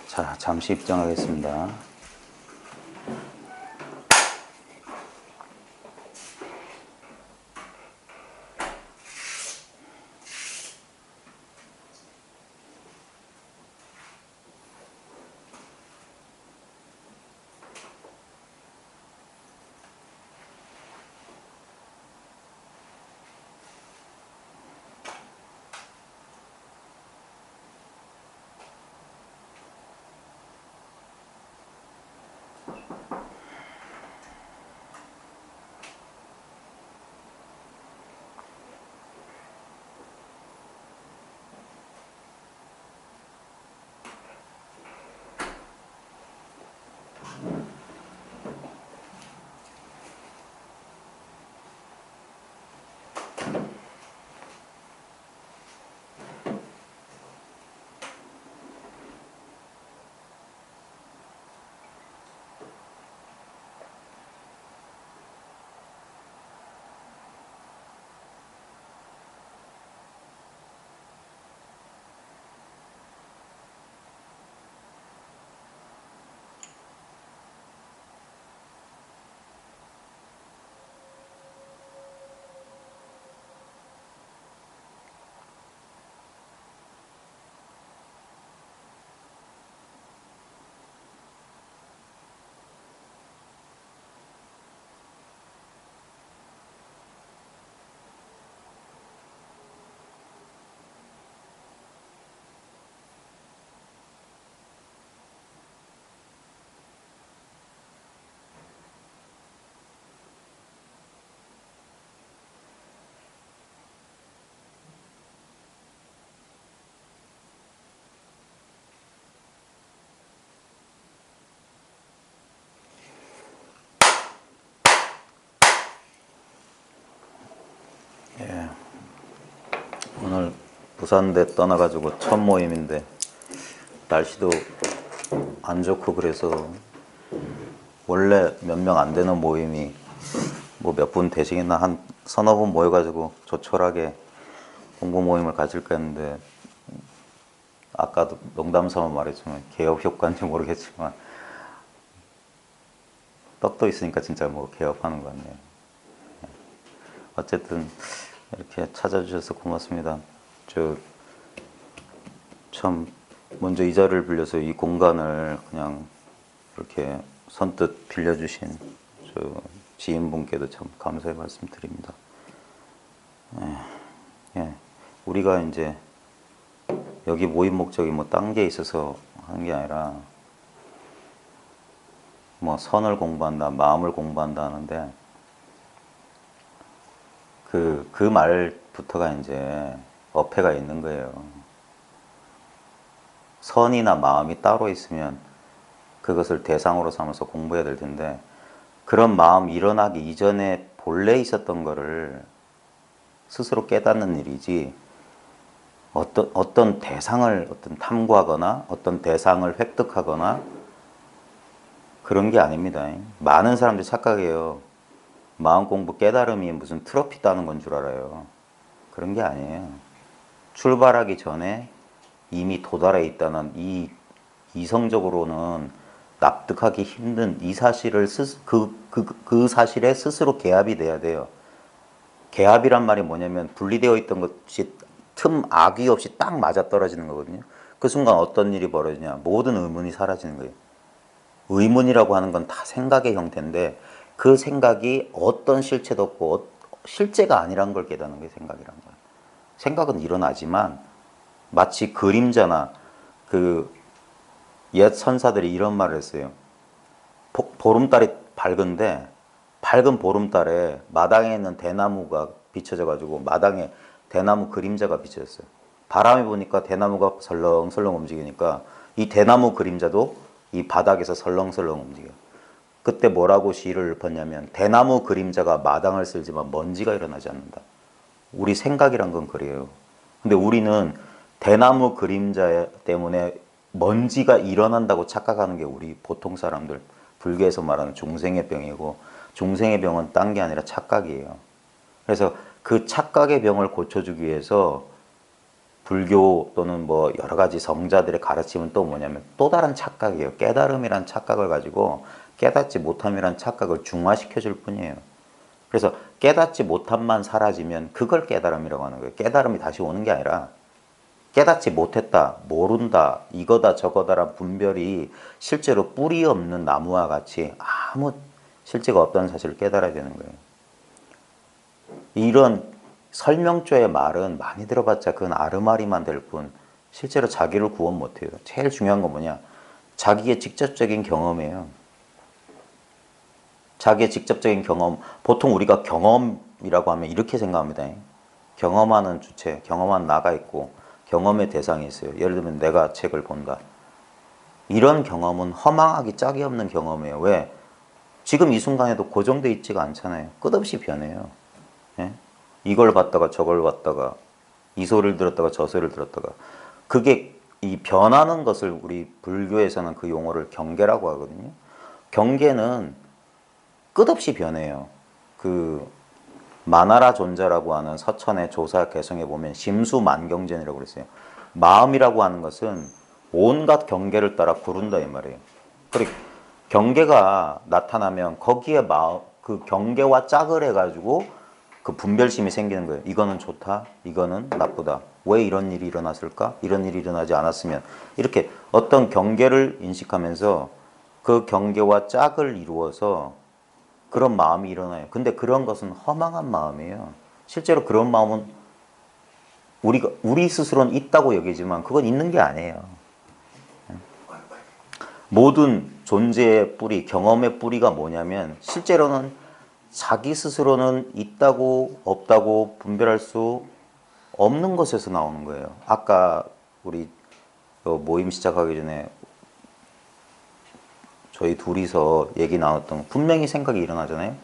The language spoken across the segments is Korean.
자, 잠시 입장하겠습니다. 예, 오늘 부산대 떠나가지고 첫 모임인데 날씨도 안 좋고 그래서 원래 몇 명 안 되는 모임이 뭐 몇 분 되시겠나 한 서너 분 모여가지고 조촐하게 공부 모임을 가질까 했는데 아까도 농담 삼아 말했지만 개업 효과인지 모르겠지만 떡도 있으니까 진짜 뭐 개업하는 것 같네요. 어쨌든 이렇게 찾아주셔서 고맙습니다. 참 먼저 이 자리를 빌려서 이 공간을 그냥 이렇게 선뜻 빌려주신 지인분께도 참 감사의 말씀드립니다. 예, 우리가 이제 여기 모임 목적이 뭐 딴 게 있어서 하는 게 아니라 뭐 선을 공부한다, 마음을 공부한다 하는데 그 말부터가 이제 어폐가 있는 거예요. 선이나 마음이 따로 있으면 그것을 대상으로 삼아서 공부해야 될 텐데 그런 마음 일어나기 이전에 본래 있었던 거를 스스로 깨닫는 일이지 어떤 대상을 탐구하거나 어떤 대상을 획득하거나 그런 게 아닙니다. 많은 사람들이 착각해요. 마음 공부 깨달음이 무슨 트로피 따는 건 줄 알아요. 그런 게 아니에요. 출발하기 전에 이미 도달해 있다는 이성적으로는 납득하기 힘든 이 사실을 그 사실에 스스로 개합이 돼야 돼요. 개합이란 말이 뭐냐면 분리되어 있던 것이 틈 악의 없이 딱 맞아떨어지는 거거든요. 그 순간 어떤 일이 벌어지냐, 모든 의문이 사라지는 거예요. 의문이라고 하는 건 다 생각의 형태인데 그 생각이 어떤 실체도 없고 실제가 아니란 걸 깨닫는 게 생각이란 거예요. 생각은 일어나지만 마치 그림자나 그 옛 선사들이 이런 말을 했어요. 보름달이 밝은데 밝은 보름달에 마당에 있는 대나무가 비춰져 가지고 마당에 대나무 그림자가 비춰졌어요. 바람이 부니까 대나무가 설렁설렁 움직이니까 이 대나무 그림자도 이 바닥에서 설렁설렁 움직여요. 그때 뭐라고 시를 읊었냐면 대나무 그림자가 마당을 쓸지만 먼지가 일어나지 않는다. 우리 생각이란 건 그래요. 근데 우리는 대나무 그림자 때문에 먼지가 일어난다고 착각하는 게 우리 보통 사람들, 불교에서 말하는 중생의 병이고 중생의 병은 딴 게 아니라 착각이에요. 그래서 그 착각의 병을 고쳐주기 위해서 불교 또는 뭐 여러 가지 성자들의 가르침은 또 뭐냐면 또 다른 착각이에요. 깨달음이란 착각을 가지고 깨닫지 못함이란 착각을 중화시켜 줄 뿐이에요. 그래서 깨닫지 못함만 사라지면 그걸 깨달음이라고 하는 거예요. 깨달음이 다시 오는 게 아니라 깨닫지 못했다, 모른다, 이거다 저거다란 분별이 실제로 뿌리 없는 나무와 같이 아무 실제가 없다는 사실을 깨달아야 되는 거예요. 이런 설명조의 말은 많이 들어봤자 그건 아르마리만 될 뿐 실제로 자기를 구원 못해요. 제일 중요한 건 뭐냐? 자기의 직접적인 경험이에요. 자기의 직접적인 경험, 보통 우리가 경험이라고 하면 이렇게 생각합니다. 경험하는 주체, 경험한 나가 있고 경험의 대상이 있어요. 예를 들면 내가 책을 본다. 이런 경험은 허망하기 짝이 없는 경험이에요. 왜? 지금 이 순간에도 고정되어 있지가 않잖아요. 끝없이 변해요. 예? 이걸 봤다가 저걸 봤다가 이 소리를 들었다가 저 소리를 들었다가 그게 이 변하는 것을 우리 불교에서는 그 용어를 경계라고 하거든요. 경계는 끝없이 변해요. 그 마나라 존자라고 하는 서천의 조사 개성에 보면 심수만경전이라고 그랬어요. 마음이라고 하는 것은 온갖 경계를 따라 구른다 이 말이에요. 그리고 경계가 나타나면 거기에 마음 그 경계와 짝을 해가지고 그 분별심이 생기는 거예요. 이거는 좋다, 이거는 나쁘다. 왜 이런 일이 일어났을까? 이런 일이 일어나지 않았으면 이렇게 어떤 경계를 인식하면서 그 경계와 짝을 이루어서 그런 마음이 일어나요. 근데 그런 것은 허망한 마음이에요. 실제로 그런 마음은 우리 스스로는 있다고 여기지만 그건 있는 게 아니에요. 모든 존재의 뿌리, 경험의 뿌리가 뭐냐면 실제로는 자기 스스로는 있다고 없다고 분별할 수 없는 것에서 나오는 거예요. 아까 우리 모임 시작하기 전에 저희 둘이서 얘기 나눴던 분명히 생각이 일어나잖아요.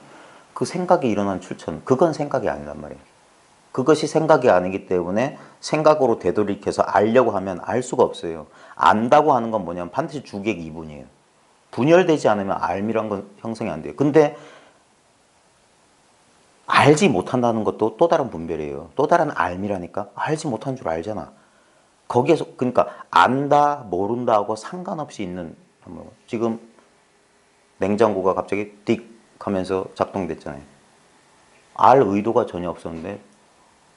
그 생각이 일어난 출처는 그건 생각이 아니란 말이에요. 그것이 생각이 아니기 때문에 생각으로 되돌이켜서 알려고 하면 알 수가 없어요. 안다고 하는 건 뭐냐면 반드시 주객 이분이에요. 분열되지 않으면 알미란 건 형성이 안 돼요. 근데 알지 못한다는 것도 또 다른 분별이에요. 또 다른 알미라니까. 알지 못한 줄 알잖아. 거기에서 그러니까 안다 모른다 하고 상관없이 있는 지금 냉장고가 갑자기 띡 하면서 작동됐잖아요. 알 의도가 전혀 없었는데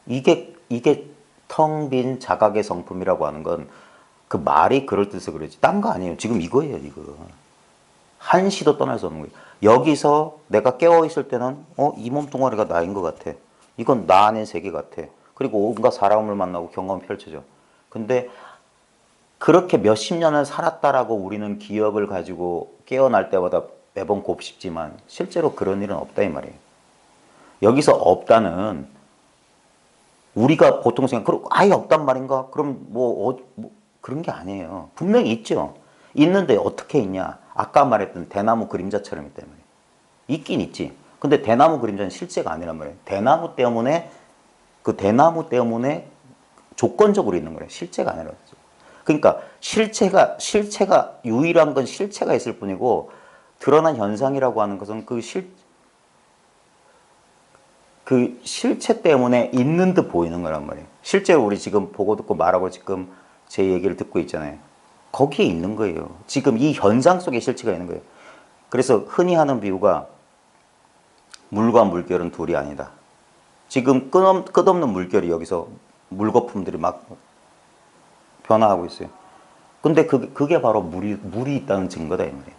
이게 텅 빈 자각의 성품이라고 하는 건 그 말이 그럴듯해서 그러지 딴 거 아니에요. 지금 이거예요. 이거. 한시도 떠날 수 없는 거예요. 여기서 내가 깨어있을 때는 이 몸뚱아리가 나인 것 같아. 이건 나 안의 세계 같아. 그리고 온갖 사람을 만나고 경험이 펼쳐져. 근데 그렇게 몇십 년을 살았다라고 우리는 기억을 가지고 깨어날 때마다 매번 곱씹지만 실제로 그런 일은 없다 이 말이에요. 여기서 없다는 우리가 보통 생각, 아예 없단 말인가? 그럼 뭐 그런 게 아니에요. 분명히 있죠. 있는데 어떻게 있냐? 아까 말했던 대나무 그림자처럼 있단 말이에요. 있긴 있지. 근데 대나무 그림자는 실제가 아니란 말이에요. 그 대나무 때문에 조건적으로 있는 거예요. 실제가 아니라. 그러니까 실체가 유일한 건 실체가 있을 뿐이고 드러난 현상이라고 하는 것은 그 실체 때문에 있는 듯 보이는 거란 말이에요. 실제로 우리 지금 보고 듣고 말하고 지금 제 얘기를 듣고 있잖아요. 거기에 있는 거예요. 지금 이 현상 속에 실체가 있는 거예요. 그래서 흔히 하는 비유가 물과 물결은 둘이 아니다. 지금 끝없는 물결이 여기서 물거품들이 막 변화하고 있어요. 근데 그게 바로 물이 있다는 증거다 이 말이에요.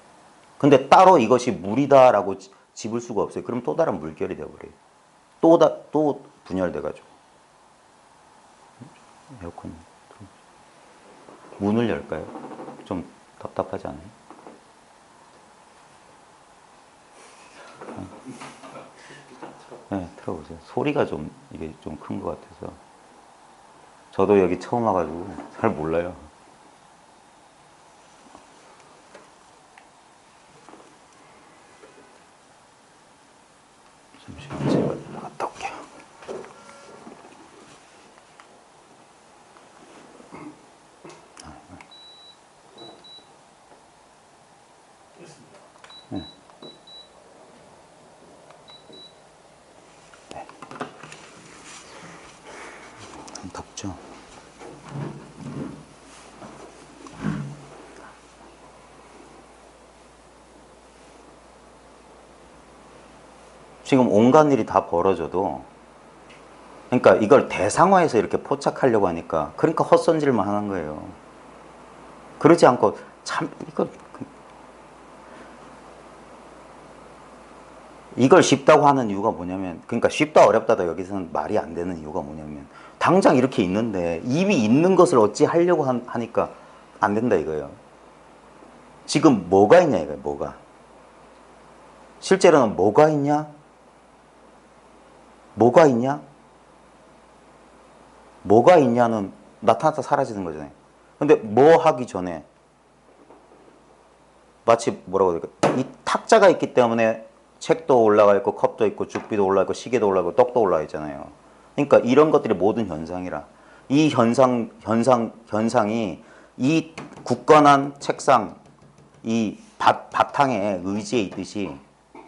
근데 따로 이것이 물이다라고 집을 수가 없어요. 그럼 또 다른 물결이 되어버려요. 또 분열돼가지고. 에어컨 문을 열까요? 좀 답답하지 않아요? 네, 틀어보세요. 소리가 좀 이게 좀 큰 것 같아서. 저도 여기 처음 와가지고 잘 몰라요. 잠시만 제가 갔다 올게요. 네. 덥죠? 지금 온갖 일이 다 벌어져도, 그러니까 이걸 대상화해서 이렇게 포착하려고 하니까, 그러니까 헛손질만 하는 거예요. 그러지 않고 참 이걸 쉽다고 하는 이유가 뭐냐면, 그러니까 쉽다 어렵다도 여기서는 말이 안 되는 이유가 뭐냐면, 당장 이렇게 있는데 이미 있는 것을 어찌 하려고 하니까 안 된다 이거예요. 지금 뭐가 있냐 이거예요. 뭐가 실제로는 뭐가 있냐? 뭐가 있냐? 뭐가 있냐는 나타났다 사라지는 거잖아요. 근데 뭐 하기 전에 마치 뭐라고 해야 될까? 이 탁자가 있기 때문에 책도 올라가 있고 컵도 있고 죽비도 올라가 있고 시계도 올라가 있고 떡도 올라가 있잖아요. 그러니까 이런 것들이 모든 현상이라, 이 현상이 이 굳건한 책상, 이 바탕에 의지해 있듯이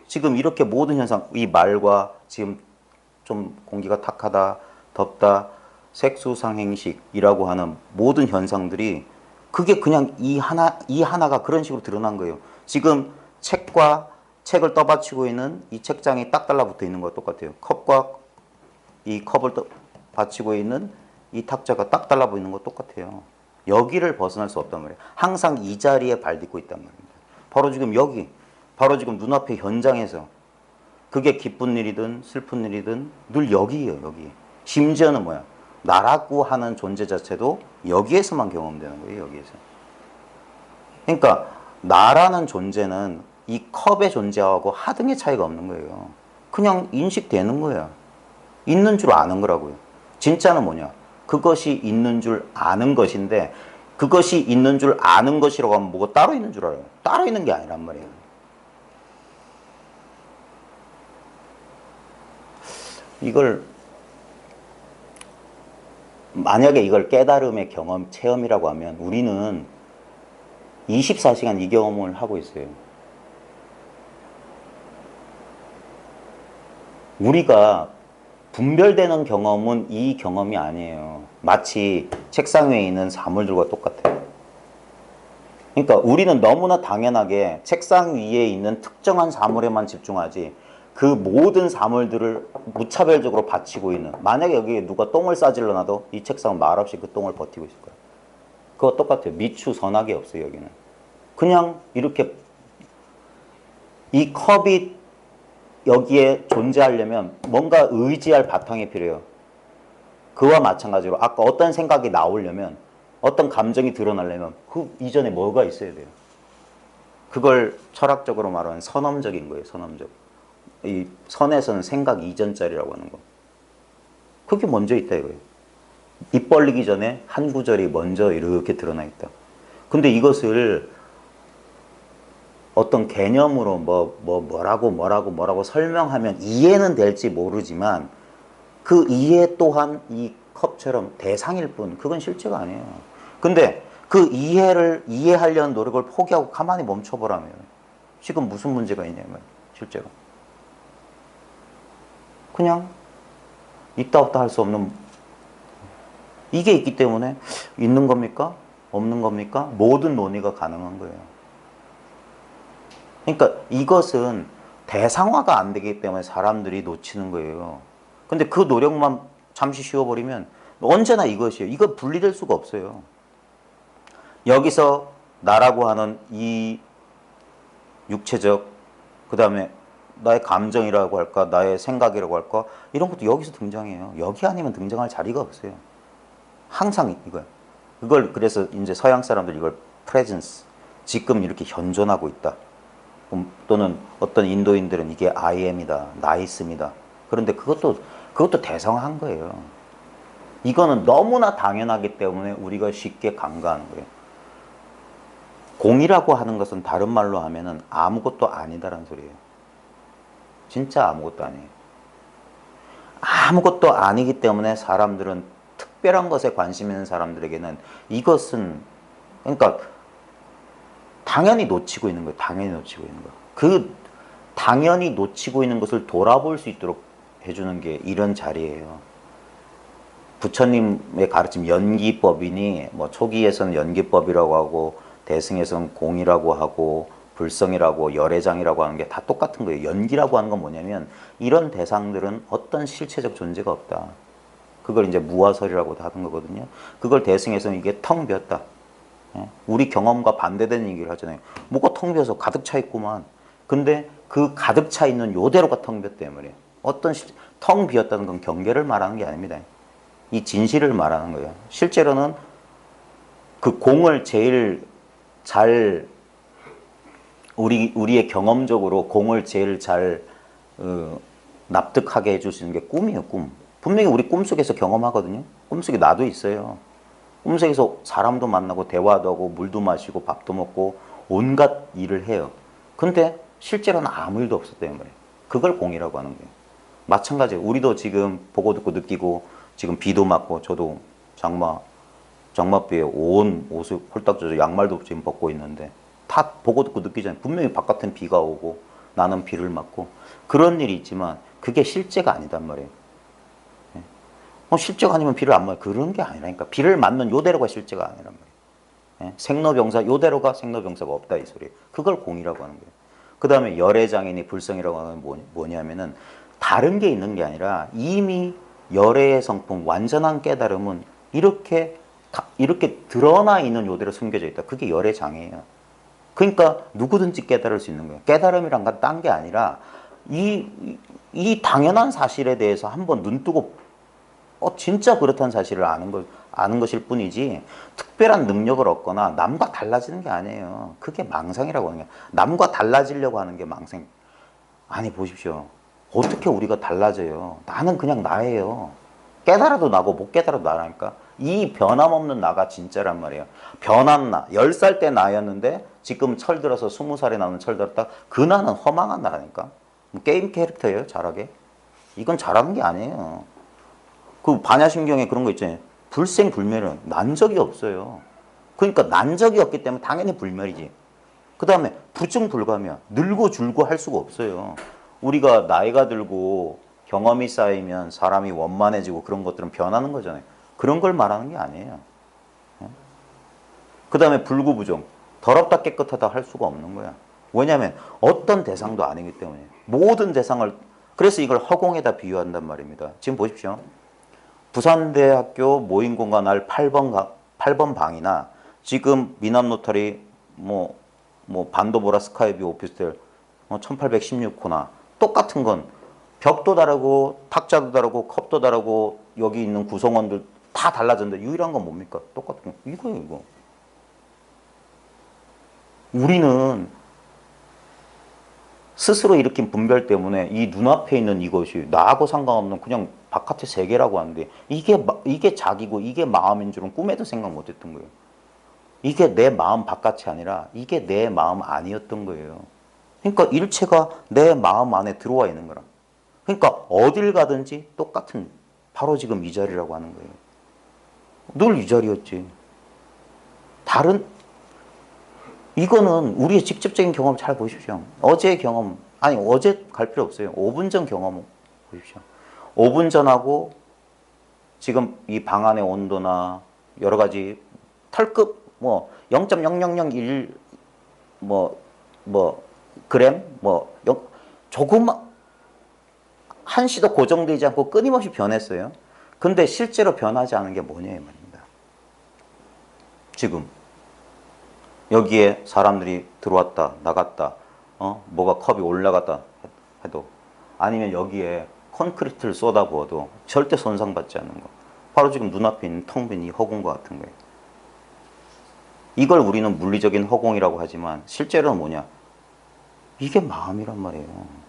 지금 이렇게 모든 현상, 이 말과 지금 좀 공기가 탁하다, 덥다, 색수상행식이라고 하는 모든 현상들이 그게 그냥 이 하나가 그런 식으로 드러난 거예요. 지금 책을 떠받치고 있는 이 책장이 딱 달라붙어 있는 거와 똑같아요. 컵과 이 컵을 받치고 있는 이 탁자가 딱 달라 보이는 거 똑같아요. 여기를 벗어날 수 없단 말이에요. 항상 이 자리에 발 딛고 있단 말입니다. 바로 지금 여기, 바로 지금 눈앞의 현장에서, 그게 기쁜 일이든 슬픈 일이든 늘 여기예요. 여기. 심지어는 뭐야? 나라고 하는 존재 자체도 여기에서만 경험되는 거예요. 여기에서. 그러니까 나라는 존재는 이 컵의 존재하고 하등의 차이가 없는 거예요. 그냥 인식되는 거야. 있는 줄 아는 거라고요. 진짜는 뭐냐? 그것이 있는 줄 아는 것인데, 그것이 있는 줄 아는 것이라고 하면 뭐가 따로 있는 줄 알아요? 따로 있는 게 아니란 말이에요. 이걸 만약에 이걸 깨달음의 경험, 체험이라고 하면 우리는 24시간 이 경험을 하고 있어요. 우리가 분별되는 경험은 이 경험이 아니에요. 마치 책상 위에 있는 사물들과 똑같아요. 그러니까 우리는 너무나 당연하게 책상 위에 있는 특정한 사물에만 집중하지, 그 모든 사물들을 무차별적으로 받치고 있는, 만약에 여기에 누가 똥을 싸질러 놔도 이 책상은 말없이 그 똥을 버티고 있을 거예요. 그거 똑같아요. 미추 선악이 없어요. 여기는 그냥 이렇게 이 컵이 여기에 존재하려면 뭔가 의지할 바탕이 필요해요. 그와 마찬가지로 아까 어떤 생각이 나오려면, 어떤 감정이 드러나려면 그 이전에 뭐가 있어야 돼요. 그걸 철학적으로 말하면 선엄적인 거예요. 선엄적. 이 선에서는 생각 이전자리라고 하는 거. 그게 먼저 있다 이거예요. 입 벌리기 전에 한 구절이 먼저 이렇게 드러나 있다. 근데 이것을 어떤 개념으로 뭐라고 설명하면 이해는 될지 모르지만, 그 이해 또한 이 컵처럼 대상일 뿐, 그건 실제가 아니에요. 근데 그 이해를 이해하려는 노력을 포기하고 가만히 멈춰보라면 지금 무슨 문제가 있냐면, 실제로 그냥 있다 없다 할 수 없는, 이게 있기 때문에 있는 겁니까? 없는 겁니까? 모든 논의가 가능한 거예요. 그러니까 이것은 대상화가 안 되기 때문에 사람들이 놓치는 거예요. 근데 그 노력만 잠시 쉬어버리면 언제나 이것이에요. 이거 분리될 수가 없어요. 여기서 나라고 하는 이 육체적, 그 다음에 나의 감정이라고 할까, 나의 생각이라고 할까, 이런 것도 여기서 등장해요. 여기 아니면 등장할 자리가 없어요. 항상 이거야. 이걸 그래서 이제 서양 사람들이 이걸 presence, 지금 이렇게 현존하고 있다. 또는 어떤 인도인들은 이게 I am이다, 나 있습니다. 그런데 그것도 대성한 거예요. 이거는 너무나 당연하기 때문에 우리가 쉽게 간과하는 거예요. 공이라고 하는 것은 다른 말로 하면은 아무것도 아니다라는 소리예요. 진짜 아무것도 아니에요. 아무것도 아니기 때문에 사람들은, 특별한 것에 관심 있는 사람들에게는 이것은, 그러니까 당연히 놓치고 있는 거예요. 당연히 놓치고 있는 거. 그 당연히 놓치고 있는 것을 돌아볼 수 있도록 해주는 게 이런 자리예요. 부처님의 가르침 연기법이니, 뭐 초기에서는 연기법이라고 하고 대승에서는 공이라고 하고 불성이라고 열애장이라고 하는 게 다 똑같은 거예요. 연기라고 하는 건 뭐냐면 이런 대상들은 어떤 실체적 존재가 없다. 그걸 이제 무화설이라고도 하는 거거든요. 그걸 대승해서 이게 텅 비었다. 우리 경험과 반대되는 얘기를 하잖아요. 뭐가 텅 비어서 가득 차 있구만. 근데 그 가득 차 있는 요대로가 텅 비었단 말이에요. 텅 비었다는 건 경계를 말하는 게 아닙니다. 이 진실을 말하는 거예요. 실제로는 그 공을 제일 잘 우리의 경험적으로 공을 제일 잘 납득하게 해줄 수 있는 게 꿈이에요. 꿈. 분명히 우리 꿈속에서 경험하거든요. 꿈속에 나도 있어요. 꿈속에서 사람도 만나고 대화도 하고 물도 마시고 밥도 먹고 온갖 일을 해요. 근데 실제로는 아무 일도 없었단 말이에요. 그걸 공이라고 하는 거예요. 마찬가지예요. 우리도 지금 보고 듣고 느끼고 지금 비도 맞고 저도 장마비에 온 옷을 홀딱 젖어 양말도 지금 벗고 있는데 다 보고 듣고 느끼잖아요. 분명히 바깥은 비가 오고 나는 비를 맞고 그런 일이 있지만 그게 실제가 아니단 말이에요. 실제가 아니면 비를 안 맞아요. 그런 게 아니라니까. 비를 맞는 요대로가 실제가 아니란 말이에요. 생로병사 요대로가 생로병사가 없다 이 소리예요. 그걸 공이라고 하는 거예요. 그 다음에 열애장애니 불성이라고 하는 건 뭐냐면은 다른 게 있는 게 아니라 이미 열애의 성품 완전한 깨달음은 이렇게 드러나 있는 요대로 숨겨져 있다. 그게 열애장애예요. 그러니까 누구든지 깨달을 수 있는 거예요. 깨달음이란 건 딴 게 아니라 이 당연한 사실에 대해서 한번 눈 뜨고 진짜 그렇다는 사실을 아는 것일 뿐이지 특별한 능력을 얻거나 남과 달라지는 게 아니에요. 그게 망상이라고 하는 거예요. 남과 달라지려고 하는 게 망상. 아니 보십시오. 어떻게 우리가 달라져요? 나는 그냥 나예요. 깨달아도 나고 못 깨달아도 나라니까. 이 변함없는 나가 진짜란 말이에요. 변한 나. 10살 때 나였는데 지금 철들어서 20살에 나는 철들었다. 그 나는 허망한 나라니까. 게임 캐릭터예요. 잘하게. 이건 잘하는 게 아니에요. 그 반야심경에 그런 거 있잖아요. 불생불멸은 난 적이 없어요. 그러니까 난 적이 없기 때문에 당연히 불멸이지. 그 다음에 불증불가면 늙고 줄고 할 수가 없어요. 우리가 나이가 들고 경험이 쌓이면 사람이 원만해지고 그런 것들은 변하는 거잖아요. 그런 걸 말하는 게 아니에요. 그 다음에 불구부정. 더럽다 깨끗하다 할 수가 없는 거야. 왜냐하면 어떤 대상도 아니기 때문에. 모든 대상을 그래서 이걸 허공에다 비유한단 말입니다. 지금 보십시오. 부산대학교 모임공간 알 8번 방이나 지금 미남노탈이 반도보라 스카이뷰 오피스텔 1816호나 똑같은 건 벽도 다르고 탁자도 다르고 컵도 다르고 여기 있는 구성원들 다 달라졌는데 유일한 건 뭡니까? 똑같은 거. 이거예요, 이거. 우리는 스스로 일으킨 분별 때문에 이 눈앞에 있는 이것이 나하고 상관없는 그냥 바깥의 세계라고 하는데 이게 자기고 이게 마음인 줄은 꿈에도 생각 못했던 거예요. 이게 내 마음 바깥이 아니라 이게 내 마음 아니었던 거예요. 그러니까 일체가 내 마음 안에 들어와 있는 거라. 그러니까 어딜 가든지 똑같은 바로 지금 이 자리라고 하는 거예요. 늘 이 자리였지. 이거는 우리의 직접적인 경험 잘 보십시오. 어제의 경험, 아니 어제 갈 필요 없어요. 5분 전 경험 보십시오. 5분 전하고 지금 이 방 안의 온도나 여러 가지 털급 0.0001 그램 조금만 한시도 고정되지 않고 끊임없이 변했어요. 근데 실제로 변하지 않은 게 뭐냐 이 말입니다. 지금 여기에 사람들이 들어왔다 나갔다 뭐가 컵이 올라갔다 해도 아니면 여기에 콘크리트를 쏟아부어도 절대 손상받지 않는 거. 바로 지금 눈앞에 있는 텅 빈 이 허공과 같은 거예요. 이걸 우리는 물리적인 허공이라고 하지만 실제로는 뭐냐? 이게 마음이란 말이에요.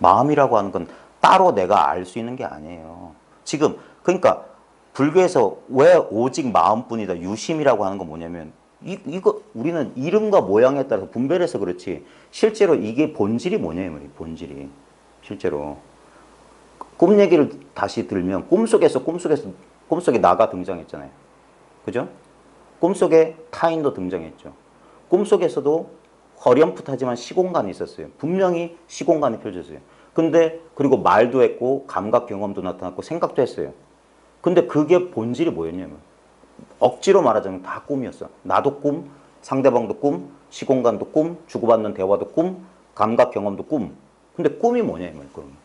마음이라고 하는 건 따로 내가 알 수 있는 게 아니에요. 지금 그러니까 불교에서 왜 오직 마음뿐이다 유심이라고 하는 건 뭐냐면 이거 우리는 이름과 모양에 따라서 분별해서 그렇지 실제로 이게 본질이 뭐냐 이 말이에요. 본질이 실제로 꿈 얘기를 다시 들면 꿈속에 나가 등장했잖아요. 그죠? 꿈속에 타인도 등장했죠. 꿈속에서도 어렴풋하지만 시공간이 있었어요. 분명히 시공간이 펼쳐졌어요. 근데 그리고 말도 했고 감각 경험도 나타났고 생각도 했어요. 근데 그게 본질이 뭐였냐면 억지로 말하자면 다 꿈이었어. 나도 꿈, 상대방도 꿈, 시공간도 꿈, 주고받는 대화도 꿈, 감각 경험도 꿈. 근데 꿈이 뭐냐 이 말이에요.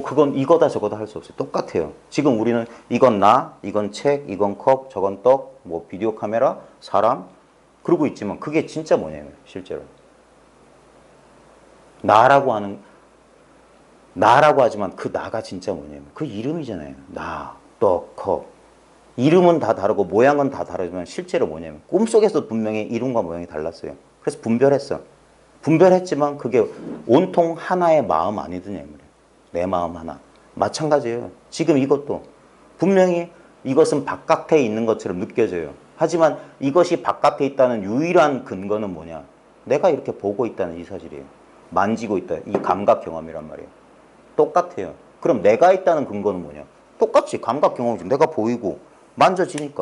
그건 이거다 저거다 할 수 없어요. 똑같아요. 지금 우리는 이건 나, 이건 책, 이건 컵, 저건 떡, 뭐 비디오 카메라, 사람 그러고 있지만 그게 진짜 뭐냐면 실제로 나라고 하지만 그 나가 진짜 뭐냐면 그 이름이잖아요. 나, 떡, 컵. 이름은 다 다르고 모양은 다 다르지만 실제로 뭐냐면 꿈속에서 분명히 이름과 모양이 달랐어요. 그래서 분별했어. 분별했지만 그게 온통 하나의 마음 아니더냐 이 말이에요. 내 마음 하나. 마찬가지예요. 지금 이것도 분명히 이것은 바깥에 있는 것처럼 느껴져요. 하지만 이것이 바깥에 있다는 유일한 근거는 뭐냐? 내가 이렇게 보고 있다는 이 사실이에요. 만지고 있다. 이 감각 경험이란 말이에요. 똑같아요. 그럼 내가 있다는 근거는 뭐냐? 똑같이 감각 경험이지. 내가 보이고 만져지니까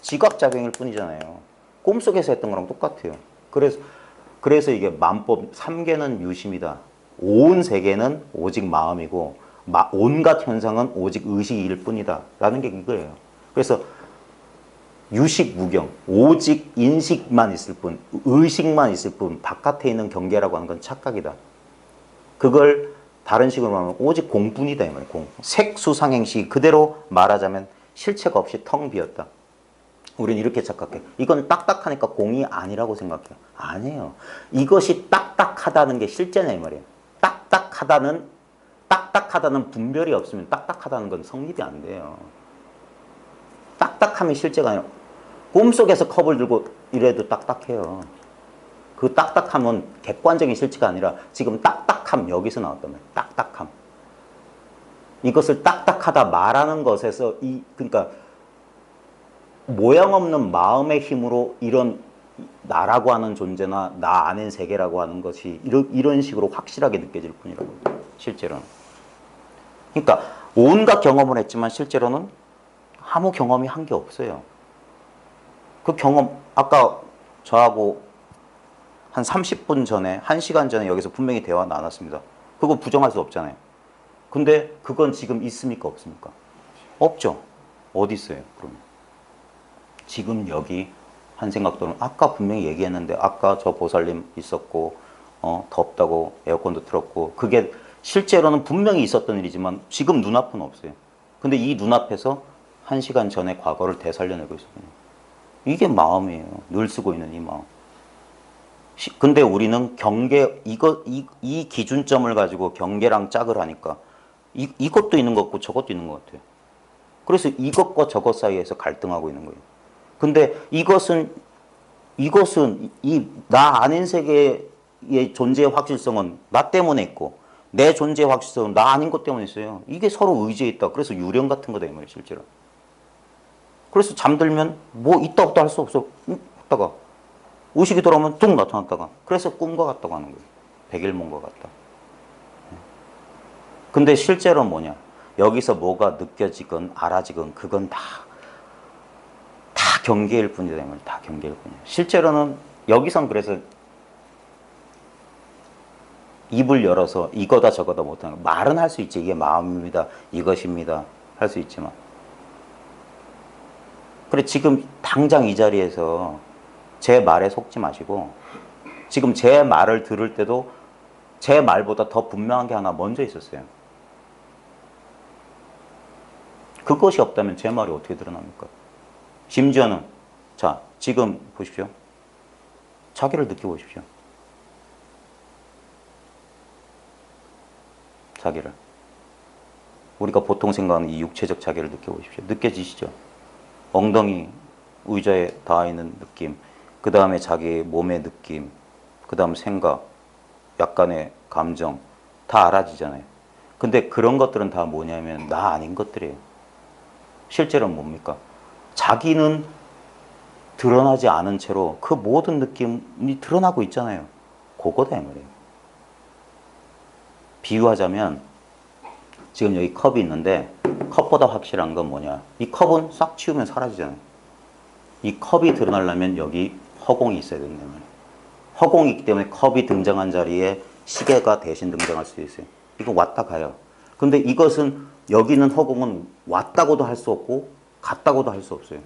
지각작용일 뿐이잖아요. 꿈속에서 했던 거랑 똑같아요. 그래서 이게 만법 3개는 유심이다. 온 세계는 오직 마음이고 온갖 현상은 오직 의식일 뿐이다. 라는 게 이거예요. 그래서 유식 무경, 오직 인식만 있을 뿐, 의식만 있을 뿐, 바깥에 있는 경계라고 하는 건 착각이다. 그걸 다른 식으로 말하면 오직 공뿐이다. 이 말이에요. 공. 색수상행시 그대로 말하자면 실체가 없이 텅 비었다. 우리는 이렇게 착각해. 이건 딱딱하니까 공이 아니라고 생각해요. 아니에요. 이것이 딱딱하다는 게 실제냐 이 말이에요. 딱딱하다는 분별이 없으면 딱딱하다는 건 성립이 안 돼요. 딱딱함이 실제가 아니라 꿈속에서 컵을 들고 이래도 딱딱해요. 그 딱딱함은 객관적인 실체가 아니라 지금 딱딱함 여기서 나왔단 말이에요. 딱딱함. 이것을 딱딱하다 말하는 것에서 그러니까 모양 없는 마음의 힘으로 이런 나라고 하는 존재나 나 아닌 세계라고 하는 것이 이런 식으로 확실하게 느껴질 뿐이라고 실제로는. 그러니까 온갖 경험을 했지만 실제로는 아무 경험이 한 게 없어요. 그 경험 아까 저하고 한 30분 전에 1시간 전에 여기서 분명히 대화 나눴습니다. 그거 부정할 수 없잖아요. 근데 그건 지금 있습니까 없습니까? 없죠. 어디 있어요 그러면? 지금 여기 한 생각 또는 아까 분명히 얘기했는데 아까 저 보살님 있었고 덥다고 에어컨도 틀었고 그게 실제로는 분명히 있었던 일이지만 지금 눈앞은 없어요. 근데 이 눈앞에서 1시간 전에 과거를 되살려내고 있어요. 이게 마음이에요. 늘 쓰고 있는 이 마음. 근데 우리는 경계 이 기준점을 가지고 경계랑 짝을 하니까 이것도 있는 것 같고 저것도 있는 것 같아요. 그래서 이것과 저것 사이에서 갈등하고 있는 거예요. 근데 이것은 이 나 아닌 세계의 존재의 확실성은 나 때문에 있고 내 존재의 확실성은 나 아닌 것 때문에 있어요. 이게 서로 의지에 있다. 그래서 유령 같은 거다 이 말이에요 실제로. 그래서 잠들면 뭐 있다 없다 할 수 없어. 했다가 의식이 돌아오면 뚝 나타났다가 그래서 꿈과 같다고 하는 거예요. 백일몽과 같다. 근데 실제로 뭐냐? 여기서 뭐가 느껴지건 알아지건 그건 다 경계일 뿐이다. 다 경계일 뿐이야. 실제로는 여기선 그래서 입을 열어서 이거다 저거다 못하는 거. 말은 할 수 있지. 이게 마음입니다. 이것입니다. 할 수 있지만. 그래 지금 당장 이 자리에서 제 말에 속지 마시고 지금 제 말을 들을 때도 제 말보다 더 분명한 게 하나 먼저 있었어요. 그것이 없다면 제 말이 어떻게 드러납니까? 심지어는 자 지금 보십시오. 자기를 느껴보십시오. 자기를. 우리가 보통 생각하는 이 육체적 자기를 느껴보십시오. 느껴지시죠? 엉덩이 의자에 닿아있는 느낌, 그 다음에 자기 몸의 느낌, 그 다음 생각, 약간의 감정 다 알아지잖아요. 근데 그런 것들은 다 뭐냐면 나 아닌 것들이에요. 실제로는 뭡니까? 자기는 드러나지 않은 채로 그 모든 느낌이 드러나고 있잖아요. 그거다 이 말이에요. 비유하자면 지금 여기 컵이 있는데 컵보다 확실한 건 뭐냐? 이 컵은 싹 치우면 사라지잖아요. 이 컵이 드러나려면 여기 허공이 있어야 된다는 말이에요. 허공이 있기 때문에 컵이 등장한 자리에 시계가 대신 등장할 수 있어요. 이거 왔다 가요. 근데 이것은 여기 있는 허공은 왔다고도 할 수 없고 갔다고도 할 수 없어요.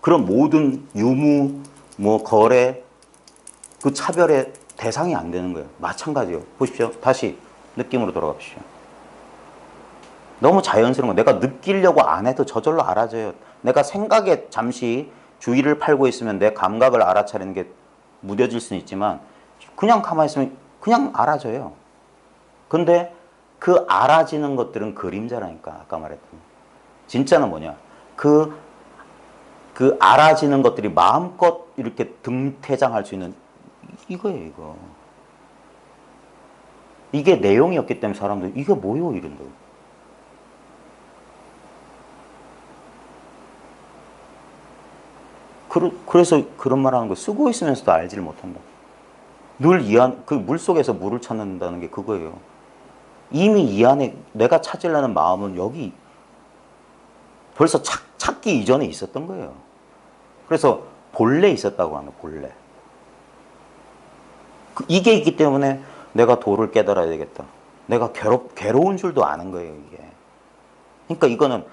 그런 모든 유무, 뭐 거래, 그 차별의 대상이 안 되는 거예요. 마찬가지예요. 보십시오. 다시 느낌으로 돌아가십시오. 너무 자연스러운 거. 내가 느끼려고 안 해도 저절로 알아져요. 내가 생각에 잠시 주의를 팔고 있으면 내 감각을 알아차리는 게 무뎌질 수는 있지만 그냥 가만히 있으면 그냥 알아져요. 근데 그 알아지는 것들은 그림자라니까. 아까 말했던. 진짜는 뭐냐. 그 알아지는 것들이 마음껏 이렇게 등퇴장할 수 있는 이거예요, 이거. 이게 내용이었기 때문에 사람들이 이게 뭐요? 이런 거예요. 그래서 그런 말 하는 거 쓰고 있으면서도 알지를 못한다. 늘 이 안, 그 물속에서 물을 찾는다는 게 그거예요. 이미 이 안에 내가 찾으려는 마음은 여기 벌써 찾기 이전에 있었던 거예요. 그래서 본래 있었다고 하는 거예요, 본래. 이게 있기 때문에 내가 도를 깨달아야 되겠다. 내가 괴로운 줄도 아는 거예요, 이게. 그러니까 이거는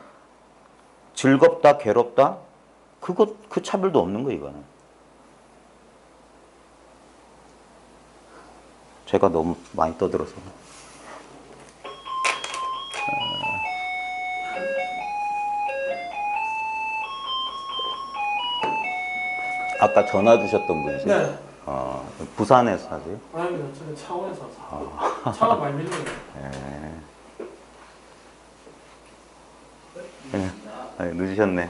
즐겁다, 괴롭다, 그 차별도 없는 거예요, 이거는. 제가 너무 많이 떠들어서. 아까 전화 주셨던 분이세요? 네. 부산에서 사세요? 아닙니다. 저는 창원에서 왔어요. 차가 많이 밀려요. 네. 아니, 늦으셨네.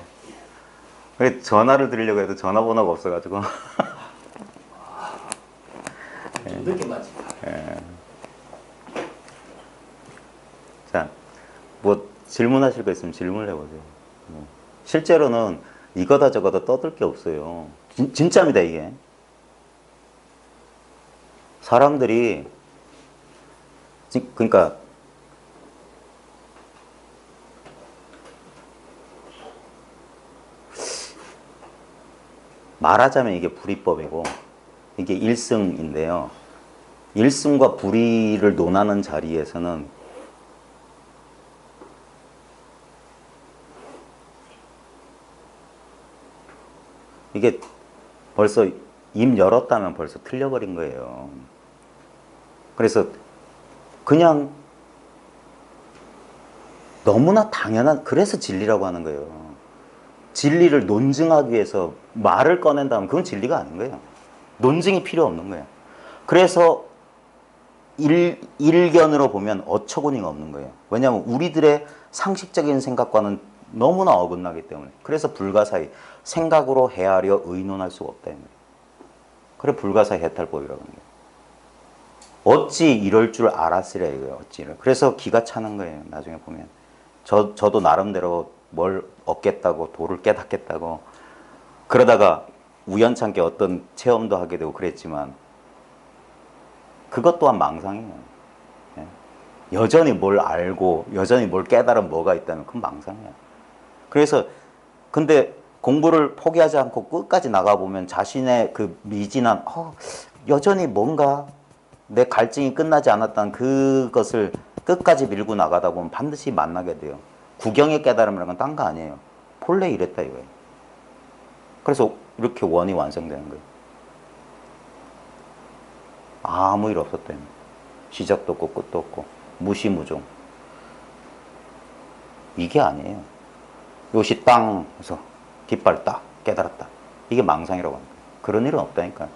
그래, 전화를 드리려고 해도 전화번호가 없어가지고. 좀 늦게 맞지. 자, 뭐 질문하실 거 있으면 질문을 해보세요. 실제로는 이거다 저거다 떠들 게 없어요. 진짜입니다, 이게. 사람들이, 그러니까, 말하자면 이게 불이법이고, 이게 일승인데요. 일승과 불이를 논하는 자리에서는 이게 벌써 입 열었다면 벌써 틀려버린 거예요. 그래서 그냥 너무나 당연한, 그래서 진리라고 하는 거예요. 진리를 논증하기 위해서 말을 꺼낸다면 그건 진리가 아닌 거예요. 논증이 필요 없는 거예요. 그래서 일견으로 보면 어처구니가 없는 거예요. 왜냐하면 우리들의 상식적인 생각과는 너무나 어긋나기 때문에. 그래서 불가사의, 생각으로 헤아려 의논할 수가 없다. 그래 불가사의 해탈법이라고 하는 거예요. 어찌 이럴 줄 알았으랴 이거예요. 어찌 이럴. 그래서 기가 차는 거예요. 나중에 보면. 저도 나름대로 뭘 얻겠다고, 도를 깨닫겠다고 그러다가 우연찮게 어떤 체험도 하게 되고 그랬지만 그것 또한 망상이에요. 여전히 뭘 알고 여전히 뭘 깨달은 뭐가 있다면 그건 망상이야. 그래서 근데 공부를 포기하지 않고 끝까지 나가보면 자신의 그 미진한 여전히 뭔가 내 갈증이 끝나지 않았다는 그것을 끝까지 밀고 나가다 보면 반드시 만나게 돼요. 구경의 깨달음이라는 건 딴 거 아니에요. 본래 이랬다 이거예요. 그래서 이렇게 원이 완성되는 거예요. 아무 일 없었대요. 시작도 없고 끝도 없고 무시무종. 이게 아니에요. 요시 땅 해서 깃발 딱 깨달았다. 이게 망상이라고 합니다. 그런 일은 없다니까요.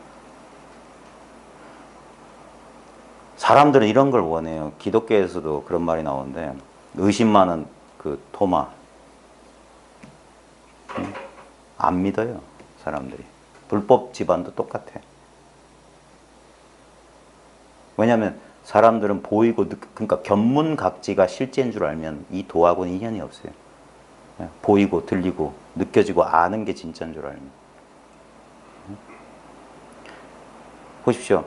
사람들은 이런 걸 원해요. 기독교에서도 그런 말이 나오는데 의심 많은 그 토마 안 믿어요. 사람들이. 불법 집안도 똑같아. 왜냐하면 사람들은 보이고 그러니까 견문각지가 실제인 줄 알면 이 도하고는 인연이 없어요. 보이고 들리고 느껴지고 아는 게 진짜인 줄 알면. 보십시오.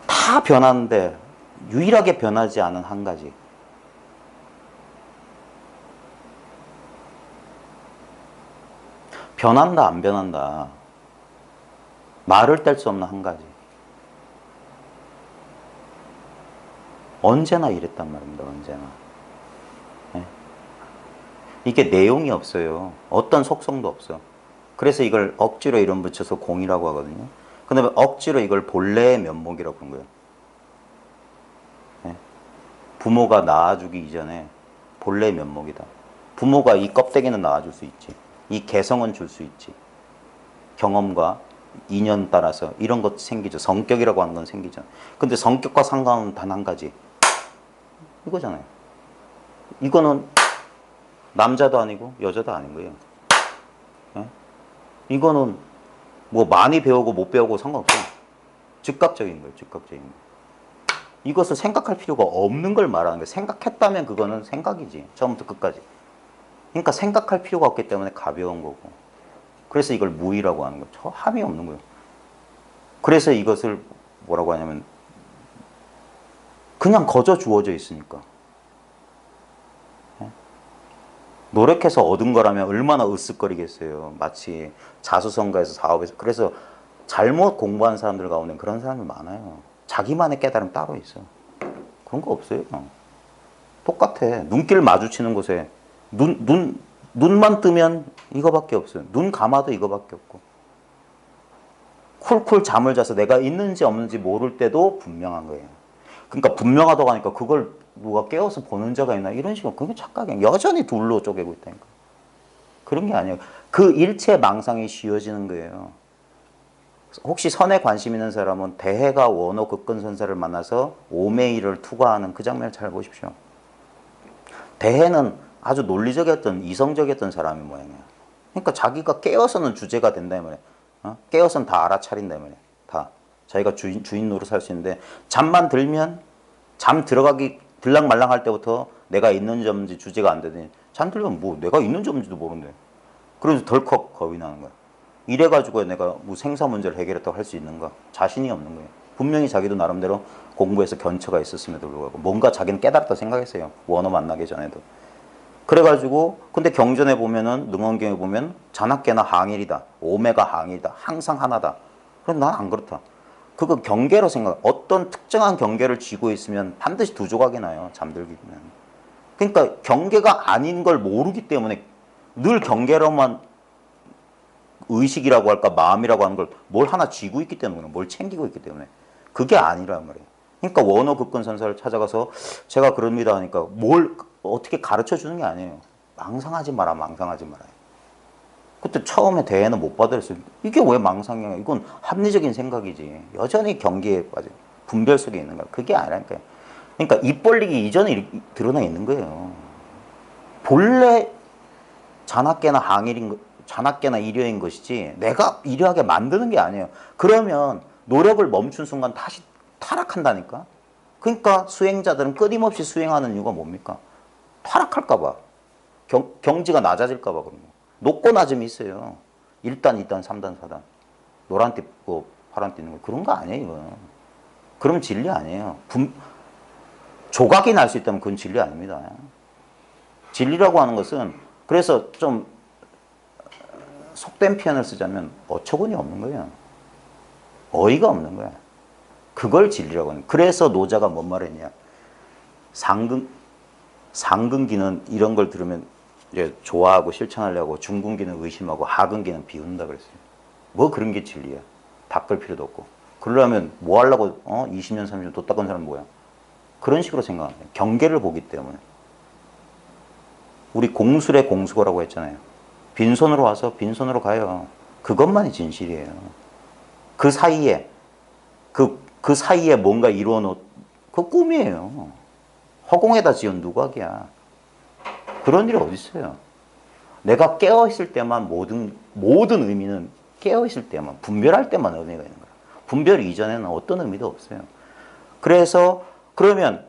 다 변하는데 유일하게 변하지 않은 한 가지. 변한다 안 변한다. 말을 뗄 수 없는 한 가지. 언제나 이랬단 말입니다. 언제나. 네? 이게 내용이 없어요. 어떤 속성도 없어. 그래서 이걸 억지로 이름 붙여서 공이라고 하거든요. 근데 억지로 이걸 본래의 면목이라고 부른 거예요. 예? 부모가 낳아주기 이전에 본래의 면목이다. 부모가 이 껍데기는 낳아줄 수 있지. 이 개성은 줄 수 있지. 경험과 인연 따라서 이런 것 생기죠. 성격이라고 하는 건 생기죠. 근데 성격과 상관은 단 한 가지. 이거잖아요. 이거는 남자도 아니고 여자도 아닌 거예요. 예? 이거는 뭐 많이 배우고 못 배우고 상관없어요. 즉각적인 거예요. 즉각적인 거. 이것을 생각할 필요가 없는 걸 말하는 거예요. 생각했다면 그거는 생각이지. 처음부터 끝까지. 그러니까 생각할 필요가 없기 때문에 가벼운 거고. 그래서 이걸 무의라고 하는 거예요. 저 함이 없는 거예요. 그래서 이것을 뭐라고 하냐면 그냥 거저 주어져 있으니까. 노력해서 얻은 거라면 얼마나 으쓱거리겠어요. 마치 자수성가해서 사업에서. 그래서 잘못 공부한 사람들 가운데 그런 사람이 많아요. 자기만의 깨달음 따로 있어. 그런 거 없어요. 똑같아. 눈길 마주치는 곳에 눈만 뜨면 이거밖에 없어요. 눈 감아도 이거밖에 없고. 쿨쿨 잠을 자서 내가 있는지 없는지 모를 때도 분명한 거예요. 그러니까 분명하다고 하니까 그걸 누가 깨워서 보는 자가 있나 이런 식으로 그게 착각이야. 여전히 둘로 쪼개고 있다니까. 그런 게 아니에요. 그 일체 망상이 씌워지는 거예요. 혹시 선에 관심 있는 사람은 대해가 원호 극근선사를 만나서 오매이를 투과하는 그 장면을 잘 보십시오. 대해는 아주 논리적이었던 이성적이었던 사람이 모양이야. 그러니까 자기가 깨어서는 주제가 된다 말이야. 깨어서는 다 알아차린다 말이야. 다 자기가 주인 노릇 할 수 있는데 잠만 들면 잠 들어가기 들락말락 할 때부터 내가 있는지 없는지 주제가 안 되더니 잠 들면 뭐 내가 있는지 없는지도 모르는데 그래서 덜컥 겁이 나는 거야. 이래가지고 내가 뭐 생사 문제를 해결했다고 할 수 있는가? 자신이 없는 거예요. 분명히 자기도 나름대로 공부해서 견처가 있었음에도 불구하고 뭔가 자기는 깨달았다 생각했어요. 원어 만나기 전에도. 그래가지고 근데 경전에 보면은 능언경에 보면 잔악계나 항일이다. 오매가 항일이다. 항상 하나다. 그럼 난 안 그렇다. 그거 경계로 생각. 어떤 특정한 경계를 쥐고 있으면 반드시 두 조각이 나요. 잠들기 되면. 그러니까 경계가 아닌 걸 모르기 때문에 늘 경계로만 의식이라고 할까 마음이라고 하는 걸 뭘 하나 쥐고 있기 때문에 뭘 챙기고 있기 때문에 그게 아니란 말이에요. 그러니까 원어 극근선사를 찾아가서 제가 그럽니다 하니까 뭘 어떻게 가르쳐 주는 게 아니에요. 망상하지 마라, 망상하지 마라. 그때 처음에 대회는 못 받았어요. 이게 왜 망상이야? 이건 합리적인 생각이지. 여전히 경계에 빠져 분별 속에 있는 거야. 그게 아니라니까요. 그러니까 입 벌리기 이전에 드러나 있는 거예요. 본래 잔악계나 항일인 잔악계나 일여인 것이지 내가 일여하게 만드는 게 아니에요. 그러면 노력을 멈춘 순간 다시 타락한다니까. 그러니까 수행자들은 끊임없이 수행하는 이유가 뭡니까? 타락할까 봐. 경지가 낮아질까 봐 그런 거. 높고 낮음이 있어요. 1단, 2단, 3단, 4단. 노란띠 있고 파란띠 있는 거. 그런 거 아니에요, 이거. 그럼 진리 아니에요. 조각이 날 수 있다면 그건 진리 아닙니다. 진리라고 하는 것은 그래서 좀 속된 표현을 쓰자면 어처구니 없는 거예요. 어이가 없는 거야. 그걸 진리라고 하는 거예요. 그래서 노자가 뭔 말했냐. 상근기는 이런 걸 들으면 이제 좋아하고 실천하려고 중근기는 의심하고 하근기는 비운다 그랬어요. 뭐 그런 게 진리야. 닦을 필요도 없고. 그러려면 뭐 하려고 20년 30년 도 닦은 사람 뭐야. 그런 식으로 생각합니다. 경계를 보기 때문에. 우리 공술의 공수거라고 했잖아요. 빈손으로 와서 빈손으로 가요. 그것만이 진실이에요. 그 사이에 그 사이에 뭔가 이루어 놓은 그 꿈이에요. 허공에다 지은 누각이야. 그런 일이 어디 있어요. 내가 깨어있을 때만 모든 의미는 깨어있을 때만 분별할 때만 의미가 있는 거야. 분별 이전에는 어떤 의미도 없어요. 그래서 그러면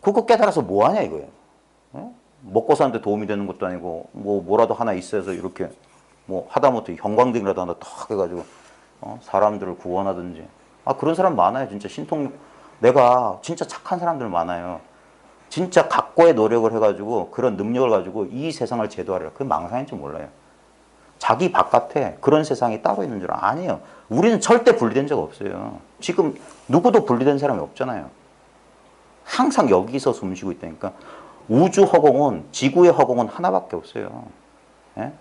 그거 깨달아서 뭐 하냐 이거예요. 먹고 사는데 도움이 되는 것도 아니고 뭐라도 하나 있어서 이렇게 뭐 하다못해 형광등이라도 하나 탁 해가지고 사람들을 구원하든지 그런 사람 많아요. 진짜 내가 진짜 착한 사람들 많아요. 진짜 각고의 노력을 해가지고 그런 능력을 가지고 이 세상을 제도하려. 그게 망상인지 몰라요. 자기 바깥에 그런 세상이 따로 있는 줄 아니에요. 우리는 절대 분리된 적 없어요. 지금 누구도 분리된 사람이 없잖아요. 항상 여기서 숨쉬고 있다니까. 우주 허공은 지구의 허공은 하나밖에 없어요. 예?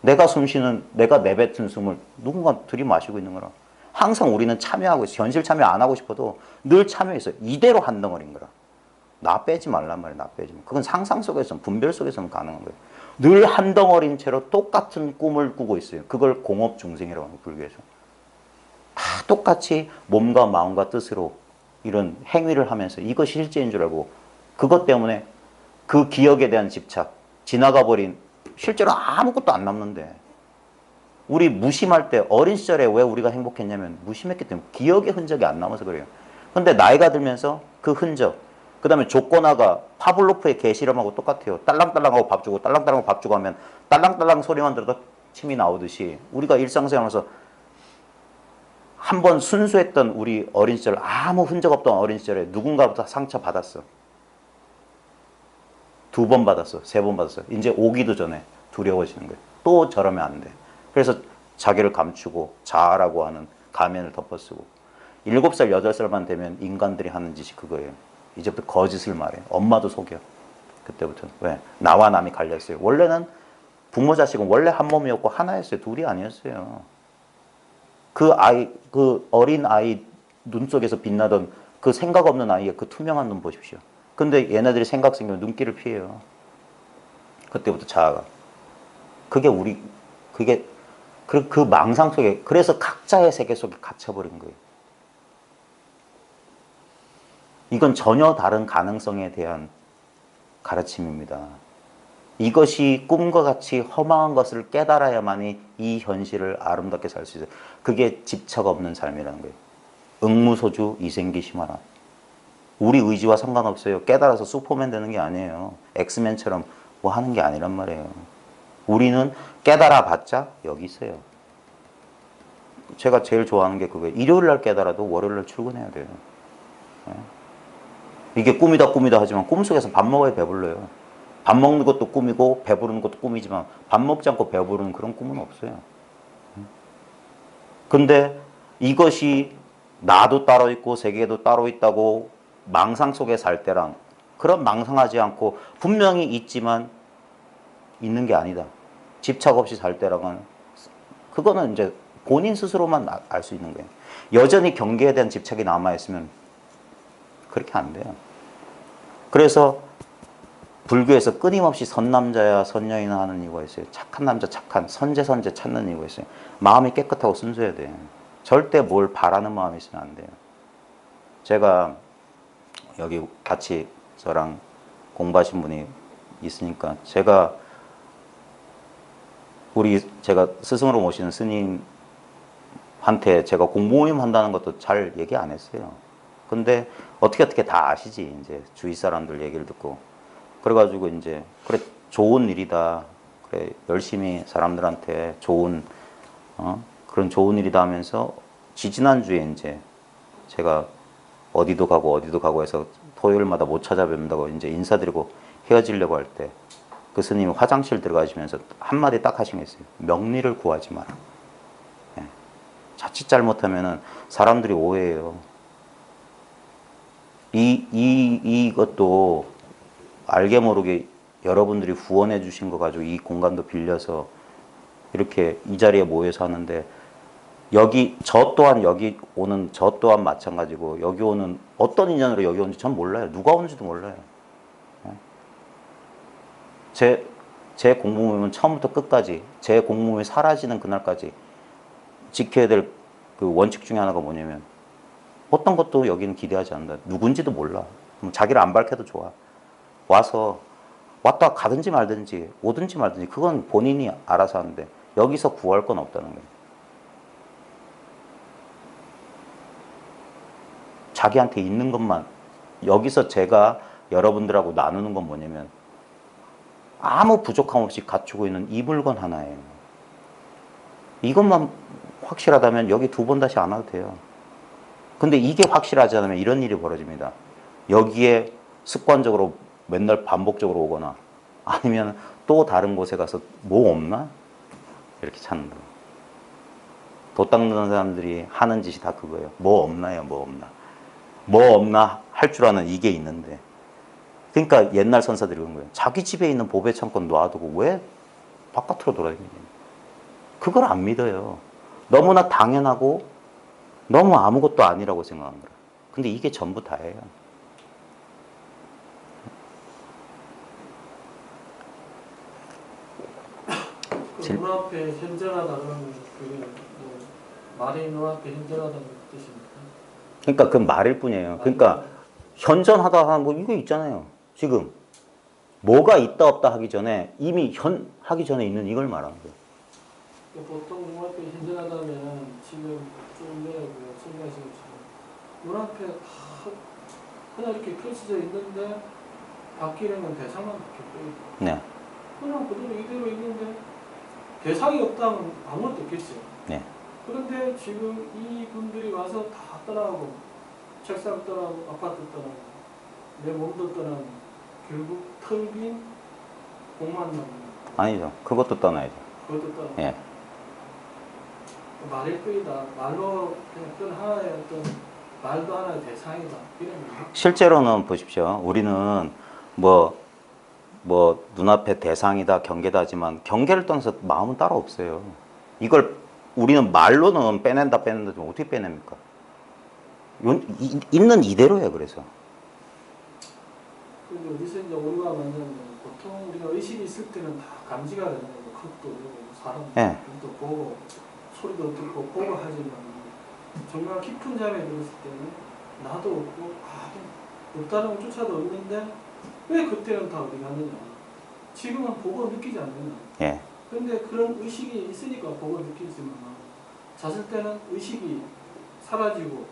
내가 숨 쉬는, 내가 내뱉은 숨을 누군가 들이마시고 있는 거라. 항상 우리는 참여하고 있어. 현실 참여 안 하고 싶어도 늘 참여했어요. 이대로 한 덩어리인 거라. 나 빼지 말란 말이야. 나 빼지 마. 그건 상상 속에서는, 분별 속에서는 가능한 거예요. 늘 한 덩어리인 채로 똑같은 꿈을 꾸고 있어요. 그걸 공업중생이라고 합니다. 불교에서. 다 똑같이 몸과 마음과 뜻으로 이런 행위를 하면서 이것이 실제인 줄 알고 그것 때문에 그 기억에 대한 집착, 지나가 버린 실제로 아무것도 안 남는데 우리 무심할 때 어린 시절에 왜 우리가 행복했냐면 무심했기 때문에 기억의 흔적이 안 남아서 그래요. 근데 나이가 들면서 그 흔적, 그 다음에 조건화가 파블로프의 개 실험하고 똑같아요. 딸랑딸랑하고 밥 주고 딸랑딸랑하고 밥 주고 하면 딸랑딸랑 소리만 들어도 침이 나오듯이 우리가 일상생활에서 한번 순수했던 우리 어린 시절, 아무 흔적 없던 어린 시절에 누군가부터 상처 받았어. 2번 받았어. 3번 받았어. 이제 오기도 전에 두려워지는 거예요. 또 저러면 안 돼. 그래서 자기를 감추고 자아라고 하는 가면을 덮어쓰고 7살, 8살만 되면 인간들이 하는 짓이 그거예요. 이제부터 거짓을 말해. 엄마도 속여. 그때부터. 왜? 나와 남이 갈렸어요. 원래는 부모 자식은 원래 한 몸이었고 하나였어요. 둘이 아니었어요. 그 아이, 그 어린 아이 눈 속에서 빛나던 그 생각 없는 아이의 그 투명한 눈 보십시오. 근데 얘네들이 생각 생기면 눈길을 피해요. 그때부터 자아가. 그게 우리, 그게 그 망상 속에, 그래서 각자의 세계 속에 갇혀버린 거예요. 이건 전혀 다른 가능성에 대한 가르침입니다. 이것이 꿈과 같이 허망한 것을 깨달아야만이 이 현실을 아름답게 살 수 있어요. 그게 집착 없는 삶이라는 거예요. 응무소주 이생기 심하라. 우리 의지와 상관없어요. 깨달아서 슈퍼맨 되는 게 아니에요. 엑스맨처럼 뭐 하는 게 아니란 말이에요. 우리는 깨달아 봤자 여기 있어요. 제가 제일 좋아하는 게 그거예요. 일요일 날 깨달아도 월요일 날 출근해야 돼요. 이게 꿈이다 꿈이다 하지만 꿈속에서 밥 먹어야 배불러요. 밥 먹는 것도 꿈이고 배부르는 것도 꿈이지만 밥 먹지 않고 배부르는 그런 꿈은 없어요. 근데 이것이 나도 따로 있고 세계도 따로 있다고 망상 속에 살 때랑 그런 망상하지 않고 분명히 있지만 있는 게 아니다. 집착 없이 살 때랑은 그거는 이제 본인 스스로만 알 수 있는 거예요. 여전히 경계에 대한 집착이 남아있으면 그렇게 안 돼요. 그래서 불교에서 끊임없이 선남자야 선여인아 하는 이유가 있어요. 착한 남자 착한 선제 찾는 이유가 있어요. 마음이 깨끗하고 순수해야 돼요. 절대 뭘 바라는 마음이 있으면 안 돼요. 제가 여기 같이 저랑 공부하신 분이 있으니까 제가 스승으로 모시는 스님한테 제가 공부모임 한다는 것도 잘 얘기 안 했어요. 근데 어떻게 다 아시지. 이제 주위 사람들 얘기를 듣고. 그래가지고 이제, 그래, 좋은 일이다. 그래, 열심히 사람들한테 좋은, 그런 좋은 일이다 하면서 지지난주에 이제 제가 어디도 가고 해서 토요일마다 못 찾아뵙는다고 이제 인사드리고 헤어지려고 할 때 그 스님이 화장실 들어가시면서 한마디 딱 하신 게 있어요. 명리를 구하지 마라. 예. 자칫 잘못하면은 사람들이 오해해요. 이것도 알게 모르게 여러분들이 후원해 주신 거 가지고 이 공간도 빌려서 이렇게 이 자리에 모여서 하는데 저 또한 마찬가지고 여기 오는 어떤 인연으로 여기 온지 전 몰라요. 누가 오는지도 몰라요. 제 공부모임은 처음부터 끝까지 제 공부모임이 사라지는 그날까지 지켜야 될 그 원칙 중에 하나가 뭐냐면 어떤 것도 여기는 기대하지 않는다. 누군지도 몰라. 자기를 안 밝혀도 좋아. 와서 왔다 가든지 말든지 오든지 말든지 그건 본인이 알아서 하는데 여기서 구할 건 없다는 거예요. 자기한테 있는 것만 여기서 제가 여러분들하고 나누는 건 뭐냐면 아무 부족함 없이 갖추고 있는 이 물건 하나예요. 이것만 확실하다면 여기 2번 다시 안 와도 돼요. 근데 이게 확실하지 않으면 이런 일이 벌어집니다. 여기에 습관적으로 맨날 반복적으로 오거나 아니면 또 다른 곳에 가서 뭐 없나? 이렇게 찾는 거예요. 도 닦는 사람들이 하는 짓이 다 그거예요. 뭐 없나요? 뭐 없나? 뭐 없나 할 줄 아는 이게 있는데. 그러니까 옛날 선사들이 그런 거예요. 자기 집에 있는 보배 창고 놔두고 왜 바깥으로 돌아다니냐. 그걸 안 믿어요. 너무나 당연하고 너무 아무것도 아니라고 생각한 거예요. 근데 이게 전부 다예요. 그 눈앞에 현존하다는 그게 뭐 말이 눈앞에 현존하다는 뜻입니까? 그러니까 그 말일 뿐이에요. 그러니까 현존하다 뭐 이거 있잖아요. 지금 뭐가 있다 없다 하기 전에 이미 하기 전에 있는 이걸 말하는 거예요. 보통 눈앞에 현존하다면 지금 좀 전에 말씀하신 것처럼 눈앞에 다 그냥 이렇게 펼쳐져 있는데 바뀌는 건 대상만 바뀌고 네. 그냥 그대로 이대로 있는데 대상이 없다면 아무것도 없겠죠. 네. 그런데 지금 이 분들이 와서 다 떠나고 책상 떠나고 아파트 떠나고 내 몸도 떠나고 결국 텅 빈 공만 남는 아니죠. 그것도 떠나야죠. 그것도 떠나고 예. 말일 뿐이다. 말로 그냥 어떤 하나의 어떤 말도 하나의 대상이다. 이런 거죠. 실제로는 보십시오. 우리는 뭐 눈앞에 대상이다, 경계다 하지만 경계를 떠나서 마음은 따로 없어요. 이걸 우리는 말로는 빼낸다 좀 어떻게 빼냅니까? 있는 이대로예요. 그래서 근데 어디서 이제 오류가 많냐면 보통 우리가 의식이 있을 때는 다 감지가 되는 거고 흙도 되고 사람도 예. 보고 소리도 듣고 보고 하지만 정말 깊은 잠에 들었을 때는 나도 없고 없다는 것조차도 없는데 왜 그때는 다 어디 갔느냐. 지금은 보고 느끼지 않느냐. 예. 그런데 그런 의식이 있으니까 보고 느끼지만 잤을 때는 의식이 사라지고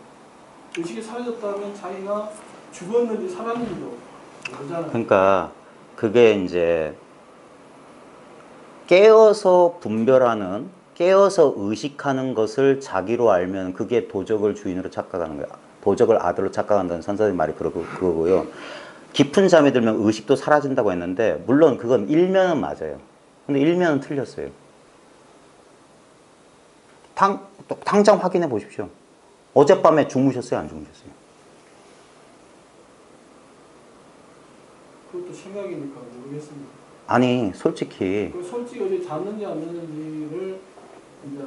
의식이 사라졌다면 자기가 죽었는지 살았는지도 모르잖아요. 그러니까 그게 이제 깨어서 분별하는, 깨어서 의식하는 것을 자기로 알면 그게 도적을 주인으로 착각하는 거야. 도적을 아들로 착각한다는 선생님 말이 그거고요. 깊은 잠에 들면 의식도 사라진다고 했는데 물론 그건 일면은 맞아요. 근데 일면은 틀렸어요. 당장 확인해 보십시오. 어젯밤에 주무셨어요? 안 주무셨어요? 그것도 생각이니까 모르겠습니다. 아니 솔직히 솔직히 어제 잤는지 안 잤는지를 이제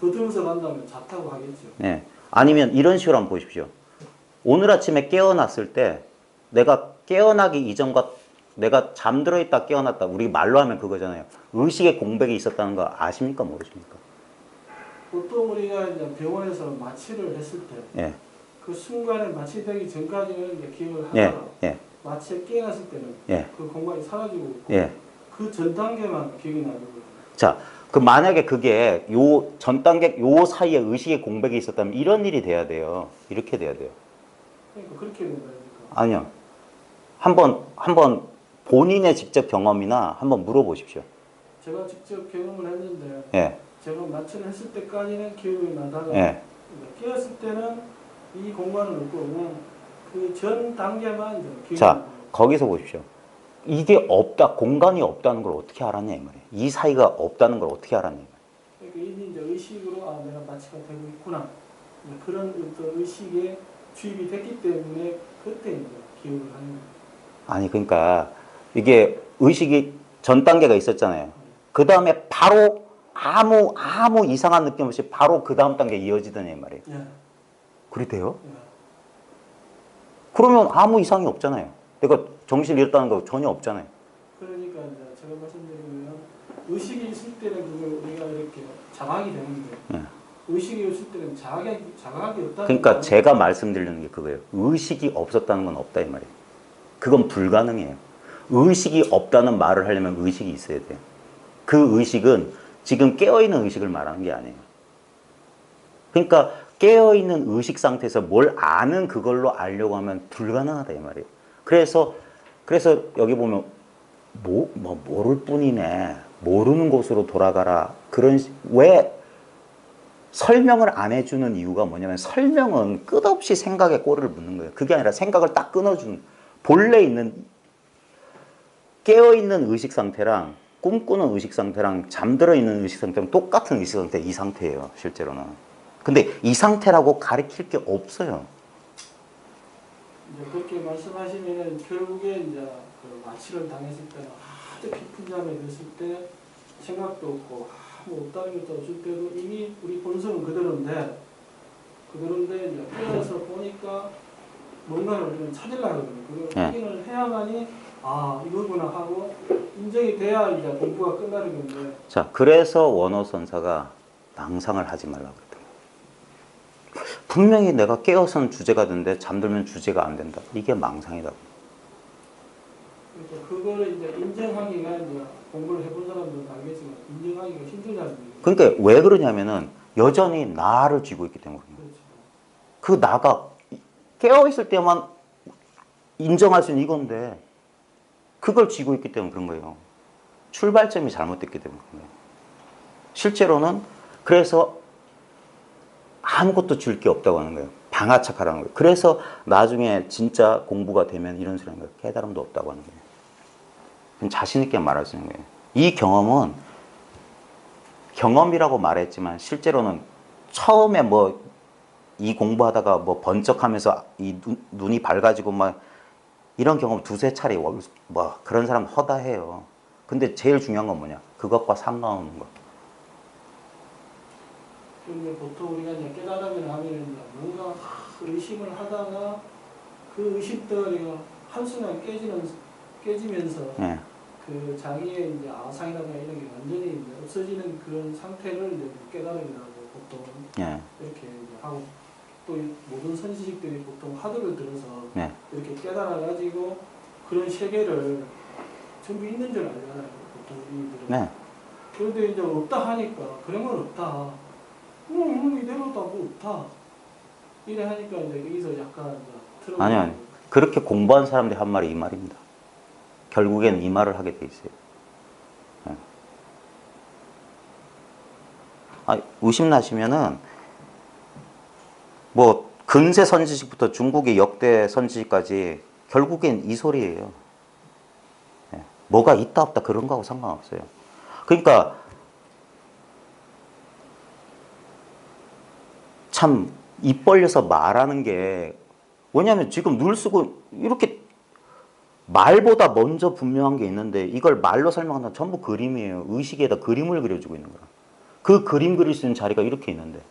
더듬어서 간다면 잤다고 하겠죠. 네. 아니면 이런 식으로 한번 보십시오. 오늘 아침에 깨어났을 때 내가 깨어나기 이전과 내가 잠들어 있다 깨어났다 우리 말로 하면 그거잖아요. 의식의 공백이 있었다는 거 아십니까? 모르십니까? 보통 우리가 이제 병원에서 마취를 했을 때 예. 그 순간에 마취되기 전까지는 이제 기억을 예. 하다가 예. 마취에 깨어났을 때는 예. 그 공간이 사라지고 있고 예. 그 전 단계만 기억이 나는 거예요. 자, 그 만약에 그게 요 전 단계 요 사이에 의식의 공백이 있었다면 이런 일이 돼야 돼요. 이렇게 돼야 돼요. 그러니까 그렇게 된다니까. 아니요. 한번 본인의 직접 경험이나 한번 물어보십시오. 제가 직접 경험을 했는데 예. 제가 마취를 했을 때까지는 기억이 나다가 예. 깨었을 때는 이 공간은 없고 그냥 그 전 단계만 이제 기억이 자, 나요. 거기서 보십시오. 이게 없다, 공간이 없다는 걸 어떻게 알았냐 이 말이에요. 이 사이가 없다는 걸 어떻게 알았냐 이 말이에요. 그러니까 이미 이제 의식으로 내가 마취가 되고 있구나. 이제 그런 어떤 의식에 주입이 됐기 때문에 그때 이제 기억을 하는 거예요. 아니 그러니까 이게 의식이 전 단계가 있었잖아요. 그 다음에 바로 아무 이상한 느낌 없이 바로 그 다음 단계 이어지더니 이 말이에요. 예. 그리 돼요? 예. 그러면 아무 이상이 없잖아요. 내가 정신을 잃었다는 거 전혀 없잖아요. 그러니까 이제 제가 말씀드리면 의식이 있을 때는 그걸 우리가 이렇게 자각이 되는데 예. 의식이 없을 때는 자각이 없다는 그러니까 거예요. 제가 말씀드리는 게 그거예요. 의식이 없었다는 건 없다 이 말이에요. 그건 불가능해요. 의식이 없다는 말을 하려면 의식이 있어야 돼요. 그 의식은 지금 깨어있는 의식을 말하는 게 아니에요. 그러니까 깨어있는 의식 상태에서 뭘 아는 그걸로 알려고 하면 불가능하다 이 말이에요. 그래서 여기 보면 모를 뿐이네. 모르는 곳으로 돌아가라. 왜 설명을 안 해주는 이유가 뭐냐면 설명은 끝없이 생각에 꼬리를 묻는 거예요. 그게 아니라 생각을 딱 끊어주는 본래 있는 깨어있는 의식 상태랑 꿈꾸는 의식 상태랑 잠들어 있는 의식 상태랑 똑같은 의식 상태 이 상태예요. 실제로는. 근데 이 상태라고 가리킬 게 없어요. 이제 그렇게 말씀하시면은 결국에 이제 그 마취를 당했을 때는 아주 깊은 잠에 들었을 때 생각도 없고 뭐 없다는 것도 없을 때도 이미 우리 본성은 그대로인데 이제 깨어서 보니까 뭔가를 우리는 찾으려고 하거든요. 그걸 네. 확인을 해야만이 아 이거구나 하고 인정이 돼야 이제 공부가 끝나는 건데 자, 그래서 원어선사가 망상을 하지 말라고 그랬대요. 분명히 내가 깨어서는 주제가 되는데 잠들면 주제가 안 된다. 이게 망상이다. 그러니까 그거를 이제 인정하기가 이제 공부를 해본 사람들은 알겠지만 인정하기가 힘들다는 거예요. 그러니까 왜 그러냐면은 여전히 나를 쥐고 있기 때문에 그런 거예요. 그렇죠. 그 나가 깨어있을 때만 인정할 수 있는 이건데 그걸 쥐고 있기 때문에 그런 거예요. 출발점이 잘못됐기 때문에 그런 거예요. 실제로는 그래서 아무것도 줄 게 없다고 하는 거예요. 방아착하라는 거예요. 그래서 나중에 진짜 공부가 되면 이런 소리 하는 거예요. 깨달음도 없다고 하는 거예요. 그럼 자신 있게 말할 수 있는 거예요. 이 경험은 경험이라고 말했지만 실제로는 처음에 뭐 이 공부하다가 뭐 번쩍하면서 이 눈이 밝아지고 막 이런 경험 두세 차례 뭐 그런 사람 허다해요. 근데 제일 중요한 건 뭐냐? 그것과 상관없는 거. 근데 보통 우리가 이제 깨달음을 하면 이제 뭔가 의심을 하다가 그 의심덩어리가 한순간 깨지면서 예. 그 자기의 이제 아상이라든가 이런 게 완전히 이제 없어지는 그런 상태를 이제 깨달음이라고 보통 예. 이렇게 이제 하고 또 이 모든 선지식들이 보통 화두를 들어서 예. 이렇게 깨달아가지고 그런 세계를 전부 있는 줄 알잖아요. 보통 우리들은. 네. 그런데 이제 없다 하니까 그런 건 없다. 이대로다 뭐 없다. 이래 하니까 이제 여기서 약간 이제 아니. 그렇게 공부한 사람들이 한 말이 이 말입니다. 결국엔 이 말을 하게 돼 있어요. 예. 의심 나시면은 뭐 근세 선지식부터 중국의 역대 선지식까지 결국엔 이 소리예요. 예. 뭐가 있다 없다 그런 거하고 상관없어요. 그러니까 참 입 벌려서 말하는 게 왜냐하면 지금 늘 쓰고 이렇게 말보다 먼저 분명한 게 있는데 이걸 말로 설명한다면 전부 그림이에요. 의식에다 그림을 그려주고 있는 거라. 그 그림 그릴 수 있는 자리가 이렇게 있는데.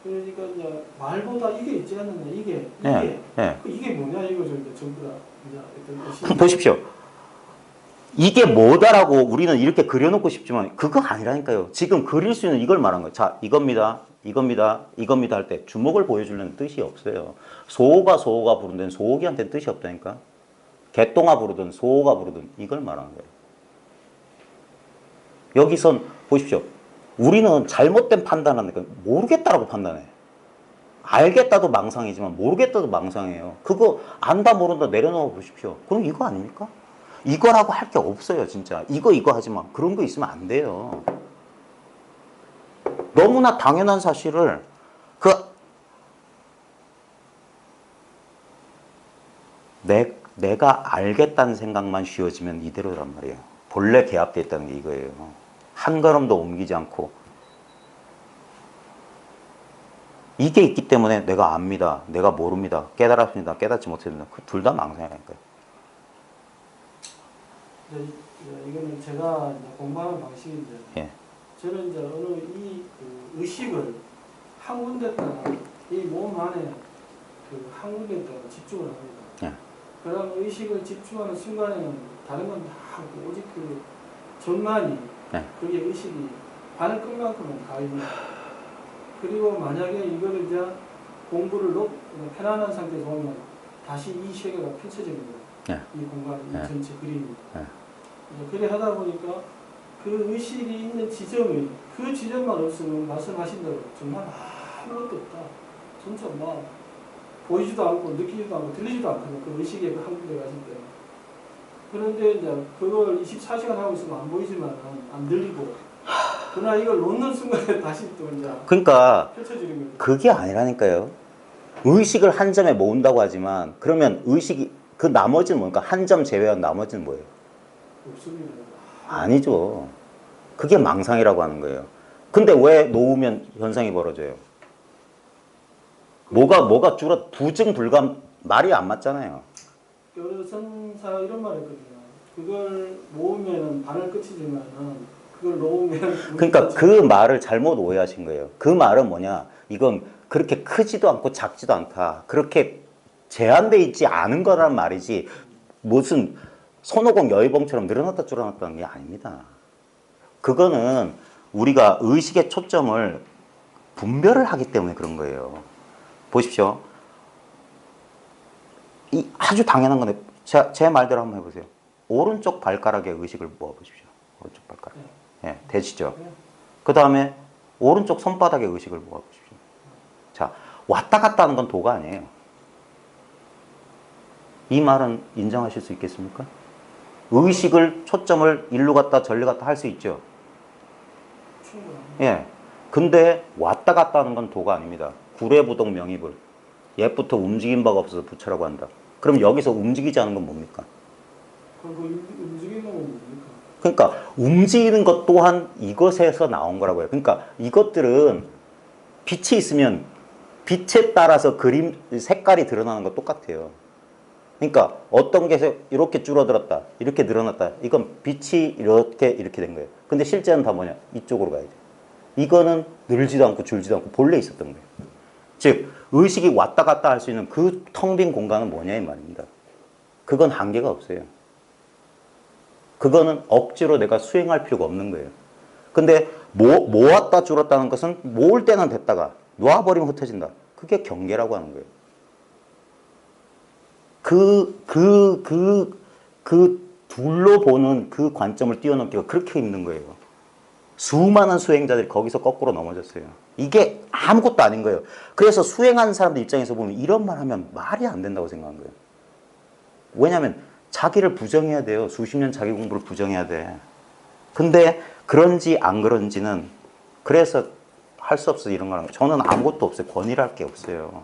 그러니까 이제 말보다 이게 있지 않느냐 이게 예, 예. 이게 뭐냐 이거죠 이제 전부 다 이제 그럼 보십시오. 이게 뭐다라고 우리는 이렇게 그려놓고 싶지만 그거 아니라니까요. 지금 그릴 수 있는 이걸 말한 거예요. 자, 이겁니다. 이겁니다. 이겁니다 할 때 주먹을 보여주려는 뜻이 없어요. 소호가 부른 데는 소호기한테는 뜻이 없다니까. 개똥아 부르든 소호가 부르든 이걸 말하는 거예요. 여기선 보십시오. 우리는 잘못된 판단하니까 모르겠다라고 판단해. 알겠다도 망상이지만 모르겠다도 망상이에요. 그거 안다 모른다 내려놓아 보십시오. 그럼 이거 아닙니까? 이거라고 할 게 없어요, 진짜. 이거 하지 마. 그런 거 있으면 안 돼요. 너무나 당연한 사실을 내가 알겠다는 생각만 쥐어지면 이대로란 말이에요. 본래 개합되어 있다는 게 이거예요. 한 걸음도 옮기지 않고. 이게 있기 때문에 내가 압니다. 내가 모릅니다. 깨달았습니다. 깨닫지 못했습니다. 그 둘 다 망상이라니까요. 이거는 제가 이제 공부하는 방식인데 예. 저는 이제 어느 그 의식을 한 군데다가 이 몸 안에 그 한 군데다가 집중을 합니다. 예. 그런 의식을 집중하는 순간에는 다른 건 다 오직 그 전만이 예. 그게 의식이 반을 끌 만큼은 가입니다. 그리고 만약에 이거를 이제 공부를 편안한 상태에서 오면 다시 이 세계가 펼쳐집니다. 예. 이 공간, 이 예. 전체 그림이. 예. 그래 하다 보니까 그 의식이 있는 지점이 그 지점만 없으면 말씀하신 대로 정말 아무것도 없다. 전체 막 보이지도 않고 느끼지도 않고 들리지도 않거든요. 그 의식의 그 한 군데 가실 때. 그런데 이제 그걸 24시간 하고 있으면 안 보이지만 안 들리고 그러나 이걸 놓는 순간에 다시 또 이제 그러니까 펼쳐지는 거죠. 그게 아니라니까요. 의식을 한 점에 모은다고 하지만 그러면 의식이 그 나머지는 뭡니까? 한 점 제외한 나머지는 뭐예요? 없습니다. 아니죠. 그게 망상이라고 하는 거예요. 근데 왜 놓으면 현상이 벌어져요? 뭐가 줄어 부증 불감 말이 안 맞잖아요. 여러 선사 이런 말 했거든요. 그걸 모으면은 반을 끝이지만은 그걸 놓으면 그러니까 그 말을 잘못 오해하신 거예요. 그 말은 뭐냐? 이건 그렇게 크지도 않고 작지도 않다. 그렇게 제한돼 있지 않은 거란 말이지. 무슨 손오공 여의봉처럼 늘어났다 줄어났다는 게 아닙니다. 그거는 우리가 의식의 초점을 분별을 하기 때문에 그런 거예요. 보십시오. 이 아주 당연한 건데 제 말대로 한번 해보세요. 오른쪽 발가락에 의식을 모아보십시오. 오른쪽 발가락. 예, 되시죠? 그 다음에 오른쪽 손바닥에 의식을 모아보십시오. 자, 왔다 갔다 하는 건 도가 아니에요. 이 말은 인정하실 수 있겠습니까? 의식을 초점을 일로 갔다 절로 갔다 할 수 있죠. 예. 근데 왔다 갔다 하는 건 도가 아닙니다. 구례부동 명의불. 옛부터 움직인 바가 없어서 부처라고 한다. 그럼 여기서 움직이지 않은 건 뭡니까? 그럼 그 움직이는 건 뭡니까? 그러니까 움직이는 것 또한 이것에서 나온 거라고 해요. 그러니까 이것들은 빛이 있으면 빛에 따라서 그림 색깔이 드러나는 거 똑같아요. 그러니까 어떤 게 이렇게 줄어들었다, 이렇게 늘어났다. 이건 빛이 이렇게 된 거예요. 근데 실제는 다 뭐냐? 이쪽으로 가야 돼. 이거는 늘지도 않고 줄지도 않고 본래 있었던 거예요. 즉 의식이 왔다 갔다 할 수 있는 그 텅 빈 공간은 뭐냐 이 말입니다. 그건 한계가 없어요. 그거는 억지로 내가 수행할 필요가 없는 거예요. 근데 모았다 줄었다는 것은 모을 때는 됐다가 놓아버리면 흩어진다. 그게 경계라고 하는 거예요. 둘로 보는 그 관점을 뛰어넘기가 그렇게 힘든 거예요. 수많은 수행자들이 거기서 거꾸로 넘어졌어요. 이게 아무것도 아닌 거예요. 그래서 수행하는 사람들 입장에서 보면 이런 말 하면 말이 안 된다고 생각한 거예요. 왜냐하면 자기를 부정해야 돼요. 수십 년 자기 공부를 부정해야 돼. 근데 그런지 안 그런지는 그래서 할 수 없어 이런 거는 저는 아무것도 없어요. 권위랄 게 없어요.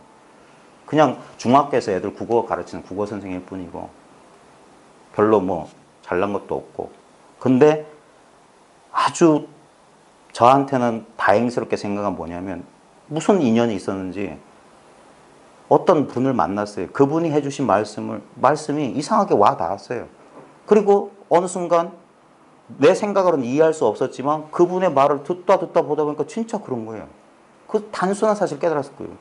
그냥 중학교에서 애들 국어 가르치는 국어 선생일 뿐이고 별로 뭐 잘난 것도 없고 근데 아주 저한테는 다행스럽게 생각한 뭐냐면 무슨 인연이 있었는지 어떤 분을 만났어요. 그분이 해주신 말씀이 이상하게 와 닿았어요. 그리고 어느 순간 내 생각으로는 이해할 수 없었지만 그분의 말을 듣다 보다 보니까 진짜 그런 거예요. 그 단순한 사실 깨달았을 거예요.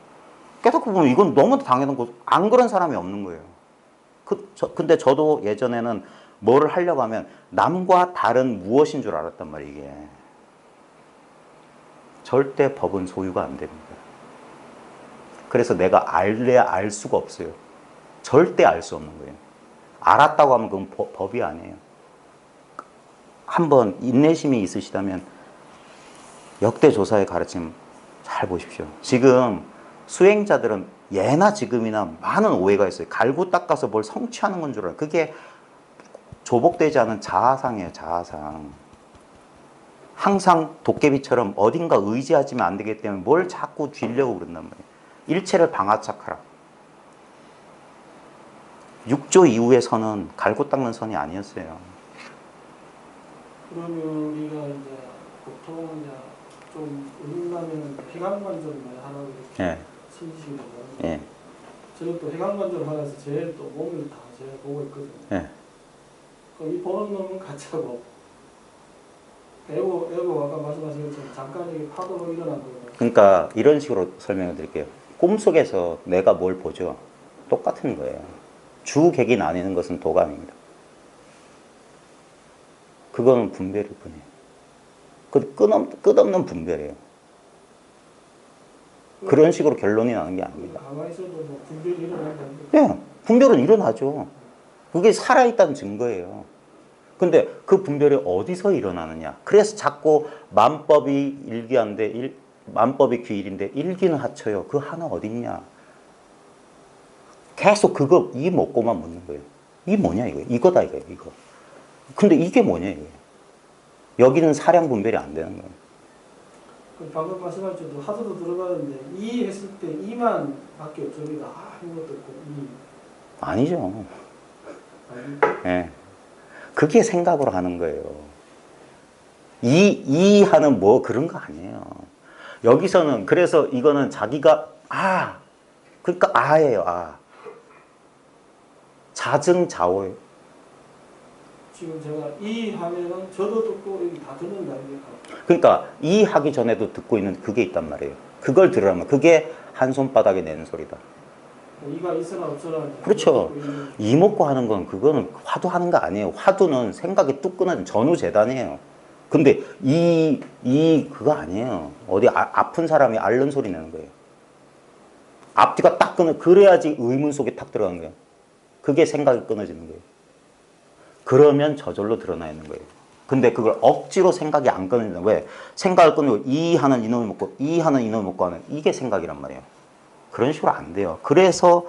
깨닫고 보면 이건 너무 당연한 거, 안 그런 사람이 없는 거예요. 근데 저도 예전에는 뭐를 하려고 하면 남과 다른 무엇인 줄 알았단 말이에요, 이게. 절대 법은 소유가 안 됩니다. 그래서 내가 알래야 알 수가 없어요. 절대 알 수 없는 거예요. 알았다고 하면 그건 법이 아니에요. 한번 인내심이 있으시다면 역대 조사의 가르침 잘 보십시오. 지금 수행자들은 예나 지금이나 많은 오해가 있어요. 갈고 닦아서 뭘 성취하는 건 줄 알아요. 그게 조복되지 않은 자아상이에요. 자아상. 항상 도깨비처럼 어딘가 의지하지면 안 되기 때문에 뭘 자꾸 쥐려고 그런단 말이에요. 일체를 방아착하라. 6조 이후의 선은 갈고 닦는 선이 아니었어요. 그러면 우리가 이제 보통 이제 좀 어린다면 해강관절을 하라고 이렇게 예. 신지식이 되잖아요. 예. 저는 또 해강관절을 하면서 제일 또 몸을 다 제가 보고 있거든요. 예. 그럼 이 보는 놈은 가짜고 애고 아까 말씀하신 것처럼 잠깐 이게 파도로 일어난 거예요. 그러니까 이런 식으로 설명을 드릴게요. 꿈속에서 내가 뭘 보죠? 똑같은 거예요. 주객이 나뉘는 것은 도가 아닙니다. 그거는 분별일 뿐이에요. 그 끝없는 분별이에요. 그런 식으로 결론이 나는 게 아닙니다. 가만히 있어도 뭐 분별이 일어난다는 거죠. 네, 분별은 일어나죠. 그게 살아있다는 증거예요. 근데 그 분별이 어디서 일어나느냐. 그래서 자꾸 만법이 일기한데 만법이 귀일인데 일기는 하쳐요. 그 하나 어딨냐. 계속 이 먹고만 묻는 거예요. 이게 뭐냐 이거. 이거다 이거. 근데 이게 뭐냐 이거. 여기는 사량 분별이 안 되는 거예요. 방금 말씀할 때도 하도도 들어가는데 이 했을 때 이만 밖에 없습니다. 아무것도 없고 이. 아니죠. 아니, 예. 그게 생각으로 하는 거예요. 이 하는 뭐 그런 거 아니에요. 여기서는 그래서 이거는 자기가 그러니까 아예요. 자증자오예요. 지금 제가 이 하면은 저도 듣고 여기 다 듣는다 이게. 그러니까 이 하기 전에도 듣고 있는 그게 있단 말이에요. 그걸 들으라면 그게 한 손바닥에 내는 소리다. 이가 있으나 없으나. 그렇죠. 이목구 하는 건 그거는 화두하는 거 아니에요. 화두는 생각이 뚝 끊어진 전우재단이에요. 근데 그거 아니에요. 어디 아픈 사람이 앓는 소리 내는 거예요. 앞뒤가 딱 끊어, 그래야지 의문 속에 탁 들어간 거예요. 그게 생각이 끊어지는 거예요. 그러면 저절로 드러나 있는 거예요. 근데 그걸 억지로 생각이 안 끊어진다. 왜? 생각을 끊고 이 하는 이놈이 먹고 이 하는 이놈이 먹고 하는 이게 생각이란 말이에요. 그런 식으로 안 돼요. 그래서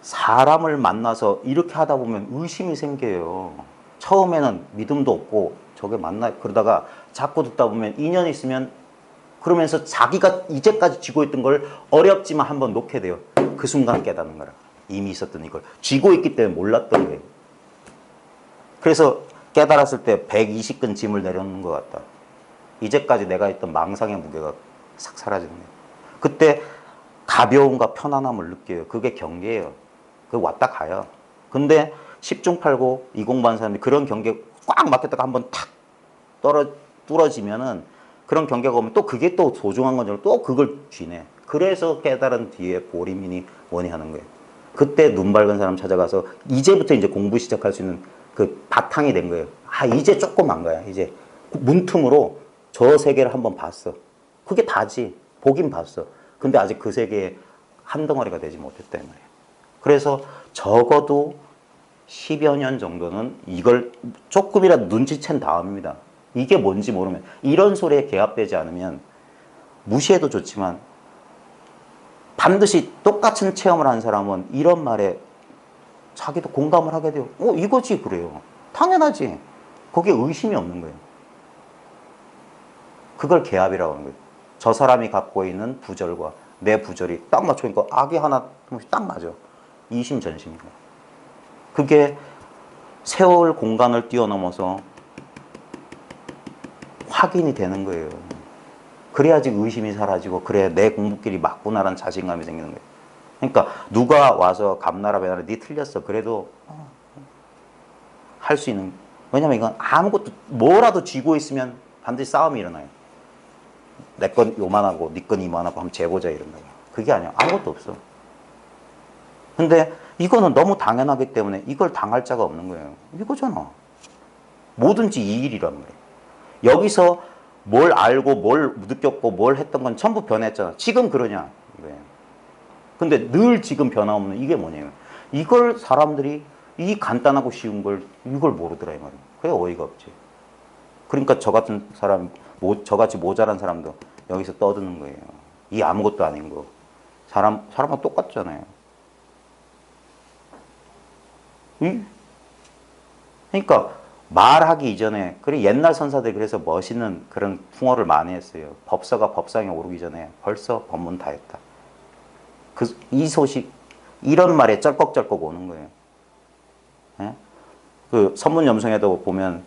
사람을 만나서 이렇게 하다 보면 의심이 생겨요. 처음에는 믿음도 없고 저게 맞나? 그러다가 자꾸 듣다 보면 인연이 있으면 그러면서 자기가 이제까지 쥐고 있던 걸 어렵지만 한번 놓게 돼요. 그 순간 깨닫는 거라. 이미 있었던 이걸. 쥐고 있기 때문에 몰랐던 거예요. 그래서 깨달았을 때 120근 짐을 내려놓는 것 같다. 이제까지 내가 했던 망상의 무게가 싹 사라지는 거예요. 그때 가벼움과 편안함을 느껴요. 그게 경계예요. 그 왔다 가요. 근데 10중 8구 이공부하는 사람이 그런 경계에 꽉 막혔다가 한번 탁 뚫어지면은 그런 경계가 오면 또 그게 또 소중한 건지 또 그걸 쥐네. 그래서 깨달은 뒤에 보리민이 원의하는 거예요. 그때 눈 밝은 사람 찾아가서 이제부터 이제 공부 시작할 수 있는 그 바탕이 된 거예요. 아, 이제 조금 안 거야. 이제 문틈으로 저 세계를 한번 봤어. 그게 다지. 보긴 봤어. 근데 아직 그 세계에 한 덩어리가 되지 못했다 이 말이에요. 그래서 적어도 10여 년 정도는 이걸 조금이라도 눈치챈 다음입니다. 이게 뭔지 모르면 이런 소리에 개합되지 않으면 무시해도 좋지만 반드시 똑같은 체험을 한 사람은 이런 말에 자기도 공감을 하게 돼요. 이거지 그래요. 당연하지. 거기에 의심이 없는 거예요. 그걸 개합이라고 하는 거예요. 저 사람이 갖고 있는 부절과 내 부절이 딱 맞추니까 악이 하나 딱 맞아. 이심전심이고. 그게 세월 공간을 뛰어넘어서 확인이 되는 거예요. 그래야지 의심이 사라지고 그래 내 공부길이 맞구나라는 자신감이 생기는 거예요. 그러니까 누가 와서 감나라 배나라 네 틀렸어 그래도 할 수 있는, 왜냐면 이건 아무것도 뭐라도 쥐고 있으면 반드시 싸움이 일어나요. 내 건 요만하고 네 건 이만하고 한번 재보자 이런 거예요. 그게 아니야. 아무것도 없어. 근데 이거는 너무 당연하기 때문에 이걸 당할 자가 없는 거예요. 이거잖아. 뭐든지 이 일이란 말이에요. 여기서 뭘 알고 뭘 느꼈고 뭘 했던 건 전부 변했잖아. 지금 그러냐 이거예요. 근데 늘 지금 변화 없는 이게 뭐냐면 이걸 사람들이 이 간단하고 쉬운 걸 이걸 모르더라 이 말이에요. 그게 어이가 없지. 그러니까 저 같은 사람, 저같이 모자란 사람도 여기서 떠드는 거예요. 이 아무것도 아닌 거. 사람은 똑같잖아요. 그러니까 말하기 이전에, 그래 옛날 선사들이 그래서 멋있는 그런 풍어를 많이 했어요. 법서가 법상에 오르기 전에 벌써 법문 다 했다. 이 소식, 이런 말에 쩔꺽쩔꺽 오는 거예요. 예? 그 선문염성에도 보면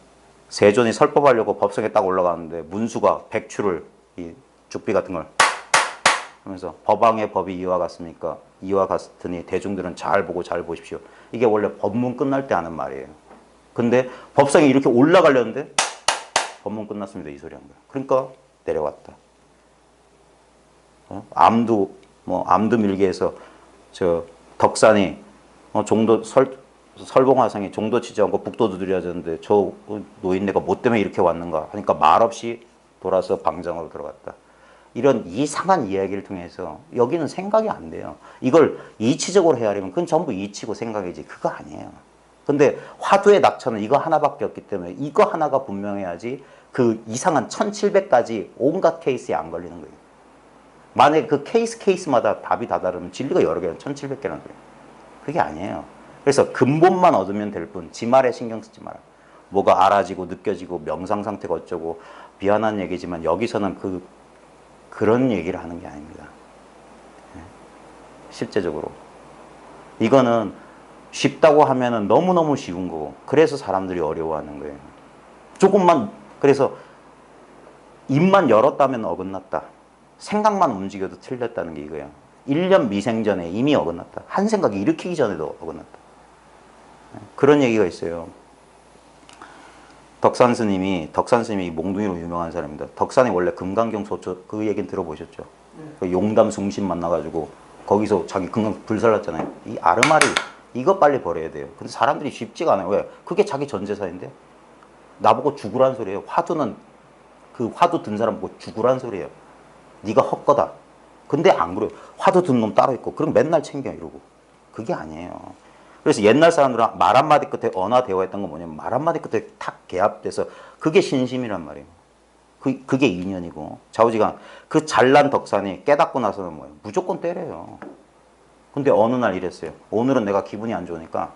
세존이 설법하려고 법성에 딱 올라가는데 문수가 백추를 이 죽비 같은 걸 하면서 법왕의 법이 이와 같습니까? 이와 같으니 대중들은 잘 보고 잘 보십시오. 이게 원래 법문 끝날 때 하는 말이에요. 근데 법상에 이렇게 올라가려는데 법문 끝났습니다 이 소리 한 거야. 그러니까 내려왔다. 암두 밀기에서 저 덕산이 종도 설봉화상이 종도 치지 않고 북도 두드려졌는데 저 노인네가 뭐 때문에 이렇게 왔는가 하니까 말없이 돌아서 방장으로 들어갔다. 이런 이상한 이야기를 통해서 여기는 생각이 안 돼요. 이걸 이치적으로 헤아리면 그건 전부 이치고 생각이지 그거 아니에요. 근데 화두의 낙처는 이거 하나밖에 없기 때문에 이거 하나가 분명해야지 그 이상한 1700가지 온갖 케이스에 안 걸리는 거예요. 만약에 그 케이스마다 답이 다 다르면 진리가 여러 개는 1700개라는 거예요. 그게 아니에요. 그래서 근본만 얻으면 될 뿐, 지 말에 신경 쓰지 마라. 뭐가 알아지고 느껴지고 명상 상태가 어쩌고 미안한 얘기지만 여기서는 그런 얘기를 하는 게 아닙니다. 실제적으로. 이거는 쉽다고 하면은 너무너무 쉬운 거고, 그래서 사람들이 어려워하는 거예요. 조금만, 그래서 입만 열었다면 어긋났다. 생각만 움직여도 틀렸다는 게 이거예요. 1년 미생전에 이미 어긋났다. 한 생각이 일으키기 전에도 어긋났다. 그런 얘기가 있어요. 덕산 스님이 몽둥이로 유명한 사람입니다. 덕산이 원래 금강경 소초 그 얘기는 들어보셨죠? 그 용담 숭신 만나가지고 거기서 자기 금강 불살랐잖아요. 이 아르마리 이거 빨리 버려야 돼요. 근데 사람들이 쉽지가 않아요. 왜? 그게 자기 전 재산인데 나보고 죽으란 소리예요. 화두는 그 화두 든 사람 보고 죽으란 소리예요. 네가 헛거다. 근데 안 그래요. 화두 든 놈 따로 있고 그럼 맨날 챙겨 이러고 그게 아니에요. 그래서 옛날 사람들은 말 한마디 끝에 언화대화했던 건 뭐냐면 말 한마디 끝에 탁 개합돼서 그게 신심이란 말이에요. 그게 인연이고 좌우지간 그 잘난 덕산이 깨닫고 나서는 뭐예요? 무조건 때려요. 근데 어느 날 이랬어요. 오늘은 내가 기분이 안 좋으니까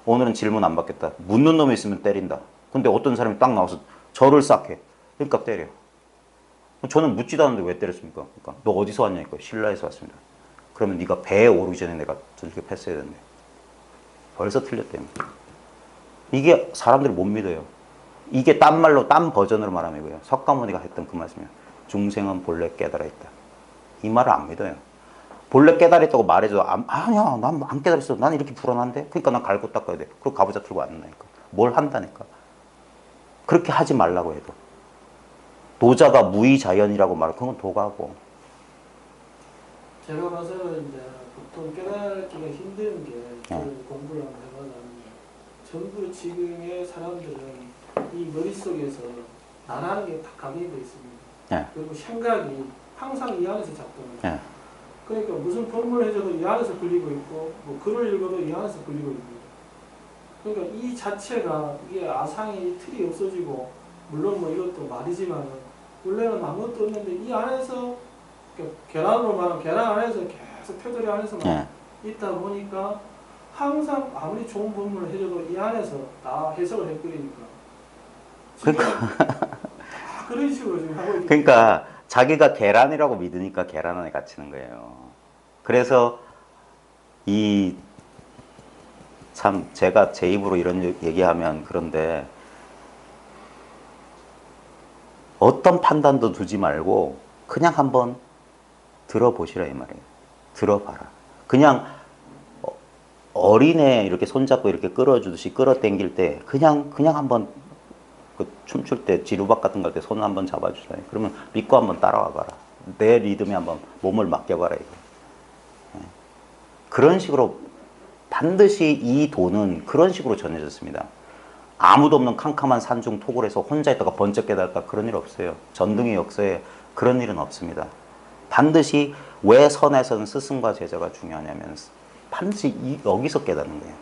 오늘은 질문 안 받겠다. 묻는 놈이 있으면 때린다. 근데 어떤 사람이 딱 나와서 저를 싹해. 그러니까 때려. 저는 묻지도 않는데 왜 때렸습니까? 그러니까 너 어디서 왔냐니까 신라에서 왔습니다. 그러면 네가 배에 오르기 전에 내가 저렇게 패스해야 된대. 벌써 틀렸대요. 이게 사람들이 못 믿어요. 이게 딴 말로 딴 버전으로 말하면 이거예요. 석가모니가 했던 그 말씀이에요. 중생은 본래 깨달아 있다. 이 말을 안 믿어요. 본래 깨달았다고 말해도 아니야 난 안 깨달았어. 난 이렇게 불안한데. 그러니까 난 갈고 닦아야 돼. 그리고 가부좌 틀고 안 한다니까. 뭘 한다니까. 그렇게 하지 말라고 해도. 도자가 무의자연이라고 말하고 그건 도가고. 제가 봐서는 이제 보통 깨닫기가 힘든 게 공부를 한번 해보자면 전부 지금의 사람들은 이 머릿속에서 나라는 게 다 각인되어 있습니다. 네. 그리고 생각이 항상 이 안에서 작동을 해요. 네. 그러니까 무슨 본문을 해줘도 이 안에서 굴리고 있고 뭐 글을 읽어도 이 안에서 굴리고 있고 그러니까 이 자체가 이게 아상의 틀이 없어지고 물론 뭐 이것도 말이지만 원래는 아무것도 없는데 이 안에서 그러니까 계란으로 말하면 계란 안에서 계속 표들이 안에서만 있다 보니까 항상 아무리 좋은 본문을 해줘도 이 안에서 다 해석을 해버리니까 다 그런 식으로 지금 하고 있기 그러니까 자기가 계란이라고 믿으니까 계란 안에 갇히는 거예요. 그래서 이 참 제가 제 입으로 이런 얘기하면 그런데 어떤 판단도 두지 말고 그냥 한번 들어보시라 이 말이에요. 들어봐라. 그냥 어린애 이렇게 손잡고 이렇게 끌어주듯이 끌어당길 때 그냥 한번 그 춤출 때 지루박 같은 거 할 때 손 한번 잡아주라. 그러면 믿고 한번 따라와 봐라. 내 리듬에 한번 몸을 맡겨봐라 이거. 그런 식으로 반드시 이 도는 그런 식으로 전해졌습니다. 아무도 없는 캄캄한 산중 토굴에서 혼자 있다가 번쩍 깨달았다 그런 일 없어요. 전등의 역사에 그런 일은 없습니다. 반드시 왜 선에서는 스승과 제자가 중요하냐면 반드시 여기서 깨닫는 거예요.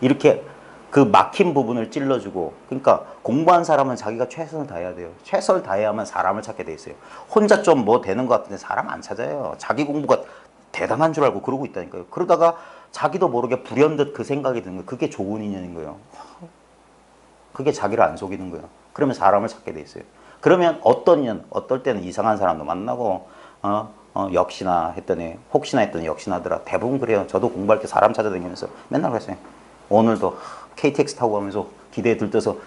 이렇게 그 막힌 부분을 찔러주고 그러니까 공부한 사람은 자기가 최선을 다해야 돼요. 최선을 다해야만 사람을 찾게 돼 있어요. 혼자 좀 뭐 되는 것 같은데 사람 안 찾아요. 자기 공부가 대단한 줄 알고 그러고 있다니까요. 그러다가 자기도 모르게 불현듯 그 생각이 드는 거예요. 그게 좋은 인연인 거예요. 그게 자기를 안 속이는 거예요. 그러면 사람을 찾게 돼 있어요. 그러면 어떤 인연, 어떨 때는 이상한 사람도 만나고 역시나 했더니 혹시나 했더니 역시나 하더라. 대부분 그래요. 저도 공부할 때 사람 찾아다니면서 맨날 그랬어요. 오늘도 KTX 타고 가면서 기대에 들떠서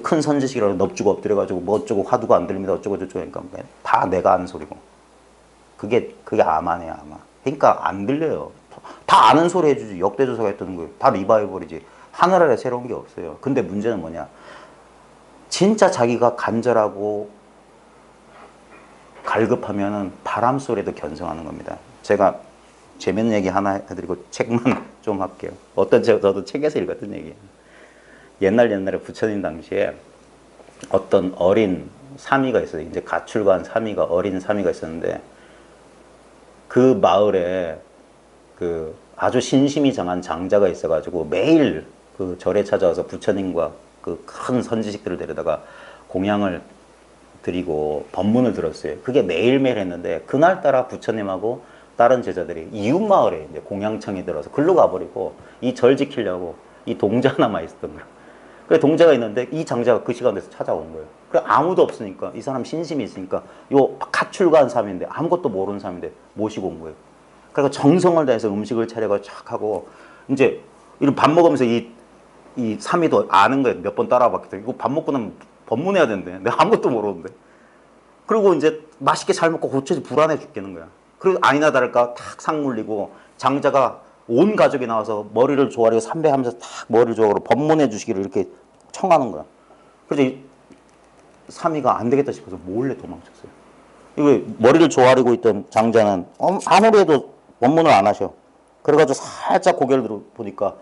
큰 선지식이라고 넙주고 엎드려가지고 뭐 어쩌고 화두가 안 들립니다. 어쩌고 저쩌고 하니까 다 내가 아는 소리고. 그게 암아네요, 암아. 그러니까 안 들려요. 다 아는 소리 해주지. 역대조사가 했던 거예요. 다 리바이벌이지. 하늘 아래 새로운 게 없어요. 근데 문제는 뭐냐. 진짜 자기가 간절하고 갈급하면은 바람 소리도 견성하는 겁니다. 제가 재밌는 얘기 하나 해드리고 책만 좀 할게요. 저도 책에서 읽었던 얘기예요. 옛날에 부처님 당시에 어떤 어린 사미가 있어요. 이제 가출간 사미가 어린 사미가 있었는데 그 마을에 그 아주 신심이 장한 장자가 있어가지고 매일 그 절에 찾아와서 부처님과 그 큰 선지식들을 데려다가 공양을 드리고 법문을 들었어요. 그게 매일매일 했는데 그날따라 부처님하고 다른 제자들이 이웃 마을에 이제 공양청이 들어서 글로 가버리고 이 절 지키려고 이 동자 하나만 있었던 거예요. 그래 동자가 있는데 이 장자가 그 시간에서 찾아온 거예요. 그래 아무도 없으니까 이 사람 신심이 있으니까 요 가출간 사람인데 아무것도 모르는 사람인데 모시고 온 거예요. 그래서 정성을 다해서 음식을 차려가 쫙 하고 이제 이런 밥 먹으면서 이 사미도 아는 거예요. 몇 번 따라와봤기 때문에 이거 밥 먹고 나면 법문해야 되는데 내가 아무것도 모르는데 그리고 이제 맛있게 잘 먹고 고쳐지 불안해 죽겠는 거야. 그리고 아니나 다를까 탁 상 물리고 장자가 온 가족이 나와서 머리를 조아리고 삼배하면서 탁 머리를 조아리고 법문해 주시기를 이렇게 청하는 거야. 그래서 이 삼이가 안 되겠다 싶어서 몰래 도망쳤어요. 이거 머리를 조아리고 있던 장자는 아무리 해도 법문을 안 하셔. 그래가지고 살짝 고개를 들어 보니까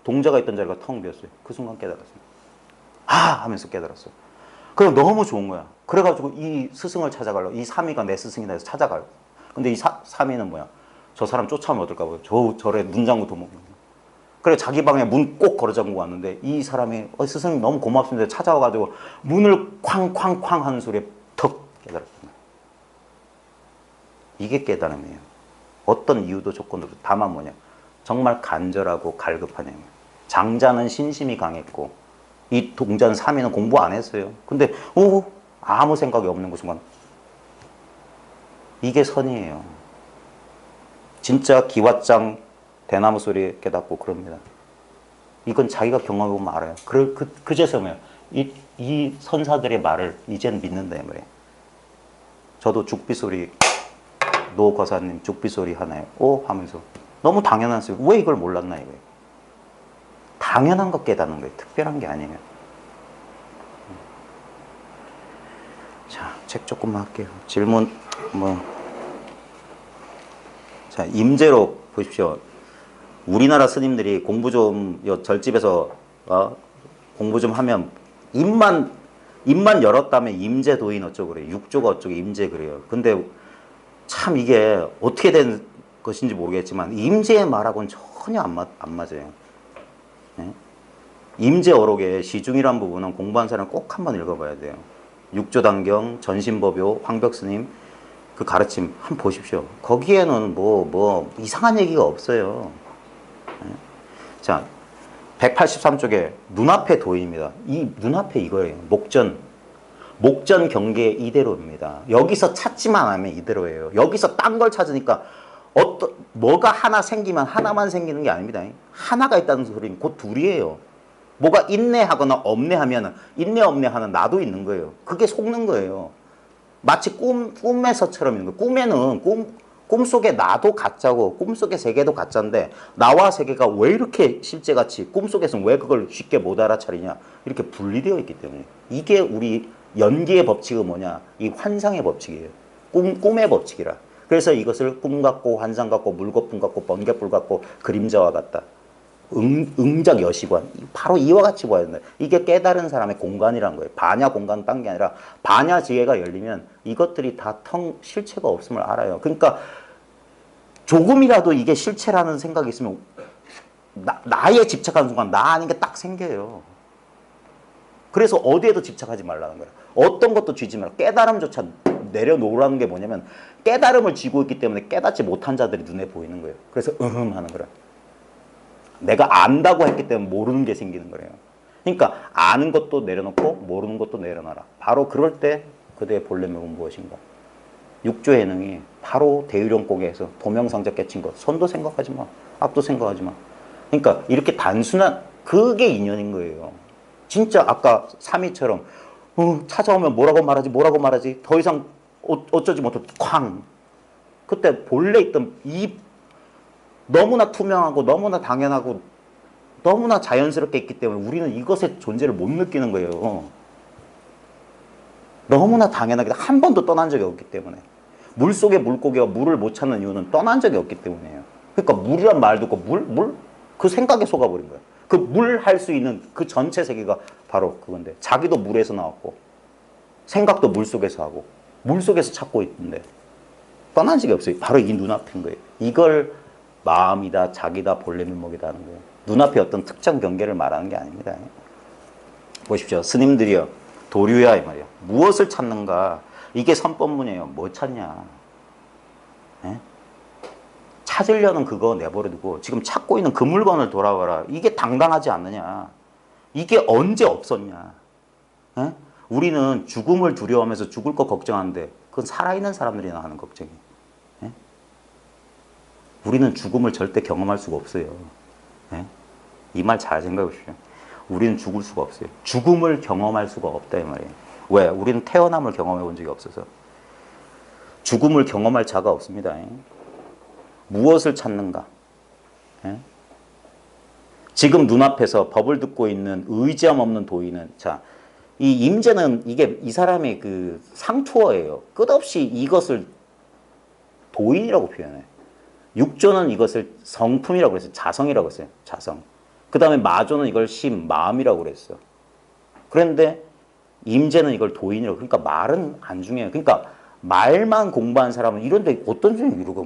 동자가 있던 자리가 텅 비었어요. 그 순간 깨달았어요. 아! 하면서 깨달았어요. 그럼 너무 좋은 거야. 그래가지고 이 스승을 찾아가려고, 이 삼이가 내 스승이다 해서 찾아가요. 근데 이 삼이는 뭐야? 저 사람 쫓아오면 어떨까 봐요. 저래 눈 잠그고 도망가요. 그래 자기 방에 문 꼭 걸어 잠그고 왔는데 이 사람이 스승님 너무 고맙습니다 찾아와가지고 문을 쾅쾅쾅 하는 소리에 턱 깨달았습니다. 이게 깨달음이에요. 어떤 이유도 조건도 없어요. 다만 뭐냐? 정말 간절하고 갈급하냐. 장자는 신심이 강했고 이 동자는 삼이는 공부 안 했어요. 근데 아무 생각이 없는 그 순간 이게 선이에요. 진짜 기왓장 대나무 소리 깨닫고 그럽니다. 이건 자기가 경험해보면 알아요. 그제서 뭐예요? 이 선사들의 말을 이제는 믿는다 이 말이에요. 저도 죽비 소리 노 거사님 죽비 소리 하나요? 하면서 너무 당연한 소리. 왜 이걸 몰랐나 이거예요. 당연한 거 깨닫는 거예요. 특별한 게 아니에요. 자, 책 조금만 할게요. 질문 자, 임재로 보십시오. 우리나라 스님들이 공부 좀 절집에서 공부 좀 하면 입만 열었다면 임재 도인 어쩌고 그래요. 육조가 어쩌고 임재 그래요. 근데 참 이게 어떻게 된 것인지 모르겠지만 임재의 말하고는 전혀 안 맞아요. 네? 임재어록의 시중이란 부분은 공부한 사람 꼭 한번 읽어봐야 돼요. 육조단경, 전신법요, 황벽스님 그 가르침 한번 보십시오. 거기에는 뭐 이상한 얘기가 없어요. 네? 자, 183쪽에 눈앞에 도입니다. 이 눈앞에 이거예요. 목전 경계 이대로입니다. 여기서 찾지만 않으면 이대로예요. 여기서 딴 걸 찾으니까 뭐가 하나 생기면 하나만 생기는 게 아닙니다. 하나가 있다는 소리는 곧 둘이에요. 뭐가 인내하거나 없네하면 인내 없네하는 나도 있는 거예요. 그게 속는 거예요. 마치 꿈에서처럼 있는 거예요. 꿈에는 꿈속에 나도 가짜고 꿈속의 세계도 가짜인데 나와 세계가 왜 이렇게 실제같이 꿈속에서는 왜 그걸 쉽게 못 알아차리냐 이렇게 분리되어 있기 때문에 이게 우리 연기의 법칙은 뭐냐 이 환상의 법칙이에요. 꿈의 법칙이라. 그래서 이것을 꿈 같고 환상 같고 물거품 같고 번개불 같고 그림자와 같다. 응작 여시관 바로 이와 같이 보아야 된다. 이게 깨달은 사람의 공간이란 거예요. 반야 공간 딴 게 아니라 반야 지혜가 열리면 이것들이 다 실체가 없음을 알아요. 그러니까 조금이라도 이게 실체라는 생각이 있으면 나에 집착하는 순간 나 아닌 게 딱 생겨요. 그래서 어디에도 집착하지 말라는 거예요. 어떤 것도 쥐지 말라. 깨달음조차 내려놓으라는 게 뭐냐면 깨달음을 쥐고 있기 때문에 깨닫지 못한 자들이 눈에 보이는 거예요. 그래서 하는 거라. 내가 안다고 했기 때문에 모르는 게 생기는 거예요. 그러니까 아는 것도 내려놓고 모르는 것도 내려놔라. 바로 그럴 때 그대의 본래 명은 무엇인가. 육조 해능이 바로 대유령곡에서 도명상자 깨친 것. 선도 생각하지 마. 앞도 생각하지 마. 그러니까 이렇게 단순한 그게 인연인 거예요. 진짜 아까 삼이처럼 찾아오면 뭐라고 말하지 더 이상 어쩌지 못하고 쾅. 그때 본래 있던 이 너무나 투명하고 너무나 당연하고 너무나 자연스럽게 있기 때문에 우리는 이것의 존재를 못 느끼는 거예요. 너무나 당연하게 한 번도 떠난 적이 없기 때문에. 물속의 물고기가 물을 못 찾는 이유는 떠난 적이 없기 때문이에요. 그러니까 물이란 말 듣고 물? 그 생각에 속아버린 거예요. 그 물 할 수 있는 그 전체 세계가 바로 그건데 자기도 물에서 나왔고 생각도 물속에서 하고 물속에서 찾고 있는데 떠난 적이 없어요. 바로 이 눈앞인 거예요. 이걸 마음이다, 자기다, 본래 면목이다 하는 거예요. 눈앞에 어떤 특정 경계를 말하는 게 아닙니다. 보십시오. 스님들이요. 도류야 이 말이에요. 무엇을 찾는가? 이게 선법문이에요. 뭐 찾냐? 에? 찾으려는 그거 내버려두고 지금 찾고 있는 그 물건을 돌아봐라. 이게 당당하지 않느냐? 이게 언제 없었냐? 에? 우리는 죽음을 두려워하면서 죽을 거 걱정하는데 그건 살아있는 사람들이나 하는 걱정이에요. 에? 우리는 죽음을 절대 경험할 수가 없어요. 이 말 잘 생각해 보십시오. 우리는 죽을 수가 없어요. 죽음을 경험할 수가 없다 이 말이에요. 왜? 우리는 태어남을 경험해 본 적이 없어서. 죽음을 경험할 자가 없습니다. 무엇을 찾는가? 예? 지금 눈앞에서 법을 듣고 있는 의지함 없는 도인은, 자, 이 임재는 이게 이 사람의 그 상투어예요. 끝없이 이것을 도인이라고 표현해. 육조는 이것을 성품이라고 그랬어요. 자성이라고 했어요. 자성. 그 다음에 마조는 이걸 심, 마음이라고 그랬어. 그런데 임재는 이걸 도인이라고. 그러니까 말은 안 중요해요. 그러니까 말만 공부한 사람은 이런데 어떤 중에 이러고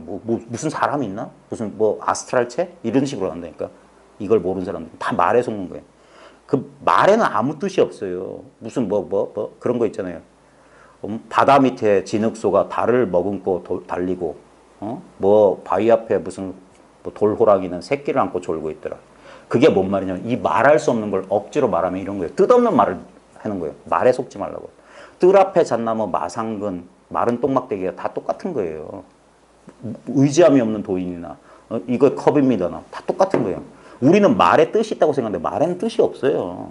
무슨 사람 있나? 무슨 뭐 아스트랄체? 이런 식으로 한다니까. 이걸 모르는 사람들 다 말에 속는 거예요. 그 말에는 아무 뜻이 없어요. 무슨 뭐 그런 거 있잖아요. 바다 밑에 진흙소가 달을 머금고 달리고, 뭐 바위 앞에 무슨 뭐 돌호랑이는 새끼를 안고 졸고 있더라. 그게 뭔 말이냐면 이 말할 수 없는 걸 억지로 말하면 이런 거예요. 뜻없는 말을 하는 거예요. 말에 속지 말라고. 뜰 앞에 잣나무 마상근 마른 똥막대기가 다 똑같은 거예요. 의지함이 없는 도인이나 이거 컵입니다나 다 똑같은 거예요. 우리는 말에 뜻이 있다고 생각하는데 말에는 뜻이 없어요.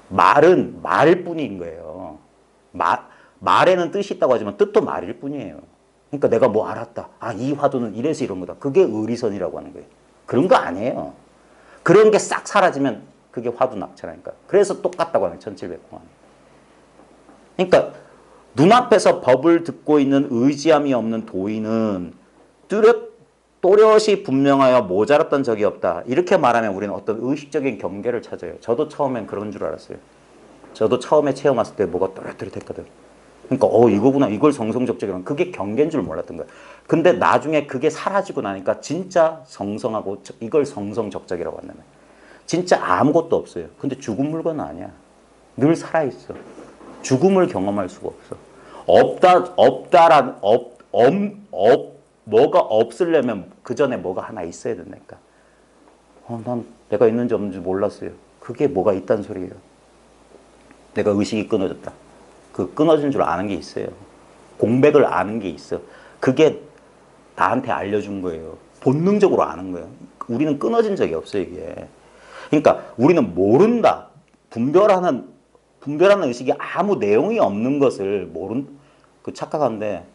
말은 말뿐인 거예요. 말에는 뜻이 있다고 하지만 뜻도 말일 뿐이에요. 그러니까 내가 뭐 알았다. 아, 이 화두는 이래서 이런 거다. 그게 의리선이라고 하는 거예요. 그런 거 아니에요. 그런 게 싹 사라지면 그게 화두 낙찰하니까. 그래서 똑같다고 하는 거예요. 1700공안. 그러니까 눈앞에서 법을 듣고 있는 의지함이 없는 도인은 또렷이 분명하여 모자랐던 적이 없다. 이렇게 말하면 우리는 어떤 의식적인 경계를 찾아요. 저도 처음엔 그런 줄 알았어요. 저도 처음에 체험 왔을 때 뭐가 또렷또렷했거든. 그러니까 이거구나. 이걸 성성적적이라는 그게 경계인 줄 몰랐던 거야. 근데 나중에 그게 사라지고 나니까 진짜 성성하고 이걸 성성적적이라고 한다는 거야. 진짜 아무것도 없어요. 근데 죽은 물건은 아니야. 늘 살아있어. 죽음을 경험할 수가 없어. 뭐가 없으려면 그 전에 뭐가 하나 있어야 된다니까. 난 내가 있는지 없는지 몰랐어요. 그게 뭐가 있다는 소리예요. 내가 의식이 끊어졌다. 그 끊어진 줄 아는 게 있어요. 공백을 아는 게 있어. 그게 나한테 알려준 거예요. 본능적으로 아는 거예요. 우리는 끊어진 적이 없어요, 이게. 그러니까 우리는 모른다. 분별하는 의식이 아무 내용이 없는 것을 그 착각하는데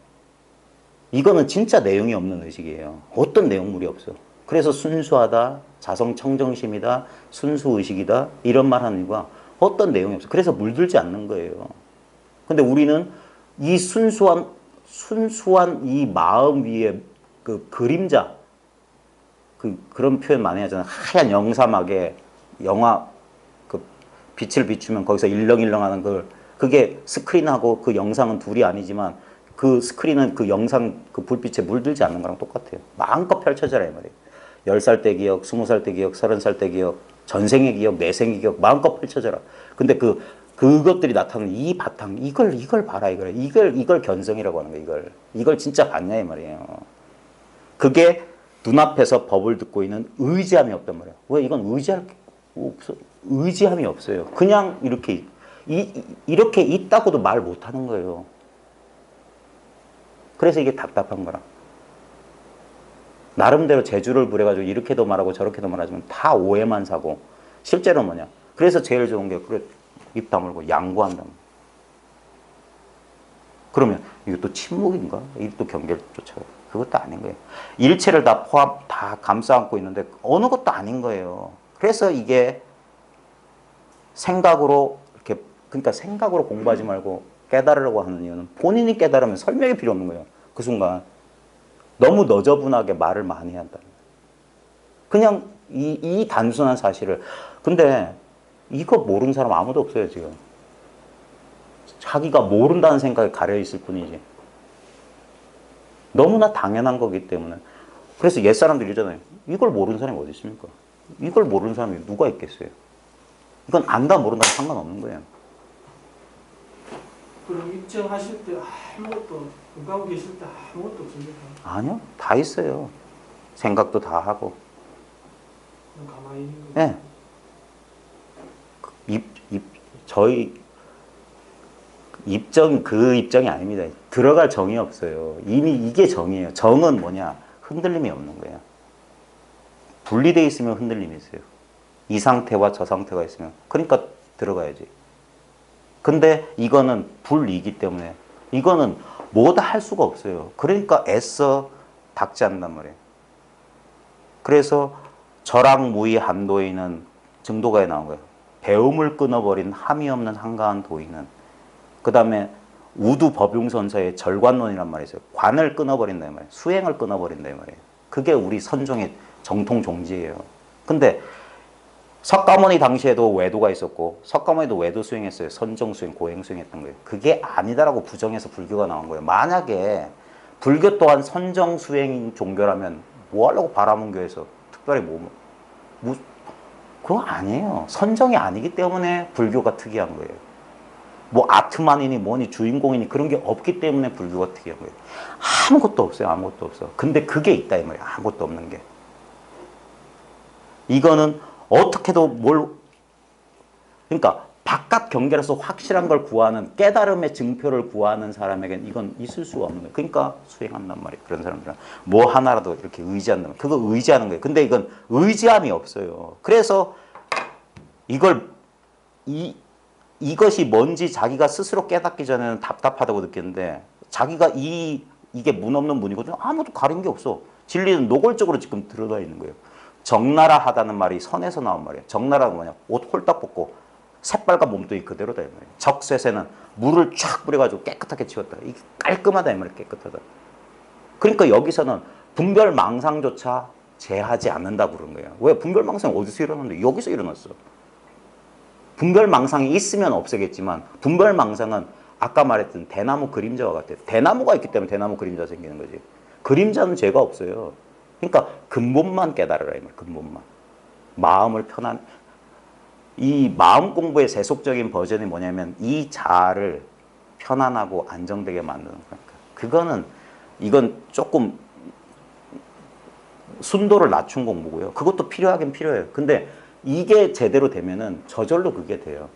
이거는 진짜 내용이 없는 의식이에요. 어떤 내용물이 없어. 그래서 순수하다, 자성청정심이다, 순수의식이다 이런 말 하는 이유가 어떤 내용이 없어. 그래서 물들지 않는 거예요. 근데 우리는 이 순수한 이 마음 위에 그 그림자 그런 표현 많이 하잖아요. 하얀 영사막에 영화 그 빛을 비추면 거기서 일렁일렁하는 그게 스크린하고 그 영상은 둘이 아니지만 그 스크린은 그 영상 그 불빛에 물들지 않는 거랑 똑같아요. 마음껏 펼쳐져라 이 말이에요. 10살 때 기억, 20살 때 기억, 30살 때 기억, 전생의 기억, 내생의 기억 마음껏 펼쳐져라. 근데 그것들이 나타나는 이 바탕 이걸 봐라 이걸 견성이라고 하는 거예요. 이걸 진짜 봤냐 이 말이에요. 그게 눈앞에서 법을 듣고 있는 의지함이 없단 말이에요. 왜 이건 의지할 게 없어? 의지함이 없어요. 그냥 이렇게 있다고도 말 못하는 거예요. 그래서 이게 답답한 거라. 나름대로 재주를 부려가지고 이렇게도 말하고 저렇게도 말하지만 다 오해만 사고 실제로 뭐냐. 그래서 제일 좋은 게 그래 입 다물고 양보한다. 그러면 이것도 침묵인가? 이것도 경계를 쫓아가요. 그것도 아닌 거예요. 일체를 다 감싸 안고 있는데 어느 것도 아닌 거예요. 그래서 이게 생각으로 그러니까 생각으로 공부하지 말고 깨달으려고 하는 이유는 본인이 깨달으면 설명이 필요 없는 거예요. 그 순간 너무 너저분하게 말을 많이 한다. 그냥 이 단순한 사실을. 근데 이거 모르는 사람 아무도 없어요 지금. 자기가 모른다는 생각에 가려 있을 뿐이지. 너무나 당연한 거기 때문에. 그래서 옛사람들이 이러잖아요. 이걸 모르는 사람이 어디 있습니까? 이걸 모르는 사람이 누가 있겠어요? 이건 안다 모른다 상관없는 거예요. 그럼 입증하실 때 아무것도 건강 계실 때 아무것도 없습니까? 아니요. 다 있어요. 생각도 다 하고. 그냥 가만히 있는 거예요? 네. 저희 입장이 아닙니다. 들어갈 정이 없어요. 이미 이게 정이에요. 정은 뭐냐? 흔들림이 없는 거예요. 분리되어 있으면 흔들림이 있어요. 이 상태와 저 상태가 있으면. 그러니까 들어가야지. 근데 이거는 불이기 때문에 이거는 뭐다 할 수가 없어요. 그러니까 애써 닦지 않는단 말이에요. 그래서 절악무의 한도인은 증도가에 나온 거예요. 배움을 끊어버린 함이 없는 한가한 도인은. 그 다음에 우두 법용선서의 절관론이란 말이 있어요. 관을 끊어버린다 이 말이에요. 수행을 끊어버린다 이 말이에요. 그게 우리 선종의 정통 종지예요. 근데 석가모니 당시에도 외도가 있었고 석가모니도 외도 수행했어요. 선정 수행, 고행 수행했던 거예요. 그게 아니다라고 부정해서 불교가 나온 거예요. 만약에 불교 또한 선정 수행 종교라면 뭐 하려고 바라문교에서 특별히 그거 아니에요. 선정이 아니기 때문에 불교가 특이한 거예요. 뭐 아트만이니 뭐니 주인공이니 그런 게 없기 때문에 불교가 특이한 거예요. 아무것도 없어요. 아무것도 없어. 근데 그게 있다 이 말이에요. 아무것도 없는 게. 이거는 어떻게도 그러니까 바깥 경계로서 확실한 걸 구하는 깨달음의 증표를 구하는 사람에겐 이건 있을 수가 없는 거예요. 그러니까 수행한단 말이에요. 그런 사람들은 뭐 하나라도 이렇게 의지한단 말이에요. 그거 의지하는 거예요. 근데 이건 의지함이 없어요. 그래서 이것이 뭔지 자기가 스스로 깨닫기 전에는 답답하다고 느꼈는데 자기가 이게 문 없는 문이거든요. 아무도 가린 게 없어. 진리는 노골적으로 지금 드러나 있는 거예요. 적나라 하다는 말이 선에서 나온 말이에요. 적나라는 뭐냐? 옷 홀딱 벗고 새빨간 몸뚱이 그대로다 이 말이에요. 적쇠세는 물을 쫙 뿌려가지고 깨끗하게 치웠다. 이게 깔끔하다 이 말이에요. 깨끗하다. 그러니까 여기서는 분별망상조차 제하지 않는다고 그런 거예요. 왜? 분별망상이 어디서 일어났는데? 여기서 일어났어. 분별망상이 있으면 없애겠지만 분별망상은 아까 말했던 대나무 그림자와 같아요. 대나무가 있기 때문에 대나무 그림자 생기는 거지. 그림자는 죄가 없어요. 그러니까 근본만 깨달으라 이 말이에요. 근본만. 마음을 이 마음 공부의 세속적인 버전이 뭐냐면 이 자아를 편안하고 안정되게 만드는 거니까. 이건 조금 순도를 낮춘 공부고요. 그것도 필요하긴 필요해요. 근데 이게 제대로 되면은 저절로 그게 돼요.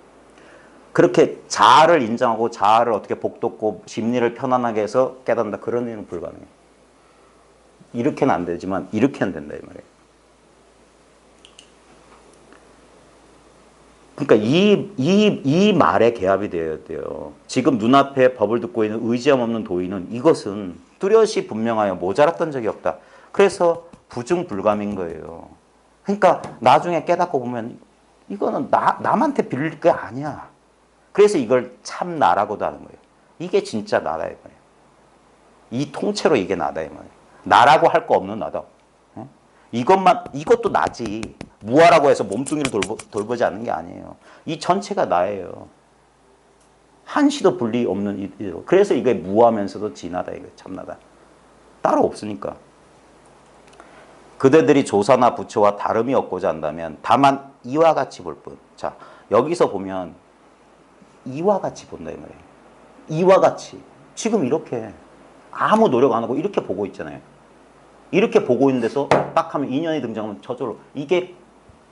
그렇게 자아를 인정하고 자아를 어떻게 복돋고 심리를 편안하게 해서 깨닫는다. 그런 일은 불가능해요. 이렇게는 안 되지만 이렇게는 된다 이 말이에요. 그러니까 이 말에 개합이 되어야 돼요. 지금 눈앞에 법을 듣고 있는 의지함 없는 도인은 이것은 뚜렷이 분명하여 모자랐던 적이 없다. 그래서 부증불감인 거예요. 그러니까 나중에 깨닫고 보면 이거는 남한테 빌릴 게 아니야. 그래서 이걸 참 나라고도 하는 거예요. 이게 진짜 나다 이 말이에요. 이 통째로 이게 나다 이 말이에요. 나라고 할 거 없는 나다. 이것도 나지. 무아라고 해서 몸뚱이를 돌보지 않는 게 아니에요. 이 전체가 나예요. 한시도 분리 없는 그래서 이게 무하면서도 진하다 이거 참나다. 따로 없으니까. 그대들이 조사나 부처와 다름이 없고자 한다면 다만 이와 같이 볼 뿐. 자, 여기서 보면 이와 같이 본다 이 말이에요. 이와 같이. 지금 이렇게 아무 노력 안 하고 이렇게 보고 있잖아요. 이렇게 보고 있는 데서 딱 하면 인연이 등장하면 저절로 이게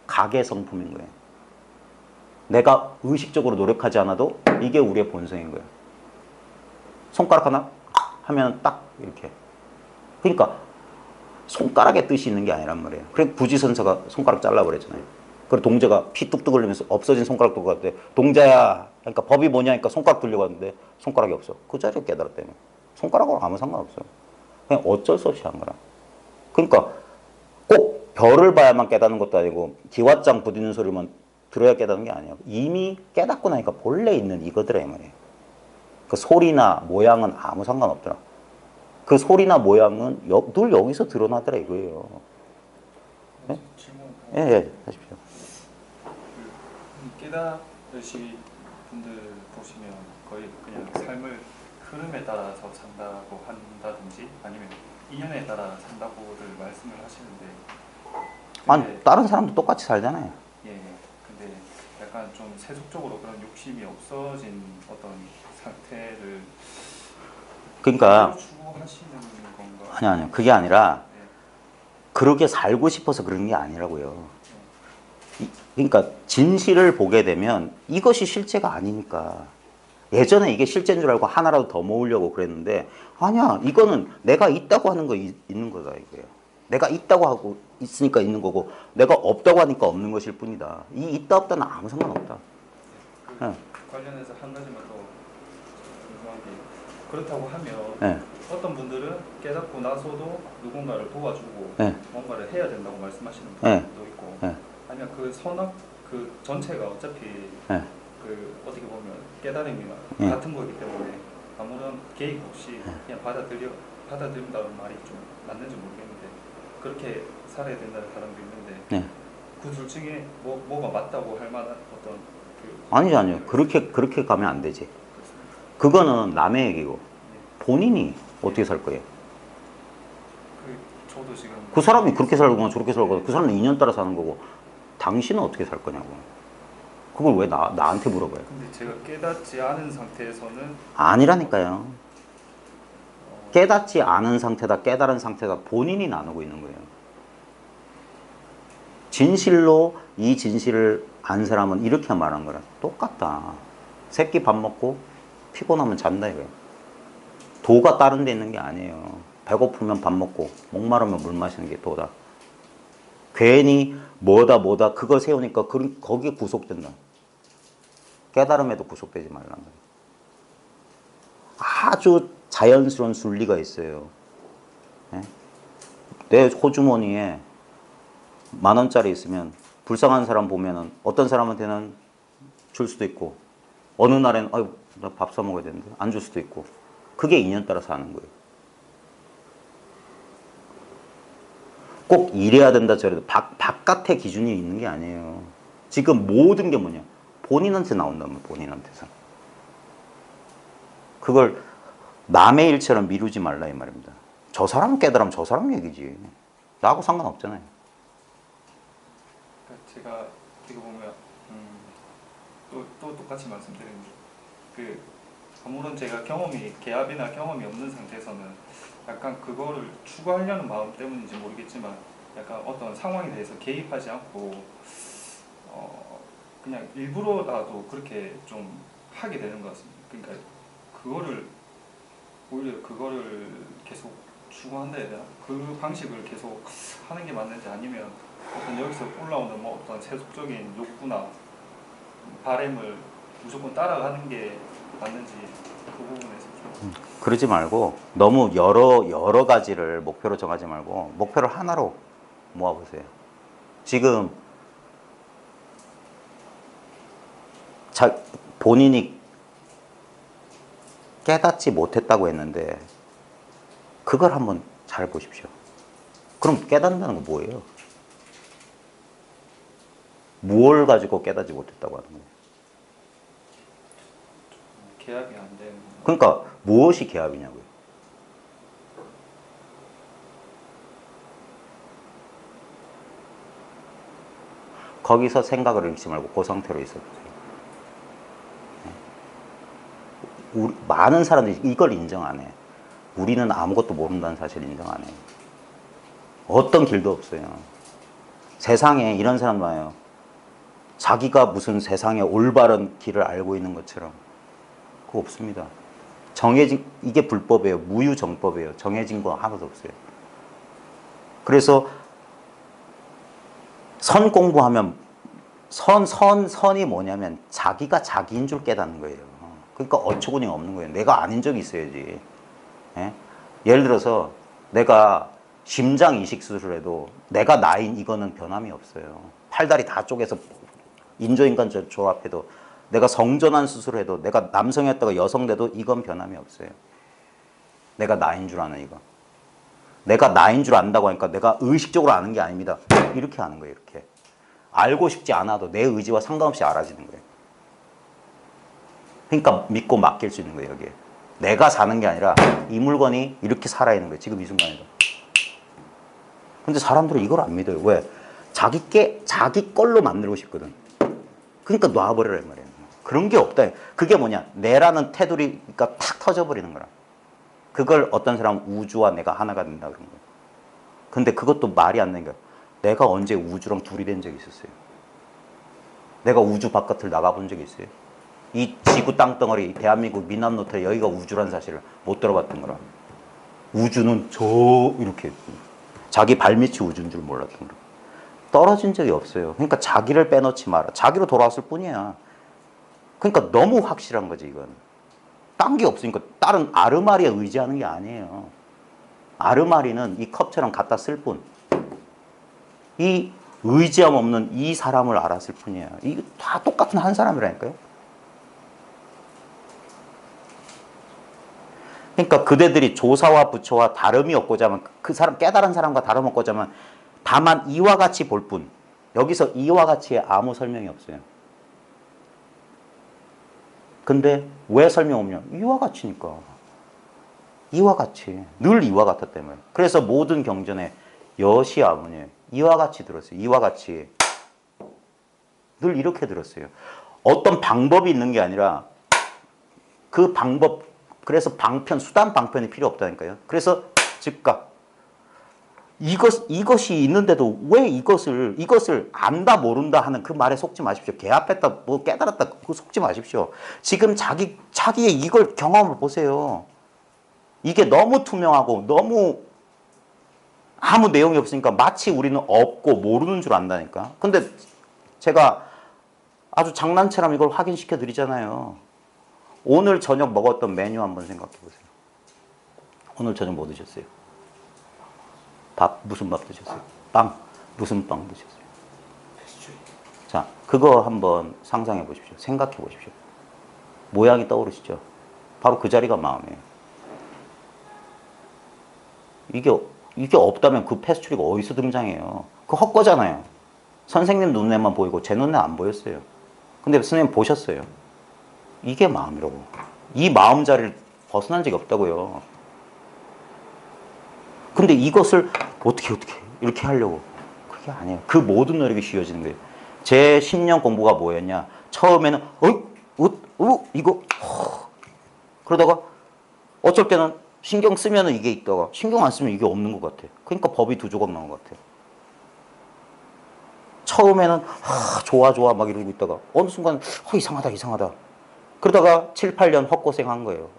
각의 성품인 거예요. 내가 의식적으로 노력하지 않아도 이게 우리의 본성인 거예요. 손가락 하나 하면 딱 이렇게. 그러니까 손가락에 뜻이 있는 게 아니란 말이에요. 그래서 부지선사가 손가락 잘라버렸잖아요. 그리고 동자가 피 뚝뚝 흘리면서 없어진 손가락도 갔는데 동자야. 그러니까 법이 뭐냐 하니까 손가락 들려고 하는데 손가락이 없어. 그 자리에 깨달았다며. 손가락하고 아무 상관없어요. 그냥 어쩔 수 없이 한 거라. 그러니까 꼭 별을 봐야만 깨닫는 것도 아니고 기왓장 부딪는 소리만 들어야 깨닫는 게 아니에요. 이미 깨닫고 나니까 본래 있는 이거더라 이 말이에요. 그 소리나 모양은 아무 상관없더라. 그 소리나 모양은 늘 여기서 드러나더라 이거예요. 네? 예, 예, 하십시오. 깨달으시 분들 보시면 거의 그냥 삶을 흐름에 따라서 산다고 한다든지 아니면 인연에 따라 산다고를 말씀을 하시는데 아니 다른 사람도 똑같이 살잖아요. 예, 근데 약간 좀 세속적으로 그런 욕심이 없어진 어떤 상태를 그러니까 추구하시는 건가? 아니요 그게 아니라 그렇게 살고 싶어서 그런 게 아니라고요. 그러니까 진실을 보게 되면 이것이 실제가 아니니까. 예전에 이게 실제인 줄 알고 하나라도 더 모으려고 그랬는데 아니야 이거는 내가 있다고 하는 거 있는 거다 이거예요. 내가 있다고 하고 있으니까 있는 거고 내가 없다고 하니까 없는 것일 뿐이다. 이 있다 없다는 아무 상관없다. 그 관련해서 한 가지만 더 궁금한 게 그렇다고 하면 예. 어떤 분들은 깨닫고 나서도 누군가를 도와주고 네. 뭔가를 해야 된다고 말씀하시는 네. 분들도 있고 네. 아니면 그 선악 그 전체가 어차피 네. 그 어떻게 보면 깨달음이나 네. 같은 거기 때문에 아무런 개입 없이 그냥 받아들인다는 말이 좀 맞는지 모르겠는데 그렇게 살아야 된다는 사람도 있는데 네. 그 둘 중에 뭐가 맞다고 할 만한 어떤 그 아니요. 그렇게 가면 안 되지. 그거는 남의 얘기고 본인이 어떻게 살 거예요? 저도 지금 그 사람이 그렇게 살거나 저렇게 살거나 그 사람은 인연 따라 사는 거고 당신은 어떻게 살 거냐고. 그걸 왜 나한테 물어봐요? 근데 제가 깨닫지 않은 상태에서는 아니라니까요. 깨닫지 않은 상태다 깨달은 상태다 본인이 나누고 있는 거예요. 진실로 이 진실을 안 사람은 이렇게 말한 거라 똑같다. 새끼 밥 먹고 피곤하면 잔다 이거예요. 도가 다른 데 있는 게 아니에요. 배고프면 밥 먹고 목마르면 물 마시는 게 도다. 괜히 뭐다 그걸 세우니까 거기에 구속된다. 깨달음에도 구속되지 말라는 거예요. 아주 자연스러운 순리가 있어요. 예? 내 호주머니에 10,000원짜리 있으면 불쌍한 사람 보면은 어떤 사람한테는 줄 수도 있고 어느 날에는 아유 나 밥 사 먹어야 되는데 안 줄 수도 있고 그게 인연 따라서 하는 거예요. 꼭 이래야 된다 저래야 된다 바깥의 기준이 있는 게 아니에요. 지금 모든 게 뭐냐 본인한테 나온다면 본인한테서 그걸 남의 일처럼 미루지 말라 이 말입니다. 저 사람 깨달으면 저 사람 얘기지 나하고 상관없잖아요. 그러니까 제가 어떻게 보면 또 똑같이 말씀드리는 그 아무런 제가 개압이나 경험이 없는 상태에서는 약간 그거를 추구하려는 마음 때문인지 모르겠지만 약간 어떤 상황에 대해서 개입하지 않고 그냥 일부러라도 그렇게 좀 하게 되는 것 같습니다. 그러니까 오히려 그거를 계속 추구한다 해야 되나? 그 방식을 계속 하는 게 맞는지 아니면 어떤 여기서 올라오는 뭐 어떤 세속적인 욕구나 바램을 무조건 따라가는 게 맞는지 그 부분에서 좀 그러지 말고 너무 여러 가지를 목표로 정하지 말고 목표를 하나로 모아보세요. 지금 본인이 깨닫지 못했다고 했는데 그걸 한번 잘 보십시오. 그럼 깨닫는다는 건 뭐예요? 뭘 가지고 깨닫지 못했다고 하는 거예요? 개합이 안 되는 그러니까 무엇이 개합이냐고요? 거기서 생각을 잃지 말고 그 상태로 있어보세요. 많은 사람들이 이걸 인정 안 해. 우리는 아무것도 모른다는 사실 인정 안 해. 어떤 길도 없어요. 세상에 이런 사람 많아요. 자기가 무슨 세상의 올바른 길을 알고 있는 것처럼. 그거 없습니다. 이게 불법이에요. 무유정법이에요. 정해진 거 하나도 없어요. 그래서 선 공부하면 선이 뭐냐면 자기가 자기인 줄 깨닫는 거예요. 그러니까 어처구니 없는 거예요. 내가 아닌 적이 있어야지. 예? 예를 들어서 내가 심장 이식 수술해도 내가 나인 이거는 변함이 없어요. 팔다리 다 쪼개서 인조인간 조합해도 내가 성전환 수술해도 내가 남성이었다가 여성 돼도 이건 변함이 없어요. 내가 나인 줄 아는 이거. 내가 나인 줄 안다고 하니까 내가 의식적으로 아는 게 아닙니다. 이렇게 아는 거예요. 이렇게. 알고 싶지 않아도 내 의지와 상관없이 알아지는 거예요. 그러니까 믿고 맡길 수 있는 거예요. 여기에. 내가 사는 게 아니라 이 물건이 이렇게 살아있는 거예요. 지금 이 순간에도. 근데 사람들은 이걸 안 믿어요. 왜? 자기 걸로 만들고 싶거든. 그러니까 놔버리라 이 말이에요. 그런 게 없다. 그게 뭐냐? 내라는 테두리가 탁 터져버리는 거라. 그걸 어떤 사람은 우주와 내가 하나가 된다 그런 거예요. 근데 그것도 말이 안 되는 거예요. 내가 언제 우주랑 둘이 된 적이 있었어요? 내가 우주 바깥을 나가본 적이 있어요? 이 지구 땅덩어리 대한민국 미남노트에 여기가 우주란 사실을 못 들어봤던 거라. 우주는 저 이렇게 자기 발밑이 우주인 줄 몰랐던 거라. 떨어진 적이 없어요. 그러니까 자기를 빼놓지 마라. 자기로 돌아왔을 뿐이야. 그러니까 너무 확실한 거지 이건. 딴 게 없으니까 다른 아르마리에 의지하는 게 아니에요. 아르마리는 이 컵처럼 갖다 쓸 뿐. 이 의지함 없는 이 사람을 알았을 뿐이에요. 이게 다 똑같은 한 사람이라니까요. 그러니까 그대들이 조사와 부처와 다름이 없고자 하면 그 사람 깨달은 사람과 다름없고자 하면 다만 이와 같이 볼 뿐. 여기서 이와 같이에 아무 설명이 없어요. 근데 왜 설명 없냐? 이와 같이니까. 이와 같이. 늘 이와 같았단 말이에요. 그래서 모든 경전에 여시 아문이에요. 이와 같이 들었어요. 이와 같이. 늘 이렇게 들었어요. 어떤 방법이 있는 게 아니라 그 방법, 그래서 방편, 수단 방편이 필요 없다니까요. 그래서 즉각. 이것이 있는데도 왜 이것을 안다 모른다 하는 그 말에 속지 마십시오. 개합했다 뭐 깨달았다 그거 속지 마십시오. 지금 자기의 이걸 경험을 보세요. 이게 너무 투명하고 너무 아무 내용이 없으니까 마치 우리는 없고 모르는 줄 안다니까. 근데 제가 아주 장난처럼 이걸 확인시켜 드리잖아요. 오늘 저녁 먹었던 메뉴 한번 생각해 보세요. 오늘 저녁 뭐 드셨어요? 밥, 무슨 밥 드셨어요? 빵, 무슨 빵 드셨어요? 자, 그거 한번 상상해 보십시오. 생각해 보십시오. 모양이 떠오르시죠? 바로 그 자리가 마음이에요. 이게 없다면 그 패스츄리가 어디서 등장해요? 그거 헛거잖아요. 선생님 눈에만 보이고 제 눈에 안 보였어요. 근데 선생님 보셨어요. 이게 마음이라고. 이 마음 자리를 벗어난 적이 없다고요. 근데 이것을 어떻게 이렇게 하려고. 그게 아니에요. 그 모든 노력이 쉬워지는 거예요. 제 10년 공부가 뭐였냐. 처음에는 이거 그러다가 어쩔 때는 신경 쓰면 이게 있다가 신경 안 쓰면 이게 없는 것 같아. 그러니까 법이 두 조각 나온 것 같아. 처음에는 좋아 막 이러고 있다가 어느 순간 이상하다. 그러다가 7, 8년 헛고생한 거예요.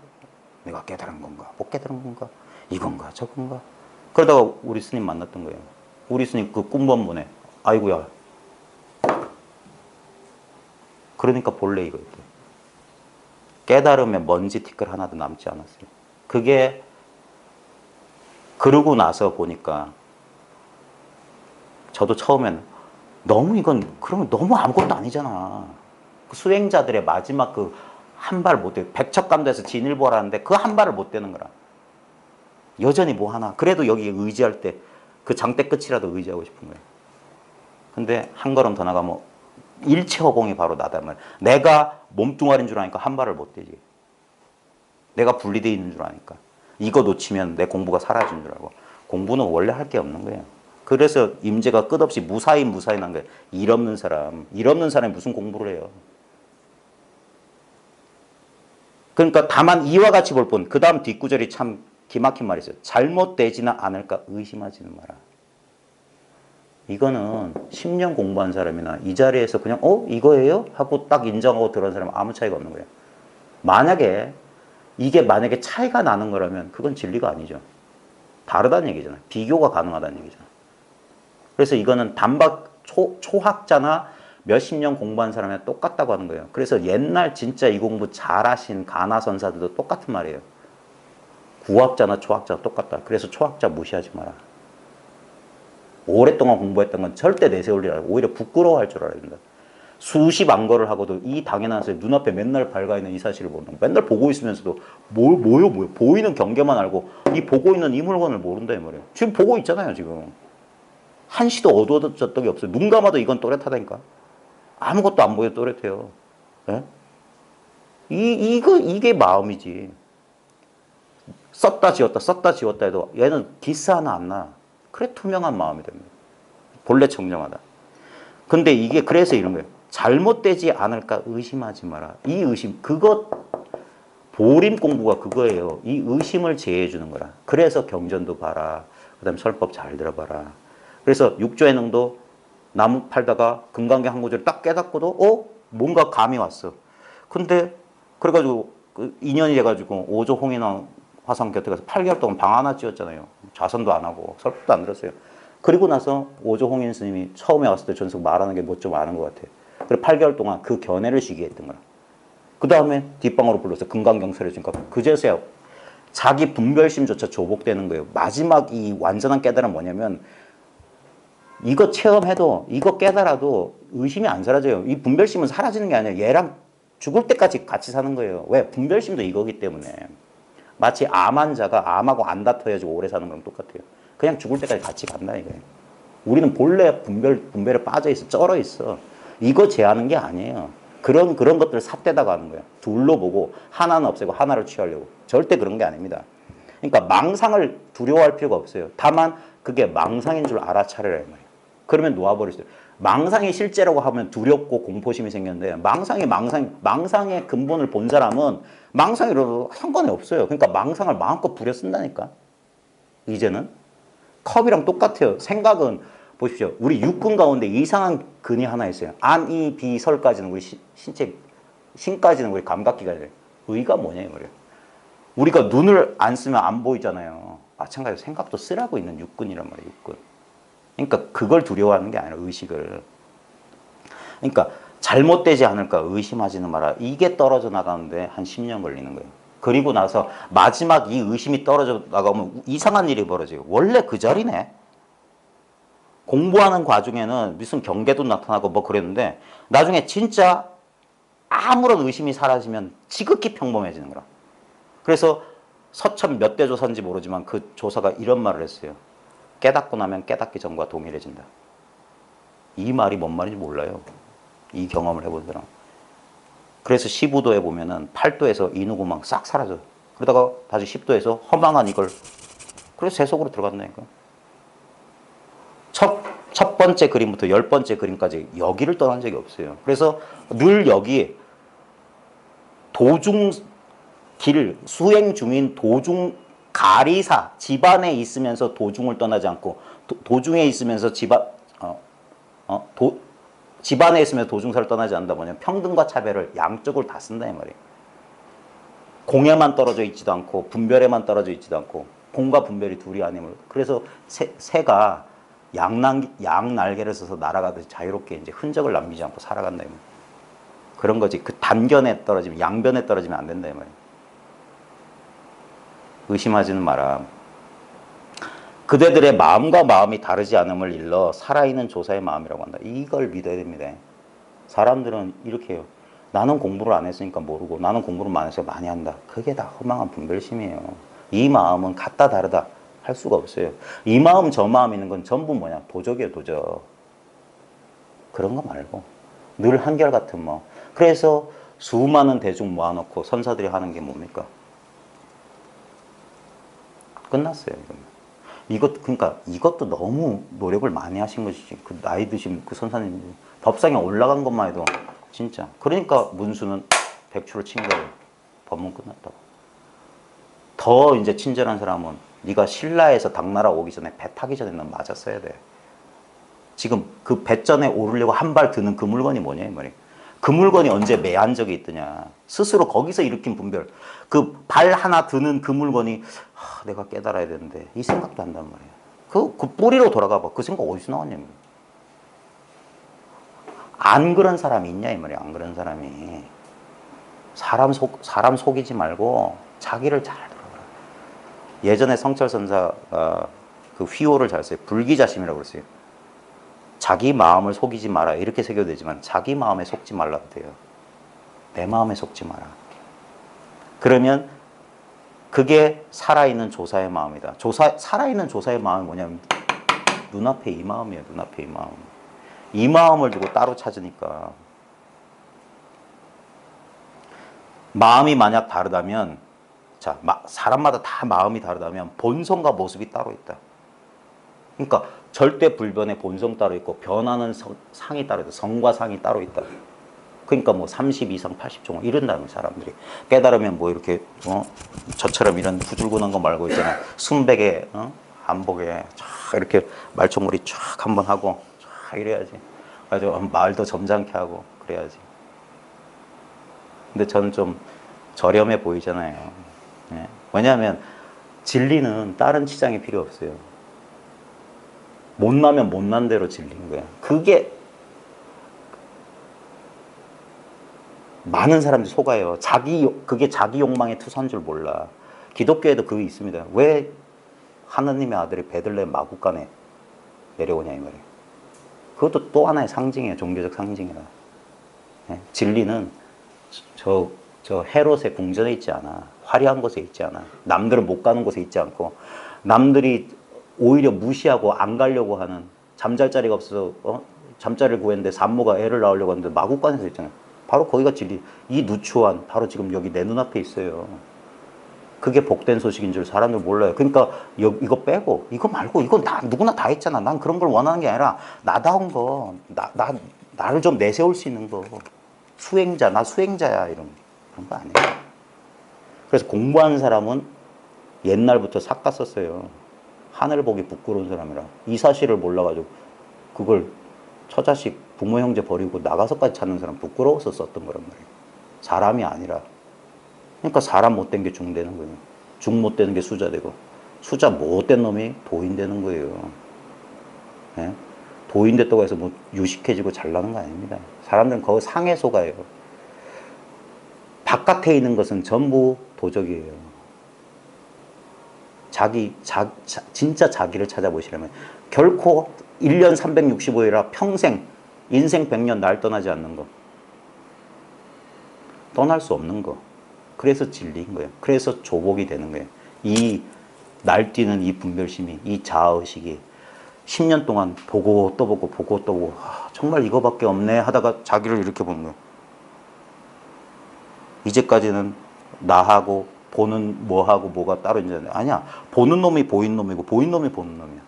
내가 깨달은 건가? 못 깨달은 건가? 이건가? 저건가? 그러다가 우리 스님 만났던 거예요. 우리 스님 그 꿈범문에 아이고야. 그러니까 본래 이거였대. 깨달음에 먼지 티끌 하나도 남지 않았어요. 그게 그러고 나서 보니까 저도 처음에는 그러면 너무 아무것도 아니잖아. 그 수행자들의 마지막 그 한 발 못 대. 백척감도에서 진일보라는데 그 한 발을 못 대는 거라. 여전히 뭐 하나. 그래도 여기 의지할 때 그 장대 끝이라도 의지하고 싶은 거예요. 근데 한 걸음 더 나가면 일체 허공이 바로 나단 말이야. 내가 몸뚱아리인 줄 아니까 한 발을 못 대지. 내가 분리되어 있는 줄 아니까. 이거 놓치면 내 공부가 사라지는 줄 알고. 공부는 원래 할 게 없는 거예요. 그래서 임재가 끝없이 무사히 난 거예요. 일 없는 사람이 무슨 공부를 해요. 그러니까 다만 이와 같이 볼 뿐. 그 다음 뒷구절이 참 기막힌 말이 있어요. 잘못되지는 않을까 의심하지는 마라. 이거는 10년 공부한 사람이나 이 자리에서 그냥 이거예요? 하고 딱 인정하고 들어온 사람은 아무 차이가 없는 거예요. 만약에 차이가 나는 거라면 그건 진리가 아니죠. 다르다는 얘기잖아요. 비교가 가능하다는 얘기잖아요. 그래서 이거는 초학자나 몇십 년 공부한 사람이랑 똑같다고 하는 거예요. 그래서 옛날 진짜 이 공부 잘하신 가나선사들도 똑같은 말이에요. 구학자나 초학자가 똑같다. 그래서 초학자 무시하지 마라. 오랫동안 공부했던 건 절대 내세울 일 아니고 오히려 부끄러워할 줄 알아야 된다. 수십 안거를 하고도 이 당연한 사실 눈앞에 맨날 밝아있는 이 사실을 모르는 거야. 맨날 보고 있으면서도 뭐요? 보이는 경계만 알고 이 보고 있는 이 물건을 모른다 이 말이에요. 지금 보고 있잖아요. 지금. 한시도 어두워졌던 게 없어요. 눈 감아도 이건 또렷하다니까. 아무것도 안 보여 또렷해요. 예? 이게 마음이지. 썼다 지웠다 해도 얘는 기스 하나 안 나. 그래 투명한 마음이 됩니다. 본래 청정하다. 근데 이게 그래서 이런 거예요. 잘못되지 않을까 의심하지 마라. 이 의심, 보림 공부가 그거예요. 이 의심을 제해해 주는 거라. 그래서 경전도 봐라. 그 다음에 설법 잘 들어봐라. 그래서 육조의 능도 나무 팔다가 금강경 한 구절 딱 깨닫고도 뭔가 감이 왔어. 근데 그래가지고 인연이 돼가지고 오조 홍인왕 화상 곁에 가서 8개월 동안 방 하나 지었잖아요. 좌선도 안 하고 설법도 안 들었어요. 그리고 나서 오조 홍인 스님이 처음에 왔을 때 전속 말하는 게 뭐 좀 아는 것 같아요. 그리고 8개월 동안 그 견해를 쉬게 했던 거야. 그 다음에 뒷방으로 불러서 금강경설해주니까 그제서야 자기 분별심조차 조복되는 거예요. 마지막 이 완전한 깨달음은 뭐냐면 이거 체험해도 이거 깨달아도 의심이 안 사라져요. 이 분별심은 사라지는 게 아니라 얘랑 죽을 때까지 같이 사는 거예요. 왜? 분별심도 이거기 때문에. 마치 암 환자가 암하고 안 다퉈야지 오래 사는 거랑 똑같아요. 그냥 죽을 때까지 같이 간다 이거예요. 우리는 본래 분별에 빠져 있어, 쩔어 있어. 이거 제하는 게 아니에요. 그런 것들을 삿대다가 하는 거예요. 둘로 보고 하나는 없애고 하나를 취하려고. 절대 그런 게 아닙니다. 그러니까 망상을 두려워할 필요가 없어요. 다만 그게 망상인 줄 알아차려라 이 말이에요. 그러면 놓아버릴 수 있어요. 망상이 실제라고 하면 두렵고 공포심이 생겼는데 망상의 근본을 본 사람은 망상이라도 상관이 없어요. 그러니까 망상을 마음껏 부려 쓴다니까. 이제는 컵이랑 똑같아요. 생각은 보십시오. 우리 육근 가운데 이상한 근이 하나 있어요. 안, 이, 비, 설까지는 우리 신체, 신까지는 우리 감각기관이에요. 의가 뭐냐 이 말이에요. 우리가 눈을 안 쓰면 안 보이잖아요. 마찬가지로 생각도 쓰라고 있는 육근이란 말이에요. 육근. 그러니까 그걸 두려워하는 게 아니라 의식을. 그러니까 잘못되지 않을까 의심하지는 마라. 이게 떨어져 나가는데 한 10년 걸리는 거예요. 그리고 나서 마지막 이 의심이 떨어져 나가면 이상한 일이 벌어져요. 원래 그 자리네. 공부하는 과정에는 무슨 경계도 나타나고 뭐 그랬는데 나중에 진짜 아무런 의심이 사라지면 지극히 평범해지는 거라. 그래서 서천 몇 대 조사인지 모르지만 그 조사가 이런 말을 했어요. 깨닫고 나면 깨닫기 전과 동일해진다. 이 말이 뭔 말인지 몰라요. 이 경험을 해본 사람. 그래서 15도에 보면은 8도에서 인후구망 싹 사라져. 그러다가 다시 10도에서 허망한 이걸. 그래서 새 속으로 들어간다니까. 첫 번째 그림부터 10번째 그림까지 여기를 떠난 적이 없어요. 그래서 늘 여기 도중 길, 수행 중인 도중 가리사, 집안에 있으면서 도중을 떠나지 않고 도중에 있으면서 집안에 있으면서 도중사를 떠나지 않는다. 뭐냐면 평등과 차별을 양쪽을 다 쓴다 이 말이에요. 공에만 떨어져 있지도 않고 분별에만 떨어져 있지도 않고 공과 분별이 둘이 아님을. 그래서 새가 양날개를 써서 날아가듯이 자유롭게 이제 흔적을 남기지 않고 살아간다 이 말이에요. 그런 거지. 그 단견에 떨어지면 양변에 떨어지면 안 된다 이 말이에요. 의심하지는 마라. 그대들의 마음과 마음이 다르지 않음을 일러 살아있는 조사의 마음이라고 한다. 이걸 믿어야 됩니다. 사람들은 이렇게 해요. 나는 공부를 안 했으니까 모르고 나는 공부를 많이 해서 많이 한다. 그게 다 허망한 분별심이에요. 이 마음은 같다 다르다 할 수가 없어요. 이 마음 저 마음 있는 건 전부 뭐냐? 도적이에요 도적. 그런 거 말고 늘 한결같은 뭐. 그래서 수많은 대중 모아놓고 선사들이 하는 게 뭡니까? 끝났어요. 그러니까 이것도 너무 노력을 많이 하신 것이지. 그 나이 드신 그 선사님 법상에 올라간 것만 해도 진짜. 그러니까 문수는 백추를 친 거예요. 법문 끝났다고. 더 이제 친절한 사람은 네가 신라에서 당나라 오기 전에 배 타기 전에 넌 맞았어야 돼. 지금 그 배전에 오르려고 한 발 드는 그 물건이 뭐냐 이 말이에요. 그 물건이 언제 매한 적이 있더냐. 스스로 거기서 일으킨 분별. 그 발 하나 드는 그 물건이 내가 깨달아야 되는데 이 생각도 한단 말이에요. 그 뿌리로 돌아가 봐. 그 생각 어디서 나왔냐면. 안 그런 사람이 있냐 이 말이에요. 안 그런 사람이. 사람 속이지 말고 자기를 잘 돌아봐라. 예전에 성철선사가 그 휘호를 잘 써요. 불기자심이라고 그랬어요. 자기 마음을 속이지 마라 이렇게 새겨도 되지만 자기 마음에 속지 말라도 돼요. 내 마음에 속지 마라. 그러면 그게 살아있는 조사의 마음이다. 살아있는 조사의 마음이 뭐냐면 눈앞에 이 마음이에요. 눈앞에 이 마음. 이 마음을 두고 따로 찾으니까 마음이 만약 다르다면 자 사람마다 다 마음이 다르다면 본성과 모습이 따로 있다. 그러니까 절대 불변의 본성 따로 있고 변하는 상이 따로 있다. 성과 상이 따로 있다. 그러니까 뭐 30 이상 80종 이런다는 사람들이 깨달으면 뭐 이렇게 저처럼 이런 부줄근한 거 말고 있잖아. 순백에 한복에 쫙 이렇게 말총무리 쫙 한번 하고 쫙 이래야지. 아주 말도 점잖게 하고 그래야지. 근데 저는 좀 저렴해 보이잖아요. 네. 왜냐하면 진리는 다른 치장이 필요 없어요. 못나면 못난 대로 진리인 거야. 그게 많은 사람들이 속아요. 그게 자기 욕망의 투사인 줄 몰라. 기독교에도 그게 있습니다. 왜 하느님의 아들이 베들레헴 마구간에 내려오냐 이 말이에요. 그것도 또 하나의 상징이에요. 종교적 상징이라. 예? 진리는 저 헤롯의 궁전에 있지 않아. 화려한 곳에 있지 않아. 남들은 못 가는 곳에 있지 않고, 남들이 오히려 무시하고 안 가려고 하는, 잠잘 자리가 없어서 잠자리를 구했는데 산모가 애를 낳으려고 하는데 마구간에서 있잖아요. 바로 거기가 진리. 이 누추한 바로 지금 여기 내 눈앞에 있어요. 그게 복된 소식인 줄 사람들 몰라요. 그러니까 이거 빼고 이거 말고 이거 누구나 다 있잖아. 난 그런 걸 원하는 게 아니라 나다운 거, 나를 좀 내세울 수 있는 거. 수행자, 나 수행자야 이런 거 아니에요. 그래서 공부하는 사람은 옛날부터 삭갔었어요. 하늘 보기 부끄러운 사람이라. 이 사실을 몰라가지고 그걸 처자식 부모 형제 버리고 나가서까지 찾는 사람 부끄러워서 썼던 거란 말이에요. 사람이 아니라. 그러니까 사람 못된 게 중 되는 거예요. 중 못되는 게 수자 되고, 수자 못된 놈이 도인 되는 거예요. 예? 도인 됐다고 해서 뭐 유식해지고 잘나는 거 아닙니다. 사람들은 거기 상에 속아요. 바깥에 있는 것은 전부 도적이에요. 진짜 자기를 찾아보시려면 결코 1년 365일이라 평생, 인생 100년 날 떠나지 않는 거. 떠날 수 없는 거. 그래서 진리인 거예요. 그래서 조복이 되는 거예요. 이 날뛰는 이 분별심이, 이 자아의식이 10년 동안 보고 또 보고 보고 또 보고 정말 이거밖에 없네 하다가 자기를 이렇게 보는 거예요. 이제까지는 나하고 보는 뭐하고 뭐가 따로 있는데 아니야. 보는 놈이 보인 놈이고 보인 놈이 보는 놈이야.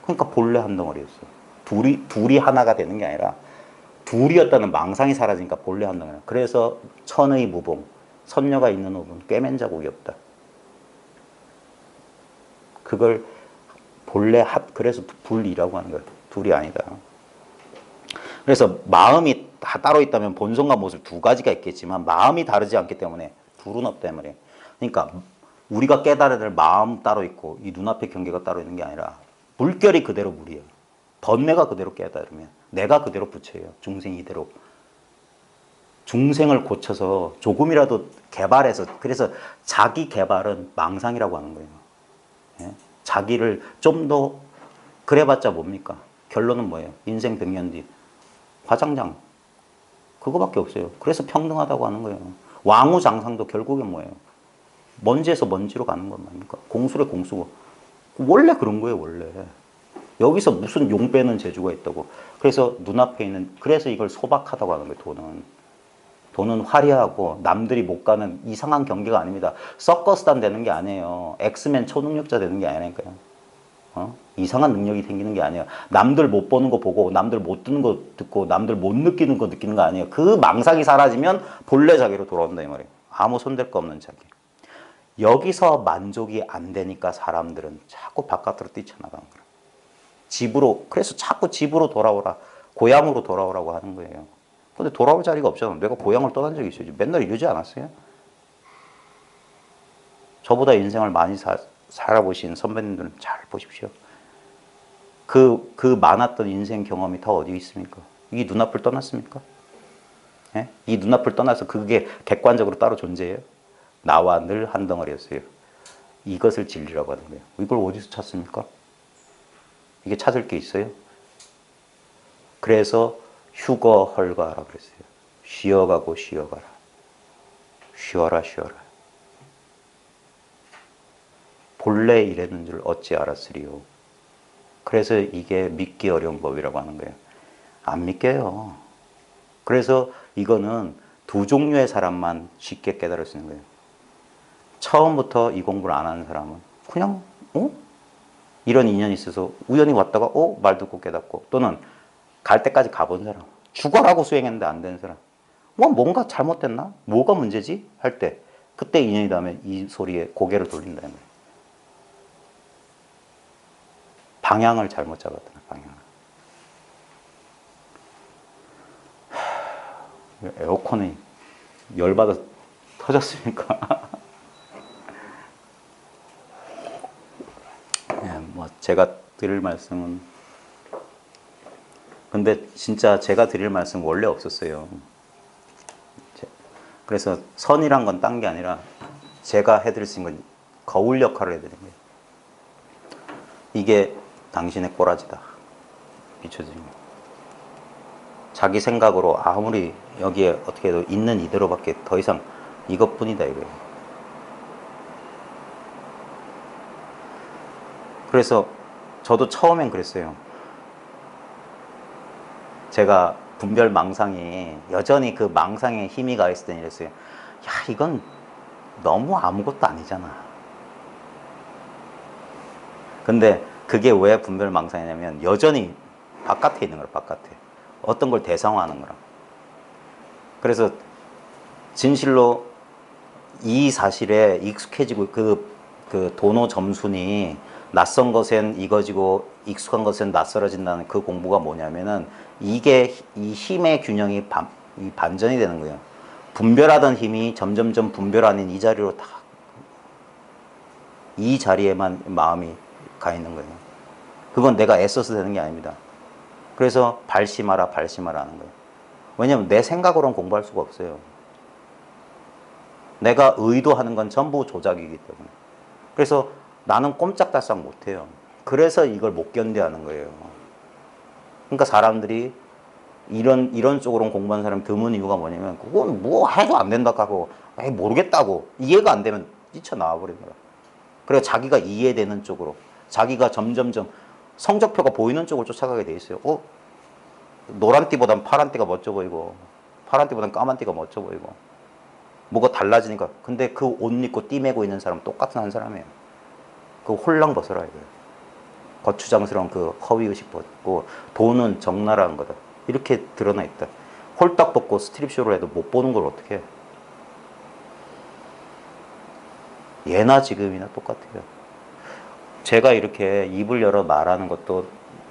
그러니까 본래 한 덩어리였어. 둘이 하나가 되는 게 아니라 둘이었다는 망상이 사라지니까 본래 한 덩어리야. 그래서 천의 무봉, 선녀가 있는 옥은 꿰맨 자국이 없다. 그걸 본래 그래서 불이라고 하는 거야. 둘이 아니다. 그래서 마음이 다 따로 있다면 본성과 모습 두 가지가 있겠지만 마음이 다르지 않기 때문에 둘은 없다 말이에요. 그러니까 우리가 깨달아야 될 마음 따로 있고 이 눈앞의 경계가 따로 있는 게 아니라 물결이 그대로 물이에요. 번뇌가 그대로 깨달으면 내가 그대로 부처예요. 중생이 이대로. 중생을 고쳐서 조금이라도 개발해서, 그래서 자기 개발은 망상이라고 하는 거예요. 예? 자기를 좀 더 그래봤자 뭡니까? 결론은 뭐예요? 인생 100년 뒤 화장장 그거밖에 없어요. 그래서 평등하다고 하는 거예요. 왕후장상도 결국엔 뭐예요? 먼지에서 먼지로 가는 건 뭡니까? 공수래 공수고. 원래 그런 거예요. 원래. 여기서 무슨 용 빼는 재주가 있다고. 그래서 눈앞에 있는, 그래서 이걸 소박하다고 하는 거예요. 돈은 화려하고 남들이 못 가는 이상한 경계가 아닙니다. 서커스단 되는 게 아니에요. 엑스맨 초능력자 되는 게 아니라니까요. 이상한 능력이 생기는 게 아니에요. 남들 못 보는 거 보고 남들 못 듣는 거 듣고 남들 못 느끼는 거 느끼는 거 아니에요. 그 망상이 사라지면 본래 자기로 돌아온다 이 말이에요. 아무 손댈 거 없는 자기. 여기서 만족이 안 되니까 사람들은 자꾸 바깥으로 뛰쳐나가는 거예요. 그래서 자꾸 집으로 돌아오라, 고향으로 돌아오라고 하는 거예요. 근데 돌아올 자리가 없잖아. 내가 고향을 떠난 적이 있어요. 맨날 이러지 않았어요? 저보다 인생을 많이 살아보신 선배님들은 잘 보십시오. 그 많았던 인생 경험이 다 어디 있습니까? 이 눈앞을 떠났습니까? 예? 이 눈앞을 떠나서 그게 객관적으로 따로 존재해요? 나와 늘 한 덩어리였어요. 이것을 진리라고 하는 거예요. 이걸 어디서 찾습니까? 이게 찾을 게 있어요? 그래서 휴거 헐가라 그랬어요. 쉬어가고 쉬어가라. 쉬어라 쉬어라. 본래 이랬는 줄 어찌 알았으리요. 그래서 이게 믿기 어려운 법이라고 하는 거예요. 안 믿겨요. 그래서 이거는 두 종류의 사람만 쉽게 깨달을 수 있는 거예요. 처음부터 이 공부를 안 하는 사람은 그냥 이런 인연이 있어서 우연히 왔다가 말 듣고 깨닫고, 또는 갈 때까지 가본 사람, 죽어라고 수행했는데 안 되는 사람, 뭔가 잘못됐나? 뭐가 문제지? 할 때 그때 인연이 닿으면 이 소리에 고개를 돌린다는 거예요. 방향을 잘못 잡았다는 방향을. 에어컨이 열받아 터졌으니까. 제가 드릴 말씀은, 근데 진짜 제가 드릴 말씀 원래 없었어요. 그래서 선이란 건 딴 게 아니라 제가 해드릴 수 있는 건 거울 역할을 해드린 거예요. 이게 당신의 꼬라지다. 비춰주는 거예요. 자기 생각으로 아무리 여기에 어떻게 해도 있는 이대로밖에 더 이상 이것뿐이다 이거예요. 그래서 저도 처음엔 그랬어요. 제가 분별 망상이 여전히 그 망상에 힘이 가 있을 때는 이랬어요. 야, 이건 너무 아무것도 아니잖아. 근데 그게 왜 분별 망상이냐면 여전히 바깥에 있는 거라, 바깥에. 어떤 걸 대상화하는 거라. 그래서 진실로 이 사실에 익숙해지고 그 도노 점순이 낯선 것엔 익어지고 익숙한 것은 낯설어진다는 그 공부가 뭐냐면은 이게 이 힘의 균형이 이 반전이 되는 거예요. 분별하던 힘이 점점점 분별 아닌 이 자리로 다 이 자리에만 마음이 가 있는 거예요. 그건 내가 애써서 되는 게 아닙니다. 그래서 발심하라 발심하라 하는 거예요. 왜냐면 내 생각으로는 공부할 수가 없어요. 내가 의도하는 건 전부 조작이기 때문에. 그래서 나는 꼼짝달싹 못해요. 그래서 이걸 못 견뎌하는 거예요. 그러니까 사람들이 이런 쪽으로 공부하는 사람이 드문 이유가 뭐냐면 그건 뭐 해도 안 된다고 하고 모르겠다고 이해가 안 되면 뛰쳐나와 버리는 거야. 그래서 자기가 이해되는 쪽으로 자기가 점점점 성적표가 보이는 쪽을 쫓아가게 돼 있어요. 노란 띠보단 파란 띠가 멋져 보이고 파란 띠보단 까만 띠가 멋져 보이고 뭐가 달라지니까. 근데 그 옷 입고 띠 매고 있는 사람은 똑같은 한 사람이에요. 그 홀랑 벗어라 이거예요. 거추장스러운 그 허위의식 벗고 돈은 적나라한 거다. 이렇게 드러나 있다. 홀딱 벗고 스트립쇼를 해도 못 보는 걸 어떻게 해. 예나 지금이나 똑같아요. 제가 이렇게 입을 열어 말하는 것도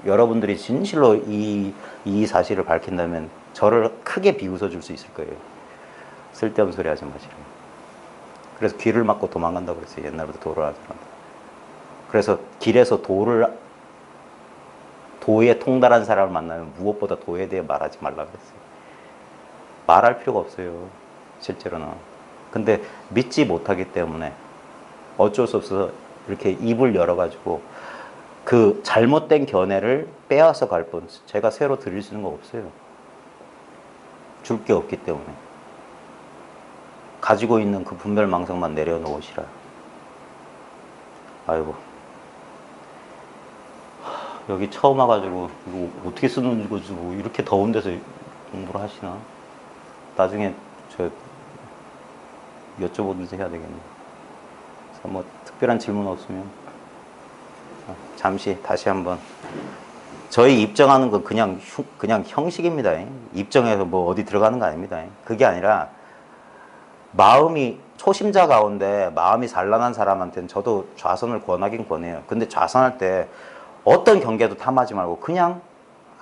여러분들이 진실로 이 사실을 밝힌다면 저를 크게 비웃어 줄 수 있을 거예요. 쓸데없는 소리 하지 마시라고. 그래서 귀를 막고 도망간다고 그랬어요. 옛날부터 도를 하지 마. 그래서 길에서 도에 통달한 사람을 만나면 무엇보다 도에 대해 말하지 말라고 그랬어요. 말할 필요가 없어요. 실제로는. 근데 믿지 못하기 때문에 어쩔 수 없어서 이렇게 입을 열어가지고 그 잘못된 견해를 빼앗아 갈 뿐 제가 새로 드릴 수 있는 거 없어요. 줄 게 없기 때문에. 가지고 있는 그 분별망상만 내려놓으시라. 아이고. 여기 처음 와가지고 이거 어떻게 쓰는 거지 뭐 이렇게 더운 데서 공부를 하시나? 나중에 저 여쭤보면서 해야 되겠네. 그래서 뭐 특별한 질문 없으면 잠시 다시 한번 저희 입정하는 건 그냥 형식입니다. 입정해서 뭐 어디 들어가는 거 아닙니다. 그게 아니라 마음이 초심자 가운데 마음이 산란한 사람한테는 저도 좌선을 권하긴 권해요. 근데 좌선할 때 어떤 경계도 탐하지 말고 그냥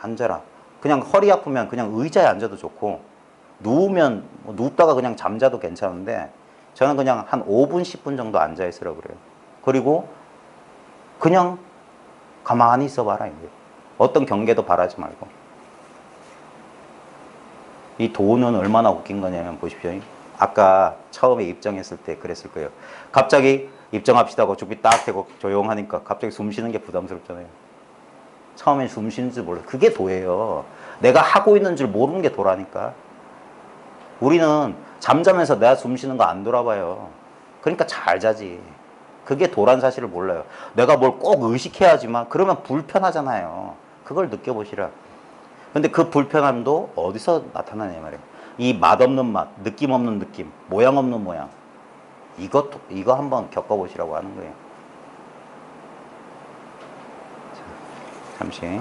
앉아라. 그냥 허리 아프면 그냥 의자에 앉아도 좋고 누우면 눕다가 그냥 잠자도 괜찮은데 저는 그냥 한 5분 10분 정도 앉아 있으라고 그래요. 그리고 그냥 가만히 있어 봐라 이거예요. 어떤 경계도 바라지 말고. 이 도는 얼마나 웃긴 거냐면 보십시오. 아까 처음에 입정했을 때 그랬을 거예요. 갑자기 입정합시다 하고 준비 딱 되고 조용하니까 갑자기 숨 쉬는 게 부담스럽잖아요. 처음엔 숨 쉬는 줄 몰라요. 그게 도예요. 내가 하고 있는 줄 모르는 게 도라니까. 우리는 잠자면서 내가 숨 쉬는 거 안 돌아봐요. 그러니까 잘 자지. 그게 도란 사실을 몰라요. 내가 뭘 꼭 의식해야지만 그러면 불편하잖아요. 그걸 느껴보시라. 근데 그 불편함도 어디서 나타나냐 말이에요. 이 맛없는 맛, 느낌 없는 느낌, 모양 없는 모양. 이거 한번 겪어보시라고 하는 거예요. 자, 잠시.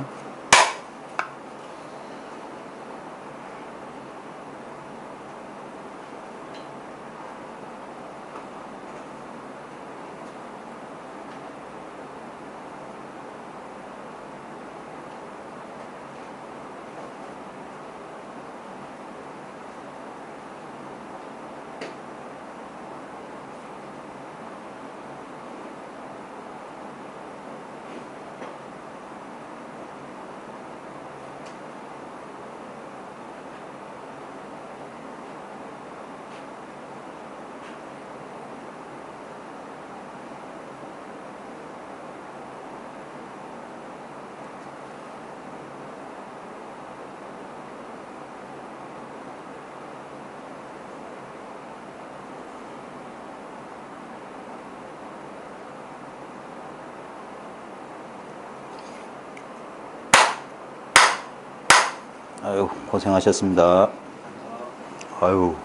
아유, 고생하셨습니다. 아유.